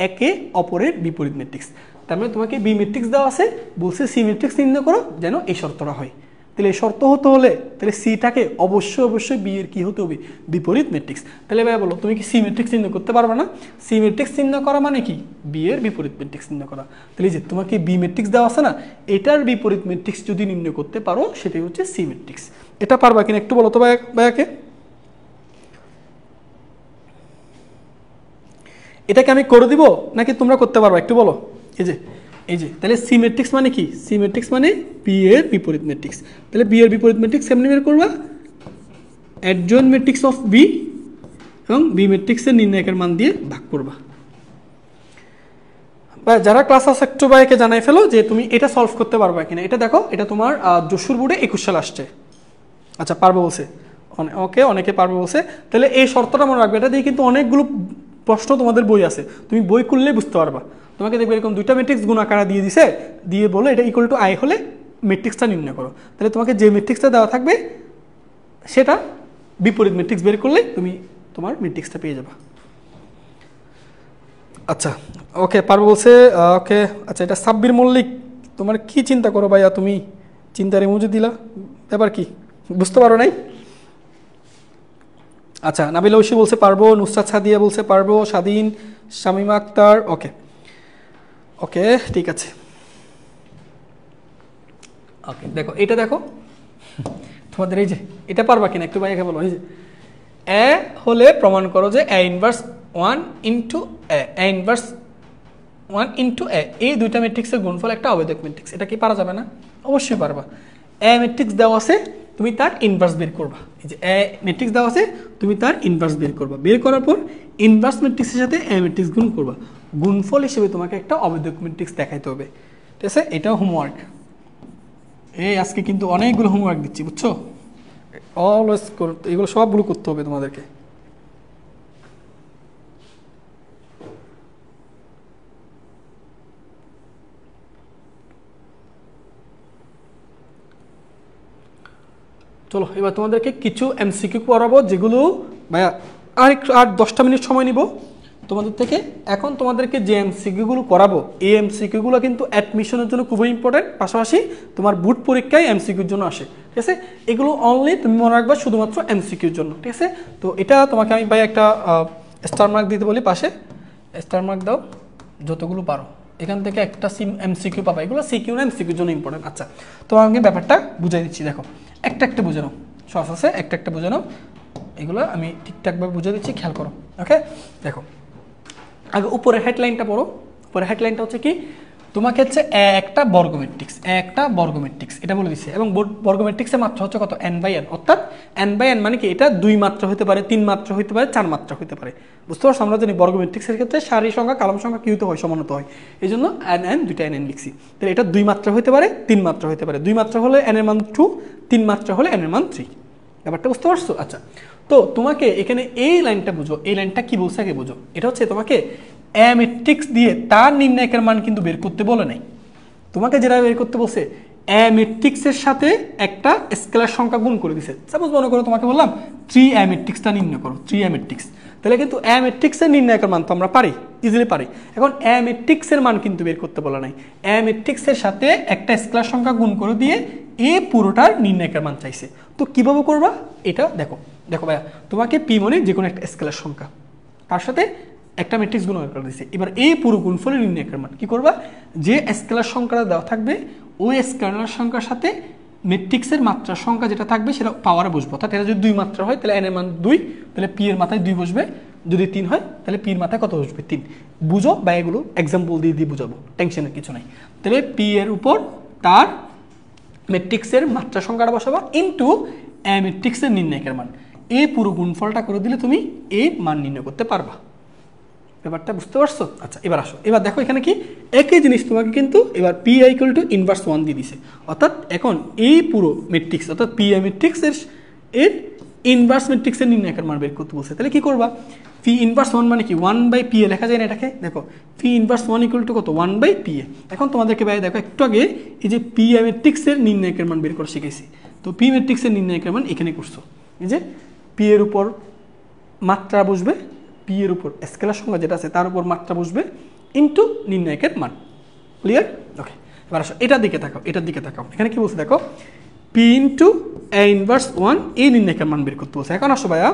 একে অপরের বিপরীত ম্যাট্রিক্স। তার মানে তোমাকে বি ম্যাট্রিক্স দেওয়া আছে, বলছে সি ম্যাট্রিক্স নির্ণয় করো যেন এই শর্তটা হয়। তাহলে এই শর্ত হতে হলে তাহলে সিটাকে অবশ্যই বি এর কি হতে হবে, বিপরীত ম্যাট্রিক্স। তাহলে ভাই বলো তুমি কি সি ম্যাট্রিক্স নির্ণয় করতে পারবে না? সি ম্যাট্রিক্স নির্ণয় করা মানে কি, বি এর বিপরীত ম্যাট্রিক্স নির্ণয় করা। তাহলে যে তোমাকে বি ম্যাট্রিক্স দেওয়া আছে না, এটার বিপরীত ম্যাট্রিক্স যদি নির্ণয় করতে পারো সেটাই হচ্ছে সি ম্যাট্রিক্স। এটা পারবা কিনা একটু বলো তো ভাইয়াকে। এটাকে আমি করে দিব নাকি তোমরা করতে পারবা একটু বলো। এই যে তাহলে সি ম্যাট্রিক্স মানে কি, সি ম্যাট্রিক্স মানে বি এর বিপরীত ম্যাট্রিক্স। তাহলে বি এর বিপরীত ম্যাট্রিক্স কেমনে বের করবা, অ্যাডজয়েন্ট ম্যাট্রিক্স অফ বি এবং বি ম্যাট্রিক্সের নির্ণায়কের মান দিয়ে ভাগ করবা। যারা ক্লাস আছে একটু ভাইকে জানাই ফেলো যে তুমি এটা সলভ করতে পারবা কিনা। এটা দেখো এটা তোমার যশোর বোর্ডে 21 সাল আসছে। আচ্ছা পারবো বলছে, ওকে অনেকে পারবে বলছে। তাহলে এই শর্তটা মনে রাখবে, এটা দিয়ে কিন্তু অনেকগুলো প্রশ্ন তোমাদের বই আছে, তুমি বই খুললে বুঝতে পারবা। তোমাকে দেখবে এরকম দুইটা ম্যাট্রিক্স গুণ আকারে দিয়ে দিছে, দিয়ে বলে এটা ইকুয়াল টু আই হলে ম্যাট্রিক্সটা নির্ণয় করো। তাহলে তোমাকে যে ম্যাট্রিক্সটা দেওয়া থাকবে সেটা বিপরীত ম্যাট্রিক্স বের করলে তুমি তোমার ম্যাট্রিক্সটা পেয়ে যাবা। আচ্ছা ওকে পারবো বলছে, ওকে। আচ্ছা এটা সাব্বির মল্লিক, তোমার কি চিন্তা করো ভাইয়া, তুমি চিন্তার ইমোজি দিলা, ব্যাপার কি বুঝতে পারো নাই? আচ্ছা নাবিল ঐশী বলছে পারবো, নুসরাত সাদিয়া বলছে পারবো, স্বাধীন, শামিমা আক্তার, ওকে ঠিক আছে। ওকে দেখো এটা দেখো তোমাদের এই যে এটা পারবা কিনা একটু ভাইয়াকে বলো। এই যে এ হলে প্রমাণ করো যে এ ইনভার্স 1 ইন্টু এ ইনভার্স 1 ইন্টু এ, এই দুইটা ম্যাট্রিক্সের গুণফল একটা অবেদক ম্যাট্রিক্স। এটা কি পারা যাবে না? অবশ্যই পারবা। এ ম্যাট্রিক্স দেওয়া আছে, তুমি তার ইনভার্স বের করবা। এই যে এ ম্যাট্রিক্স দেওয়া আছে, তুমি তার ইনভার্স বের করবা। বের করার পর ইনভার্স ম্যাট্রিক্সের সাথে এ ম্যাট্রিক্স গুণ করবা। গুণফল হিসেবে তোমাকে একটা অবেদক ম্যাট্রিক্স দেখাইতে হবে, ঠিক আছে? এটাও হোমওয়ার্ক। এই আজকে কিন্তু অনেকগুলো হোমওয়ার্ক দিচ্ছি, বুঝছো? অলওয়েজ এগুলো সবগুলো করতে হবে তোমাদেরকে। চলো এবার তোমাদেরকে কিছু এমসিকিউ করাবো, যেগুলো ভাইয়া আর 10টা মিনিট সময় নিব তোমাদের থেকে। এখন তোমাদেরকে যে এমসিকিউগুলো করাবো, এই এমসিকিউগুলো কিন্তু অ্যাডমিশনের জন্য খুবই ইম্পর্টেন্ট, পাশাপাশি তোমার বুট পরীক্ষায় এমসিকিউর জন্য আসে, ঠিক আছে? এগুলো অনলি তুমি মনে রাখবা শুধুমাত্র এমসিকিউর জন্য, ঠিক আছে? তো এটা তোমাকে আমি ভাই একটা স্টার মার্ক দিতে বলি পাশে, স্টার মার্ক দাও যতগুলো পারো, এখান থেকে একটা এমসিকিউ পাবা, এগুলো সিকিউ না এমসিকিউর জন্য ইম্পর্টেন্ট। আচ্ছা তোমার আমি ব্যাপারটা বুঝাই দিচ্ছি, দেখো একটা একটা বুঝে নাও, সহজ আছে, একটা একটা বুঝে নাও, এগুলো আমি ঠিকঠাকভাবে বুঝে দিচ্ছি, খেয়াল করো। ওকে দেখো আগে উপরে হেডলাইনটা পড়ো। উপরে হেডলাইনটা হচ্ছে কি, তোমাকে হচ্ছে একটা বর্গ ম্যাট্রিক্স এটা বলে দিচ্ছে, এবং বর্গ ম্যাট্রিক্সের মাত্রা হচ্ছে কত, n/n, অর্থাৎ n/n মানে কি, এটা 2 মাত্রা হতে পারে, 3 মাত্রা হতে পারে, 4 মাত্রা হতে পারে। বুঝতে পারছো? আমরা জানি বর্গ ম্যাট্রিক্সের ক্ষেত্রে সারি সংখ্যা কলাম সংখ্যা কিউতে হয়, সমানত হয়, এই জন্য n দুইটা n লিখছি। তাহলে এটা 2 মাত্রা হতে পারে, 3 মাত্রা হতে পারে। 2 মাত্রা হলে n এর মান 2, 3 মাত্রা হলে n এর মান 3। ব্যাপারটা বুঝতে পারছো? আচ্ছা তো তোমাকে এখানে এই লাইনটা বুঝো, এই লাইনটা কি বলছে আগে বুঝো। এটা হচ্ছে তোমাকে এ ম্যাট্রিক্স দিয়ে তার নির্ণায়কের মান কিন্তু বের করতে বলে নাই, তোমাকে যেটা বের করতে বলছে এ ম্যাট্রিক্সের সাথে একটা স্কেলার সংখ্যা গুণ করে দিছে। সাপোজ মনে করো তোমাকে বললাম 3 ম্যাট্রিক্সটা নির্ণয় করো, 3 ম্যাট্রিক্স, তাহলে কিন্তু এ ম্যাট্রিক্সের নির্ণায়কের মান তো আমরা পারি, ইজিলি পারি। এখন এ ম্যাট্রিক্সের মান কিন্তু বের করতে বলা নাই, এ ম্যাট্রিক্সের সাথে একটা স্কেলার সংখ্যা গুণ করে দিয়ে এ পুরোটার নির্ণায়কের মান চাইছে। তো কিভাবে করবা এটা দেখো। দেখো ভাইয়া, তোমাকে পি মানে যে কোনো একটা স্কেলার সংখ্যা, তার সাথে একটা ম্যাট্রিক্স গুণ করে দিয়েছে। এবার এই পুরো গুণফলের নির্ণায়কের মান কি করবা, যে স্কেলার সংখ্যাটা দেওয়া থাকবে ওই স্কেলার সংখ্যার সাথে ম্যাট্রিক্সের মাত্রার সংখ্যা যেটা থাকবে সেটা পাওয়ারে বসবো। অর্থাৎ এটা যদি 2 মাত্রা হয় তাহলে n এর মান 2, তাহলে পি এর মাথায় 2 বসবে। যদি 3 হয় তাহলে পি এর মাথায় কত বসবে, 3। বুঝো বা এগুলো এক্সাম্পল দিয়ে দিয়ে বুঝাবো, টেনশনের কিছু নাই। তাহলে পি এর উপর তার ম্যাট্রিক্সের মাত্রা সংখ্যাটা বসাবা ইনটু এ ম্যাট্রিক্সের নির্ণায়কের মান। এই পুরো গুণফলটা করে দিলে তুমি এই মান নির্ণয় করতে পারবা। ব্যাপারটা বুঝতে পারছো? আচ্ছা এবার আসো, এবার দেখো এখানে কি একই জিনিস তোমাকে কিন্তু এবার পি ইকুয়াল টু ইনভার্স 1 দিয়ে দিছে। অর্থাৎ এখন এই পুরো ম্যাট্রিক্স অর্থাৎ পি ম্যাট্রিক্সের এর ইনভার্স ম্যাট্রিক্সের নির্ণায়কের মান বের করতে বলছে। তাহলে কি করবা, পি ইনভার্স 1 মানে কি 1/p লেখা যায় না এটাকে, দেখো পি ইনভার্স 1 ইকুয়াল টু কত, 1/p। এখন তোমাদেরকে ভাই দেখো একটু আগে এই যে পি ম্যাট্রিক্সের নির্ণায়কের মান বের করে শিখেছি, তো পি ম্যাট্রিক্সের নির্ণায়কের মান এখানে করছো। এই যে পি এর উপর মাত্রা বসবে, পি এর উপর স্কেলার সংখ্যা যেটা আছে তার উপর মাত্রা বসবে ইনটু নির্ণায়কের মান। ক্লিয়ার? ওকে এবার আসো এটার দিকে তাকাও, এটার দিকে তাকাও। এখানে কি বলছে দেখো, পি ইনটু এ ইনভার্স 1 এই নির্ণায়কের মান বের করতে বলছে। এখন আসো ভাইয়া,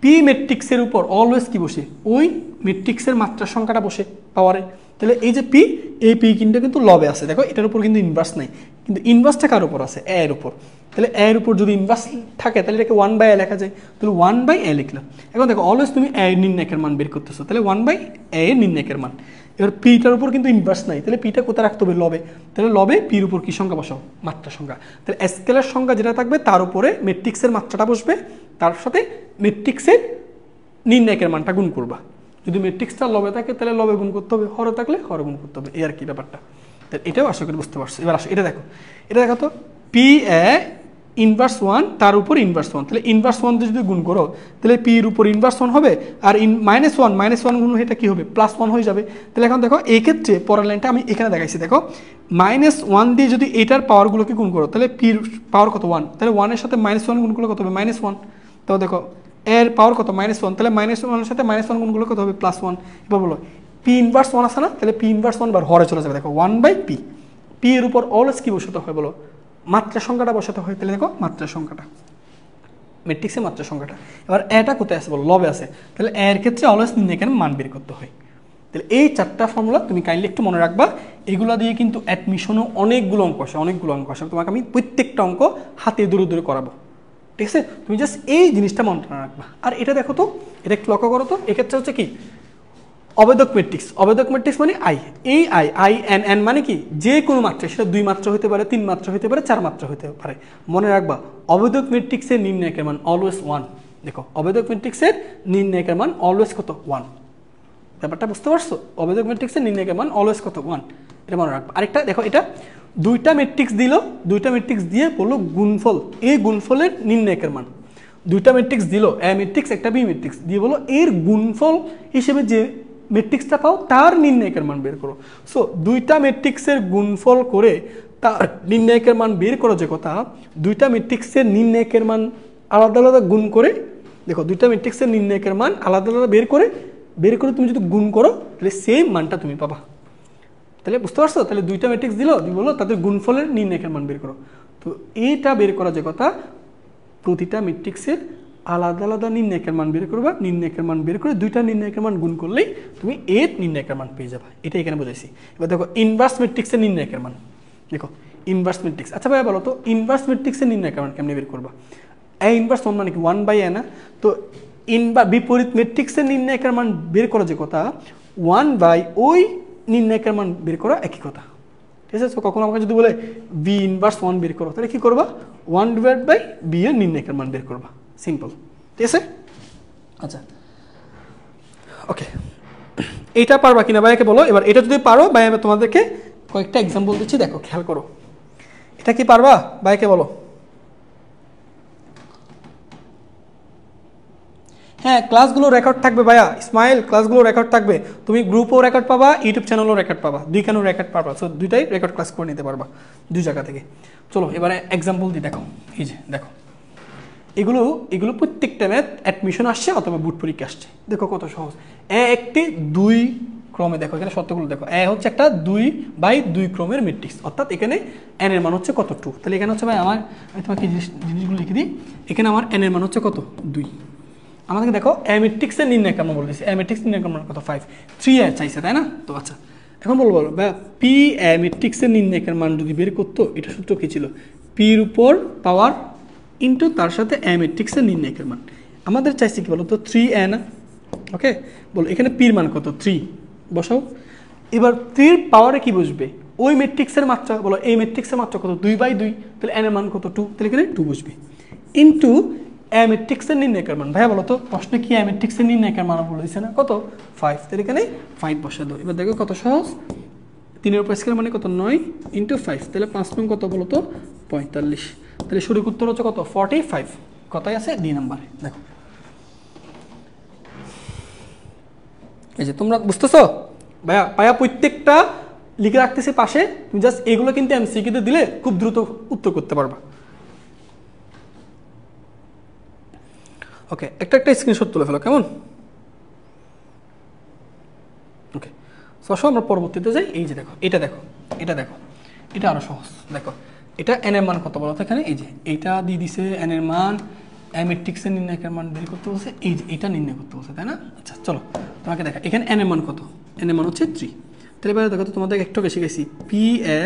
পি ম্যাট্রিক্সের উপর অলওয়েজ কি বসে, ওই ম্যাট্রিক্সের মাত্রার সংখ্যাটা বসে পাওয়ারে। তাহলে এই যে পি, এই পি কিন্তু লবে আছে, দেখো এটার উপর কিন্তু ইনভার্স নাই, কিন্তু ইনভার্সটা কার উপর আছে, এ এর উপর। তাহলে এ এর উপর যদি ইনভার্স থাকে তাহলে এটাকে 1/a লেখা যায়, তাহলে 1/a লিখলাম। এখন দেখো অলওয়েজ তুমি এ নির্ণায়কের মান বের করতেছো, তাহলে 1/a এর নির্ণায়কের মান। এবার পিটার উপর কিন্তু ইনভার্স নাই, তাহলে পিটা কোথায় রাখতে হবে, লবে। তাহলে লবে পির উপর কি সংখ্যা বসাও, মাত্রা সংখ্যা। তাহলে স্কেলার সংখ্যা যেটা থাকবে তার উপরে ম্যাট্রিক্সের মাত্রাটা বসবে, তার সাথে ম্যাট্রিক্সের নির্ণায়কের মানটা গুণ করবা। যদি ম্যাট্রিক্সটা লবে থাকে তাহলে লবে গুণ করতে হবে, হরে থাকলে হরে গুণ করতে হবে, এই আর কি ব্যাপারটা। তাহলে এটাও আশা করি বুঝতে পারছো। এবার আসো এটা দেখো, এটা দেখো তো পি এ ইনভার্স 1 তার উপর ইনভার্স 1, তাহলে ইনভার্স 1 দিয়ে যদি গুণ করো তাহলে পি এর উপর ইনভার্স 1 হবে, আর -1 গুণ এটা কি হবে, +1 হয়ে যাবে। তাহলে এখন দেখো এই ক্ষেত্রে পরের লাইনটা আমি এখানে দেখাইছি, দেখো -1 দিয়ে যদি এটার পাওয়ারগুলোকে গুণ করো তাহলে পির পাওয়ার কত, 1, তাহলে 1 এর সাথে -1 গুণ করলে কত হবে, -1। তো দেখো এর পাওয়ার কত, -1, তাহলে -1 এর সাথে -1 গুণ করলে কত হবে, +1। এবার বলো পি ইনভার্স 1 আছে না, তাহলে পি ইনভার্স 1 বার হরে চলে যাবে, দেখো 1/p। পি এর উপর অলওয়েজ কি বসাতে হয় বলো, মাত্রা সংখ্যাটা বসাতে হয়। তাহলে দেখো মাত্রা সংখ্যাটা, ম্যাট্রিক্সের মাত্রা সংখ্যাটা। এবার এটা কোথায় আছে বলো, লবে আছে, তাহলে এর ক্ষেত্রে অলওয়েজ নির্ণায়কের মান বের করতে হয়। তাহলে এই 4টা ফর্মুলা তুমি কাইন্ডলি একটু মনে রাখবা, এগুলো দিয়ে কিন্তু অ্যাডমিশনও অনেকগুলো অঙ্ক আসে, তোমাকে আমি প্রত্যেকটা অঙ্ক হাতে দূরে দূরে করাবো, ঠিক আছে? তুমি জাস্ট এই জিনিসটা মনে রাখবা। আর এটা দেখো তো, এটা একটু লক্ষ্য করো তো, এক্ষেত্রে হচ্ছে কি অবেদক ম্যাট্রিক্স মানে এই আই এন মানে কি যে কোনো মাত্রা, সেটা 2 মাত্রা হতে পারে, 3 মাত্রা হতে পারে, 4 মাত্রা হতে পারে। মনে রাখবা অবেদক ম্যাট্রিক্সের নির্ণায়কের মান অলওয়েজ 1। দেখো অবেদক ম্যাট্রিক্সের নির্ণায়কের মান অলওয়েজ কত, 1। ব্যাপারটা বুঝতে পারছো? অবেদক ম্যাট্রিক্সের নির্ণায়কের মান অলওয়েজ কত, 1, এটা মনে রাখবা। আরেকটা দেখো, এটা 2টা ম্যাট্রিক্স দিল, 2টা ম্যাট্রিক্স দিয়ে বললো গুণফল, এই গুণফলের নির্ণায়কের মান। 2টা ম্যাট্রিক্স দিল, এ ম্যাট্রিক্স একটা বি ম্যাট্রিক্স দিয়ে বলো এর গুণফল হিসেবে যে ম্যাট্রিক্সটা পাও তার নির্ণায়কের মান বের করো। সো 2টা ম্যাট্রিক্সের গুণফল করে তার নির্ণায়কের মান বের করো, যে কথা 2টা ম্যাট্রিক্সের নির্ণায়কের মান আলাদা আলাদা গুণ করে, দেখো 2টা ম্যাট্রিক্সের নির্ণায়কের মান আলাদা আলাদা বের করে তুমি যদি গুণ করো তাহলে সেম মানটা তুমি পাবা। তাহলে বুঝতে পারছো? তাহলে 2টা ম্যাট্রিক্স দিল, বলো তাদের গুণফলের নির্ণায়কের মান বের করো। তো এইটা বের করা যে কথা, প্রতিটা ম্যাট্রিক্সের আলাদা আলাদা নির্ণায়কের মান বের করবা, নির্ণায়কের মান বের করে দুইটা নির্ণায়কের মান গুণ করলেই তুমি এর নির্ণায়কের মান পেয়ে যাবে। এটা এখানে বুঝাইছি। এবার দেখো ইনভার্স ম্যাট্রিক্সের নির্ণায়কের মান, দেখো ইনভার্স ম্যাট্রিক্স। আচ্ছা ভাই বলো তো ইনভার্স ম্যাট্রিক্সের নির্ণায়কের মান কেমনে বের করবা? এ ইনভার্স ওয়ান মানে কি 1/a না? তো বিপরীত ম্যাট্রিক্সের নির্ণায়কের মান বের করা যে কথা, 1/, ওই নির্ণায়কের মান বের করা একই কথা। ঠিক আছে? তো কখনো আমাকে যদি বলে বি ইনভার্স 1 বের করো, তাহলে কি করবা? 1/b এর নির্ণায়কের মান বের করবা। সিম্পল। ঠিক আছে? আচ্ছা ওকে, এইটা পারবা কিনা ভাইয়াকে বলো। এবার এটা যদি পারো ভাইয়া আমি তোমাদেরকে কয়েকটা এক্সাম্পল দিচ্ছি, দেখো খেয়াল করো। এটা কি পারবা? ভাইয়াকে বলো। হ্যাঁ, ক্লাসগুলো রেকর্ড থাকবে ভাইয়া ইসমাইল, ক্লাসগুলো রেকর্ড থাকবে। তুমি গ্রুপও রেকর্ড পাবা, ইউটিউব চ্যানেলও রেকর্ড পাবা, দুইখানেও রেকর্ড পাবা। সো দুইটাই রেকর্ড ক্লাস করে নিতে পারবা দুই জায়গা থেকে। চলো এবারে এক্সাম্পল দিই, দেখো এই যে দেখো এগুলো প্রত্যেকটা ম্যাথ অ্যাডমিশন আসছে অথবা বুট পরীক্ষা আসছে। দেখো কত সহজ। একটি 2 ক্রমে, দেখো এখানে শর্তগুলো দেখো। হচ্ছে একটা 2/2 ক্রমের ম্যাট্রিক্স, অর্থাৎ এখানে n এর মান হচ্ছে কত? 2। তাহলে এখানে হচ্ছে ভাই আমার, আমি তোমাকে জিনিসগুলো লিখে দিই। এখানে আমার n এর মান হচ্ছে কত? 2। আমাদেরকে দেখো এ ম্যাট্রিক্সের নির্ণয় কেমন বলে দিচ্ছে। এ ম্যাট্রিক্স নির্ণয় কেমন কত? 5। 3 চাইছে তাই না? তো আচ্ছা এখন বলবো ভাই পি এ ম্যাট্রিক্সের নির্ণায়কের মান যদি বের করতো, এটা সূত্র কি ছিল? পির উপর পাওয়ার ইন্টু তার সাথে এ ম্যাট্রিক্সের নির্ণায়কের মান। আমাদের চাইছে কি বলো তো? 3a না? ওকে, বলো এখানে পির মান কত? 3 বসাও। এবার 3 পাওয়ারে কি বসবে? ওই ম্যাট্রিক্সের মাত্রা। বলো এই ম্যাট্রিক্সের মাত্রা কত? 2/2। তাহলে n এর মান কত? 2। তাহলে এখানে 2 বসবে ইন্টু এ ম্যাট্রিক্সের নির্ণায়কের মান। ভাইয়া বলো তো প্রশ্নে কি এ ম্যাট্রিক্সের নির্ণায়কের মান বলে দিচ্ছে না? কত? 5। তাহলে এখানে 5 বসা দাও। এবার দেখো কত সহজ। 3 এর উপর স্কয়ার মানে কত? 9 ইন্টু 5। তাহলে 5 নং কত বলো তো? 45। তাহলে সঠিক উত্তর হচ্ছে কত? 45। কথাই আছে ডি নাম্বারে। দেখো এই যে তোমরা বুঝতেছো ভাইয়া প্রত্যেকটা লিখে রাখতেছি পাশে। তুমি জাস্ট এগুলো কিন্তু এমসিকিউতে দিলে খুব দ্রুত উত্তর করতে পারবা। ওকে, একটা স্ক্রিনশট তুলে ফেলো কেমন? ওকে, সো আমরা পরবর্তীতে যাই। এই যে দেখো এটা দেখো, এটা আরো সহজ। দেখো এটা n এর মান কত বলো তো? এখানে এই যে এইটা দিয়ে দিছে n এর মান, এ ম্যাট্রিক্সের নির্ণায়কের মান বের করতে বলছে, এই যে এটা নির্ণয় করতে বলছে তাই না? আচ্ছা চলো তোমাকে দেখা এখানে n এর মান কত? n এর মান হচ্ছে 3। তাহলে এবারে দেখো তো তোমাদের একটু বেশি গেছি। পি এ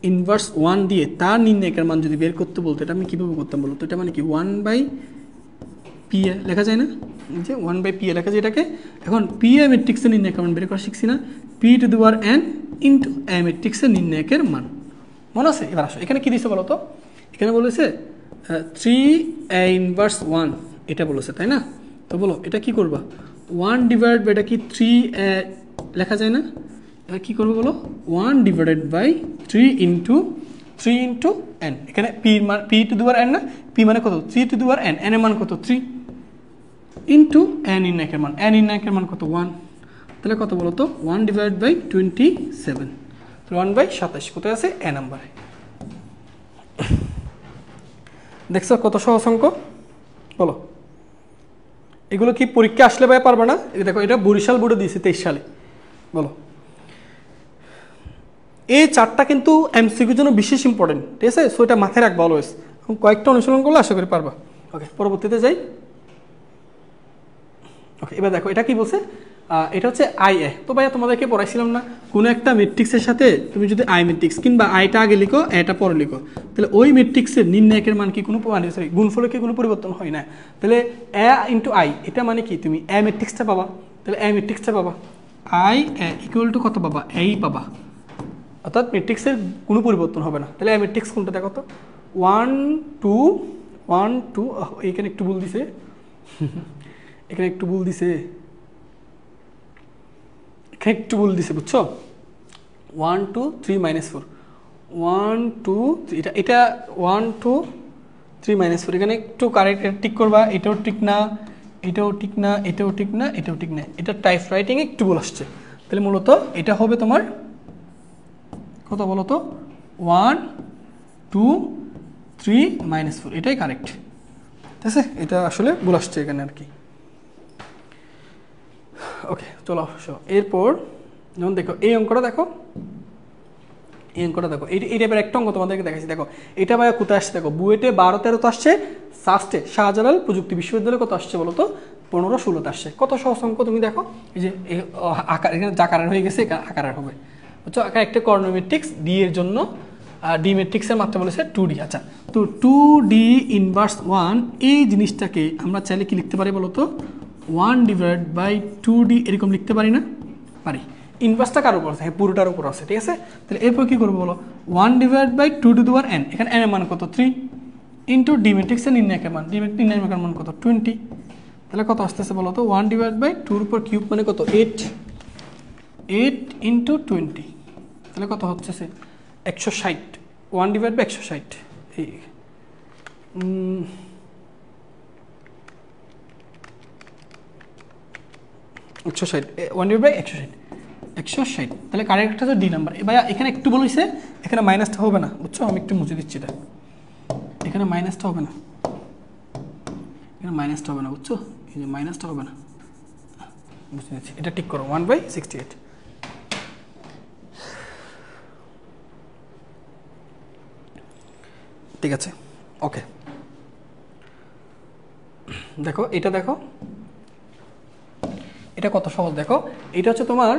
ইনভার্স 1 দিয়ে তার নির্ণায়কের মান যদি বের করতে বলতো, এটা আমি কীভাবে করতাম বলো তো? এটা মানে কি 1/p লেখা যায় না? যে 1/p লেখা যায় এটাকে। এখন পি এ ম্যাট্রিক্সের নির্ণায়কের মান বের করা শিখছি না? p⁴n ইন্টু এ ম্যাট্রিক্সের নির্ণায়কের মান। মনে আছে? এবার আসো এখানে কি দিচ্ছে বলো তো? এখানে বলেছে 3a ইনভার্স 1 এটা বলেছে তাই না? তো বলো এটা কি করবা? 1/ এটা কি 3a লেখা যায় না? এটা কি করবো বলো? 1/3 ইন্টু 3 ইন্টু n। এখানে p⁴n না? p মানে কত? 3⁴n। n এর মান কত? 3 ইন্টু n নির্ণায়কের মান। n নির্ণায়কের মান কত? 1। তাহলে কত বলো তো? 1/27। 1/27 কোথায় আছে? এ নাম্বারে। দেখছো কত সহজ অঙ্ক? বলো এগুলো কি পরীক্ষা আসলে ভাই পারবে না? দেখো এটা বরিশাল বোর্ডে দিয়েছে 23 সালে। বলো এই চারটা কিন্তু এমসিকিউর জন্য বিশেষ ইম্পর্টেন্ট। ঠিক আছে? সো এটা মাথায় রাখবা অলওয়েজ। এখন কয়েকটা অনুশীলন করলে আশা করি পারবা। ওকে, পরবর্তীতে যাই। ওকে, এবার দেখো এটা কি বলছে? এটা হচ্ছে IA। তো ভাইয়া তোমাদেরকে পড়াইছিলাম না, কোনো একটা ম্যাট্রিক্সের সাথে তুমি যদি আই ম্যাট্রিক্স কিংবা আইটা আগে লিখো এটা পরে লিখো, তাহলে ওই ম্যাট্রিক্সের নির্ণায়কের মান কি কোনো গুণফলে কি কোনো পরিবর্তন হয় না? তাহলে এ ইন্টু আই এটা মানে কি? তুমি এ ম্যাট্রিক্সটা পাবা, তাহলে এ ম্যাট্রিক্সটা পাবা, আই ইকুয়াল টু কত পাবা? এই পাবা। অর্থাৎ ম্যাট্রিক্সের কোনো পরিবর্তন হবে না। তাহলে এ ম্যাট্রিক্স কোনটা দেখো তো? 1 2 1 2। এখানে একটু ভুল দিছে, এখানে একটু ভুল দিছে, বুঝছো? 1 2 3 -4 1 2 এটা 1 2 3 -4। এখানে একটু কারেক্ট ঠিক করবা। এটাও ঠিক না, এটাও ঠিক না, এটাও ঠিক না, এটাও ঠিক না। এটা টাইপ রাইটিং একটু ভুল আসছে। তাহলে মূলত এটা হবে তোমার কত বলো তো? 1 2 3 -4। এটাই কারেক্ট। ঠিক আছে? এটা আসলে ভুল আসছে এখানে আর কি। ওকে চলো আসো এরপর। যেমন দেখো এই অঙ্কটা দেখো, এই টাইপের একটা অঙ্ক তোমাদেরকে দেখাচ্ছি। দেখো এটা ভাইয়া কোথায় আসছে? দেখো বুয়েটে 12 13 তো আসছে, সাস্টে শাহজালাল প্রযুক্তি বিশ্ববিদ্যালয়ে কত আসছে বলো তো 15-16 আসছে। কত সহজ অঙ্ক তুমি দেখো, এই যে আকার এখানে জাকারের হয়ে গেছে, এখানে আকারের হবে বুঝছো। আকার একটা কর্নোমেট্রিক্স ডি এর জন্য, ডি ম্যাট্রিক্সের মাত্রা বলেছে 2D। আচ্ছা, তো 2D ইনভার্স 1 এই জিনিসটাকে আমরা চাইলে কি লিখতে পারি বলো তো 1/2D এরকম লিখতে পারি না? পারি। ইনভার্সটা কার উপর আছে? হ্যাঁ, পুরোটার উপর আছে, ঠিক আছে। তাহলে এরপর কি করবো বলো 1/2n, এখানে n এর মান কত 3 ইন্টু ডি ম্যাট্রিক্সের নির্ণায়কের মান, নির্ণায়কের মান কত 20। তাহলে কত আসতেছে বলো তো 1/2 উপর কিউব মানে কত 8 ইন্টু 20, তাহলে কত হচ্ছে 160। 1/160 এই 160, 1/160। তাহলে কারেক্ট হচ্ছে ডি নাম্বার। ভাইয়া এখানে একটু বলেছে, এখানে মাইনাসটা হবে না বুঝছো, আমি একটু মুছে দিচ্ছি এটা, এখানে মাইনাসটা হবে না, এখানে মাইনাসটা হবে না বুঝছো, এই যে মাইনাসটা হবে না, বুঝতে দিচ্ছি, এটা ঠিক করো 1/68। ঠিক আছে, ওকে। দেখো এটা, দেখো এটা কত সহজ। দেখো এটা হচ্ছে তোমার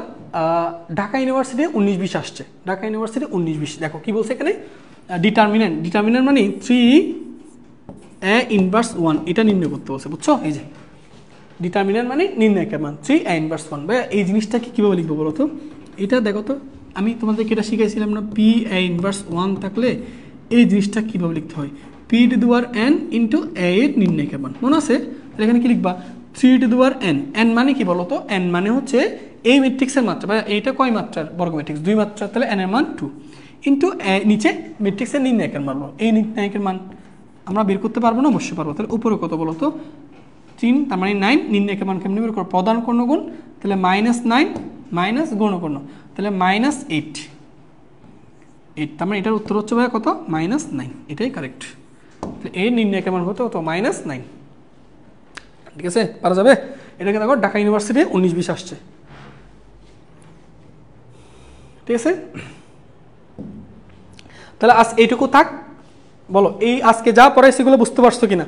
ঢাকা ইউনিভার্সিটি 19-20 আসছে, ঢাকা ইউনিভার্সিটি 19-20। দেখো কি বলছে এখানে, ডিটারমিনেন্ট মানে 3a ইনভার্স 1 এটা নির্ণয় করতে বলছে বুঝছো। এই যে ডিটারমিনেন্ট মানে নির্ণায়কের মান 3a ইনভার্স 1। ভাই এই জিনিসটাকে কীভাবে লিখবো বলো তো, এটা দেখো তো, আমি তোমাদেরকে এটা শিখাইছিলাম না, p(a ইনভার্স 1) থাকলে এই জিনিসটা কীভাবে লিখতে হয়, p(n) ইন্টু a এর নির্ণায়কের মান মনে আছে। তাহলে এখানে কি লিখবা 3(n), n মানে কি বলো তো, n মানে হচ্ছে এই ম্যাট্রিক্সের মাত্রা, বা এইটা কয় মাত্রার বর্গ ম্যাট্রিক্স 2 মাত্রা, তাহলে n এর মান 2 ইন্টু নিচে ম্যাট্রিক্সের নির্ণায়কের মান, এই নির্ণায়কের মান আমরা বের করতে পারবো না, অবশ্যই পারবো। তাহলে উপরে কত বলো তো 3, তার মানে 9, নির্ণায়কের মান কেমনি বের করো, প্রধান কর্ণগুণ, তাহলে -9 মাইনাস গৌণকর্ণ, তাহলে -8, তার মানে এটার উত্তর হচ্ছে ভাই কত -9, এটাই কারেক্ট। তাহলে এই নির্ণায়কের মান কত -9, ঠিক আছে, পারা যাবে। এটাকে দেখো ঢাকা ইউনিভার্সিটি 19-20 আসছে, ঠিক আছে। তাহলে আজ এইটুকু থাক, বলো এই আজকে যা পড়াই সেগুলো বুঝতে পারছো কিনা।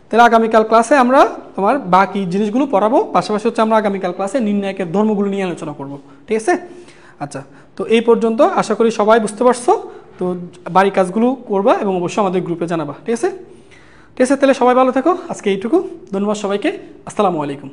তাহলে আগামীকাল ক্লাসে আমরা তোমার বাকি জিনিসগুলো পড়াবো, পাশাপাশি হচ্ছে আমরা আগামীকাল ক্লাসে নির্ণায়কের ধর্মগুলো নিয়ে আলোচনা করব, ঠিক আছে। আচ্ছা, তো এই পর্যন্ত আশা করি সবাই বুঝতে পারছো। তো বাড়ি কাজগুলো করবা এবং অবশ্যই আমাদের গ্রুপে জানাবা, ঠিক আছে। ঠিক আছে, তাহলে সবাই ভালো থেকো, আজকে এইটুকু, ধন্যবাদ সবাইকে, আসসালামু আলাইকুম।